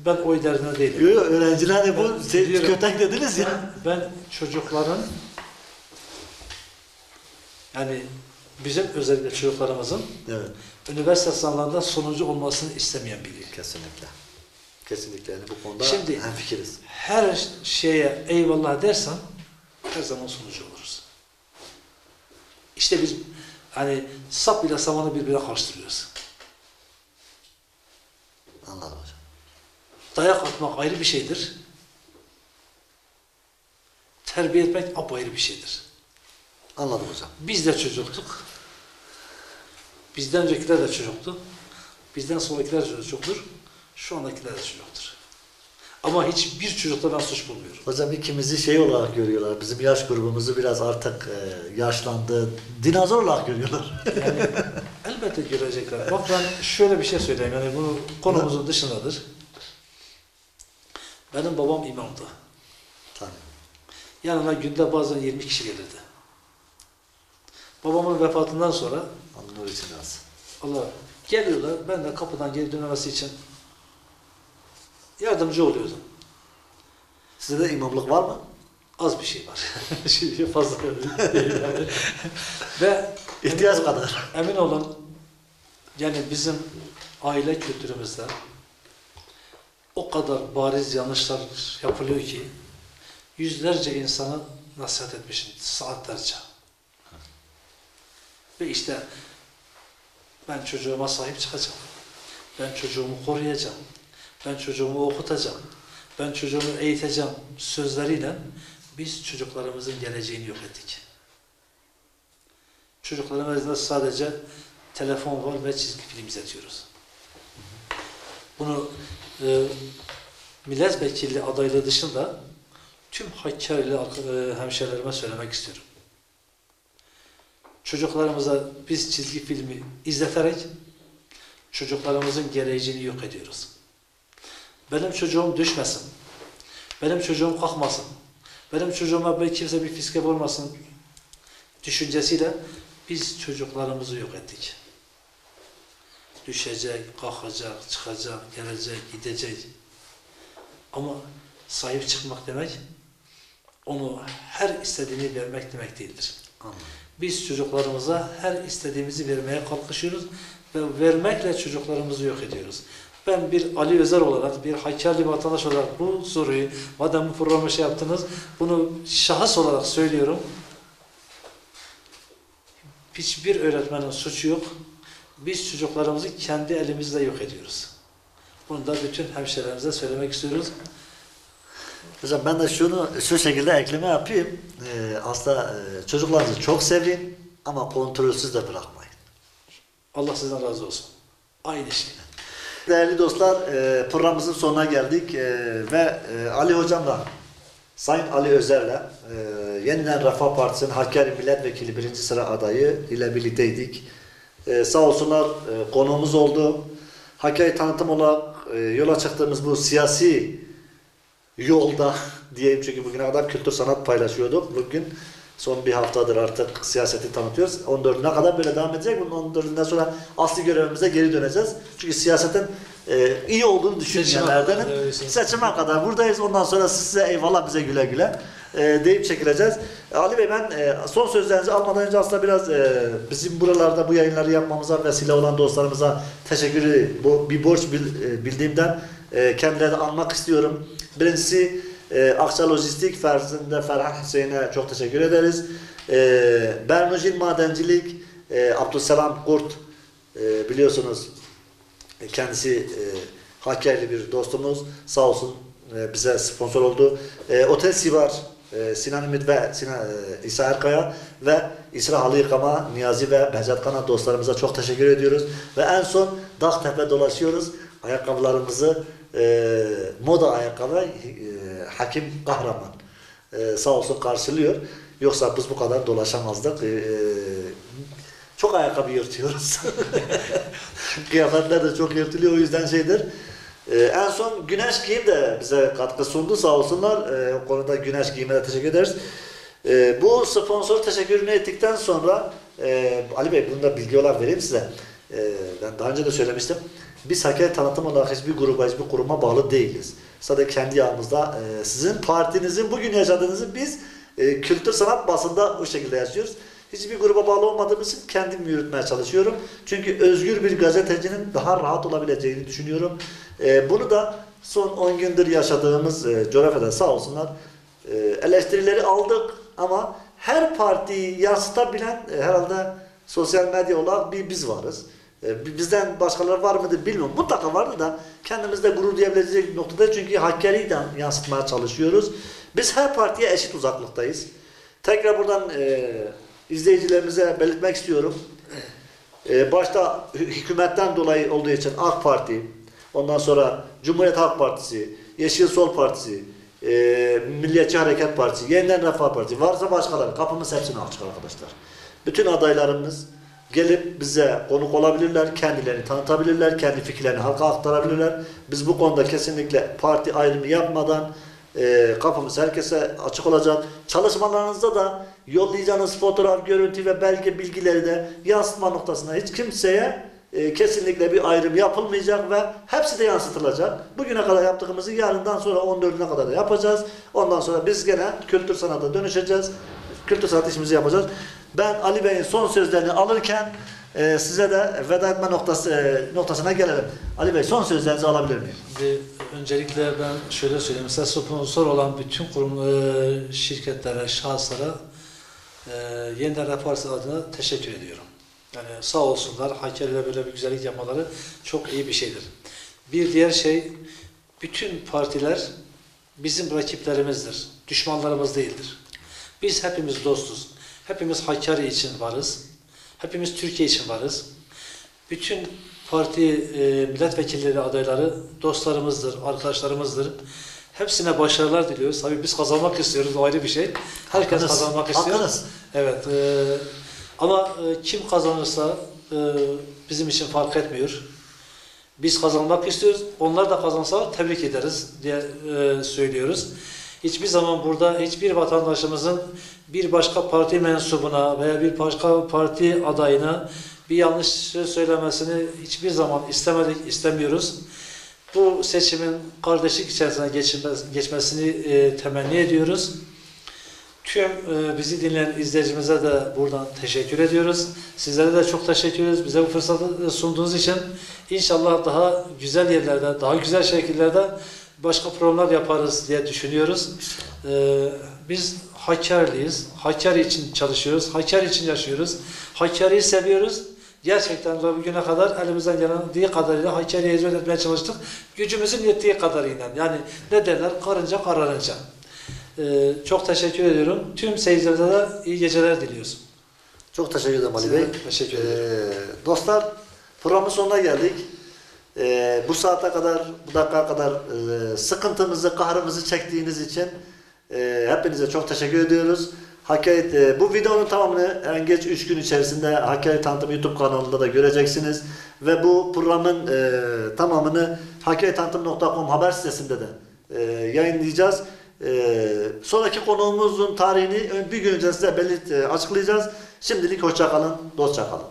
Ben oy derdine değilim. Yok öğrenciler hani bu biliyorum. kötek dediniz ya. Ben çocukların yani bizim özellikle çocuklarımızın Evet. üniversite sınavlarında sonuncu olmasını istemeyen biriyim. Kesinlikle. Kesinlikle yani bu konuda Şimdi- hemfikiriz. Her şeye eyvallah dersen her zaman sonucu oluruz. İşte biz hani sap ile samanı birbirine karıştırıyoruz. Anladım hocam. Dayak atmak ayrı bir şeydir. Terbiye etmek apayrı bir şeydir. Anladım hocam. Biz de çocuktuk. Bizden öncekiler de çocuktu. Bizden sonrakiler de çocuktur. Şu andakiler de çocuktur. Ama hiçbir çocukta ben suç bulmuyorum. Hocam ikimizi şey olarak görüyorlar. Bizim yaş grubumuzu biraz artık yaşlandı. Dinozor olarak görüyorlar. Yani elbette görecekler. Bak ben şöyle bir şey söyleyeyim. Yani bu konumuzun dışındadır. Benim babam imamdı. Tamam. Yanına günde bazen 20 kişi gelirdi. Babamın vefatından sonra Anlıyor için az. Allah geliyorlar. Ben de kapıdan geri dönmesi için yardımcı oluyordum. Sizde de imamlık var mı? Az bir şey var. Şimdi fazla değil yani. Ve İhtiyaç emin olun- kadar. Emin olun yani bizim aile kültürümüzde o kadar bariz yanlışlar yapılıyor ki yüzlerce insana nasihat etmişim saatlerce. Ve işte ben çocuğuma sahip çıkacağım. Ben çocuğumu koruyacağım. Ben çocuğumu okutacağım. Ben çocuğumu eğiteceğim sözleriyle biz çocuklarımızın geleceğini yok ettik. Çocuklarımızda sadece telefon var ve çizgi film izletiyoruz. Bunu milletvekili adaylığı dışında tüm Hakkari'li hemşehrilerime söylemek istiyorum. Çocuklarımıza biz çizgi filmi izleterek çocuklarımızın geleceğini yok ediyoruz. Benim çocuğum düşmesin, benim çocuğum kalkmasın, benim çocuğuma kimse bir fiske vurmasın düşüncesiyle biz çocuklarımızı yok ettik. Düşecek, kalkacak, çıkacak, gelecek, gidecek. Ama sahip çıkmak demek, onu her istediğini vermek demek değildir. Anladım. Biz çocuklarımıza her istediğimizi vermeye kalkışıyoruz ve vermekle çocuklarımızı yok ediyoruz. Ben bir Ali Özer olarak, bir Hakkari vatandaş olarak bu soruyu, madem bu programı şey yaptınız, bunu şahıs olarak söylüyorum. Hiçbir öğretmenin suçu yok. Biz çocuklarımızı kendi elimizle yok ediyoruz. Bunu da bütün hemşehrilerimize söylemek istiyoruz. Hocam ben de şu şekilde ekleme yapayım. Aslında çocuklarınızı çok sevin ama kontrolsüz de bırakmayın. Allah sizden razı olsun. Aynı şey. Değerli dostlar programımızın sonuna geldik ve Ali Hocam'la Sayın Ali Özer'le Yeniden Refah Partisi'nin Hakkari Milletvekili 1. sıra adayı ile birlikteydik. Sağ olsunlar konuğumuz oldu. Hakkari tanıtım olarak yola çıktığımız bu siyasi yolda diyeyim çünkü bugüne kadar kültür sanat paylaşıyorduk. Bugün son bir haftadır artık siyaseti tanıtıyoruz. 14'üne kadar böyle devam edecek. Bunun 14'ünden sonra asli görevimize geri döneceğiz. Çünkü siyasetin iyi olduğunu düşünenlerdenim. Seçime kadar buradayız. Ondan sonra size eyvallah bize güle güle deyip çekileceğiz. Ali Bey ben son sözlerinizi almadan önce aslında biraz bizim buralarda bu yayınları yapmamıza vesile olan dostlarımıza teşekkürü bir borç bildiğimden kendilerini anmak istiyorum. Birincisi Akça Lojistik Ferzi'nde Ferhan Hüseyin'e çok teşekkür ederiz. Bernujin Madencilik, Abdüsselam Kurt, biliyorsunuz kendisi Hakkari'li bir dostumuz, sağ olsun bize sponsor oldu. Otel Sivar, Sinan Ümit ve İsa Erkaya ve İsra Halı Yıkama, Niyazi ve Behzat Kanat dostlarımıza çok teşekkür ediyoruz. Ve en son Dağtepe dolaşıyoruz. Ayakkabılarımızı moda ayakkabı Hakim Kahraman sağ olsun karşılıyor. Yoksa biz bu kadar dolaşamazdık. Çok ayakkabı yırtıyoruz. Kıyafetler de çok yırtılıyor, o yüzden şeydir. En son Güneş Giyim de bize katkı sundu, sağ olsunlar. O konuda Güneş Giyim'e de teşekkür ederiz. Bu sponsor teşekkürünü ettikten sonra Ali Bey, bunu da bilgi olarak vereyim size. Ben daha önce de söylemiştim. Biz Hakkari tanıtım olarak hiçbir gruba, hiçbir kuruma bağlı değiliz. Sadece kendi yağımızda sizin partinizin bugün yaşadığınızı biz kültür sanat basında o şekilde yaşıyoruz. Hiçbir gruba bağlı olmadığımız için kendim yürütmeye çalışıyorum. Çünkü özgür bir gazetecinin daha rahat olabileceğini düşünüyorum. Bunu da son 10 gündür yaşadığımız coğrafyada sağ olsunlar eleştirileri aldık ama her partiyi yansıtabilen herhalde sosyal medya olarak biz varız. Bizden başkaları var mıdır bilmiyorum. Mutlaka vardı da kendimizde gurur duyabilecek noktada, çünkü Hakkari'yi de yansıtmaya çalışıyoruz. Biz her partiye eşit uzaklıktayız. Tekrar buradan izleyicilerimize belirtmek istiyorum. Başta hükümetten dolayı olduğu için AK Parti, ondan sonra Cumhuriyet Halk Partisi, Yeşil Sol Partisi, Milliyetçi Hareket Partisi, Yeniden Refah Partisi, varsa başkaları, kapımız hepsine açık arkadaşlar. Bütün adaylarımız gelip bize konuk olabilirler, kendilerini tanıtabilirler, kendi fikirlerini halka aktarabilirler. Biz bu konuda kesinlikle parti ayrımı yapmadan kapımız herkese açık olacak. Çalışmalarınızda da yollayacağınız fotoğraf, görüntü ve belge bilgileri de yansıtma noktasında hiç kimseye kesinlikle bir ayrım yapılmayacak ve hepsi de yansıtılacak. Bugüne kadar yaptığımızı yarından sonra 14'üne kadar da yapacağız. Ondan sonra biz gene kültür sanata dönüşeceğiz. Kültür sanat işimizi yapacağız. Ben Ali Bey'in son sözlerini alırken size de veda etme noktasına gelelim. Ali Bey, son sözlerinizi alabilir miyim? Öncelikle ben şöyle söyleyeyim. Mesela sponsor olan bütün kurum, şirketlere, şahıslara Yeniden Refah Partisi adına teşekkür ediyorum. Yani sağ olsunlar, Hakkari'de böyle bir güzellik yapmaları çok iyi bir şeydir. Bir diğer şey, bütün partiler bizim rakiplerimizdir, düşmanlarımız değildir. Biz hepimiz dostuz. Hepimiz Hakkari için varız. Hepimiz Türkiye için varız. Bütün parti milletvekilleri adayları dostlarımızdır, arkadaşlarımızdır. Hepsine başarılar diliyoruz. Tabii biz kazanmak istiyoruz, o ayrı bir şey. Herkes kazanmak istiyor. Haklısınız. Evet. Ama kim kazanırsa bizim için fark etmiyor. Biz kazanmak istiyoruz. Onlar da kazansa tebrik ederiz diye söylüyoruz. Hiçbir zaman burada hiçbir vatandaşımızın bir başka parti mensubuna veya bir başka parti adayına bir yanlış söz söylemesini hiçbir zaman istemedik, istemiyoruz. Bu seçimin kardeşlik içerisine geçmesini temenni ediyoruz. Tüm bizi dinleyen izleyicimize de buradan teşekkür ediyoruz. Sizlere de çok teşekkür ediyoruz. Bize bu fırsatı sunduğunuz için inşallah daha güzel yerlerde, daha güzel şekillerde başka programlar yaparız diye düşünüyoruz. Biz Hakkari'liyiz. Hakkari için çalışıyoruz. Hakkari için yaşıyoruz. Hakkari'yi seviyoruz. Gerçekten de bugüne kadar elimizden geldiği kadarıyla Hakkari'ye hizmet etmeye çalıştık. Gücümüzün yettiği kadarıyla. Yani ne derler? Karınca kararınca. Çok teşekkür ediyorum. Tüm seyircilerimize de iyi geceler diliyoruz. Çok teşekkür ederim Ali Bey. Teşekkür ederim. Dostlar, programın sonuna geldik. Bu saate kadar, bu dakika kadar sıkıntımızı, kahrımızı çektiğiniz için hepinize çok teşekkür ediyoruz. Hakkari, bu videonun tamamını en geç 3 gün içerisinde Hakkari Tanıtım YouTube kanalında da göreceksiniz. Ve bu programın tamamını hakkaritanıtım.com haber sitesinde de yayınlayacağız. Sonraki konuğumuzun tarihini bir gün önce size açıklayacağız. Şimdilik hoşça kalın, dostça kalın.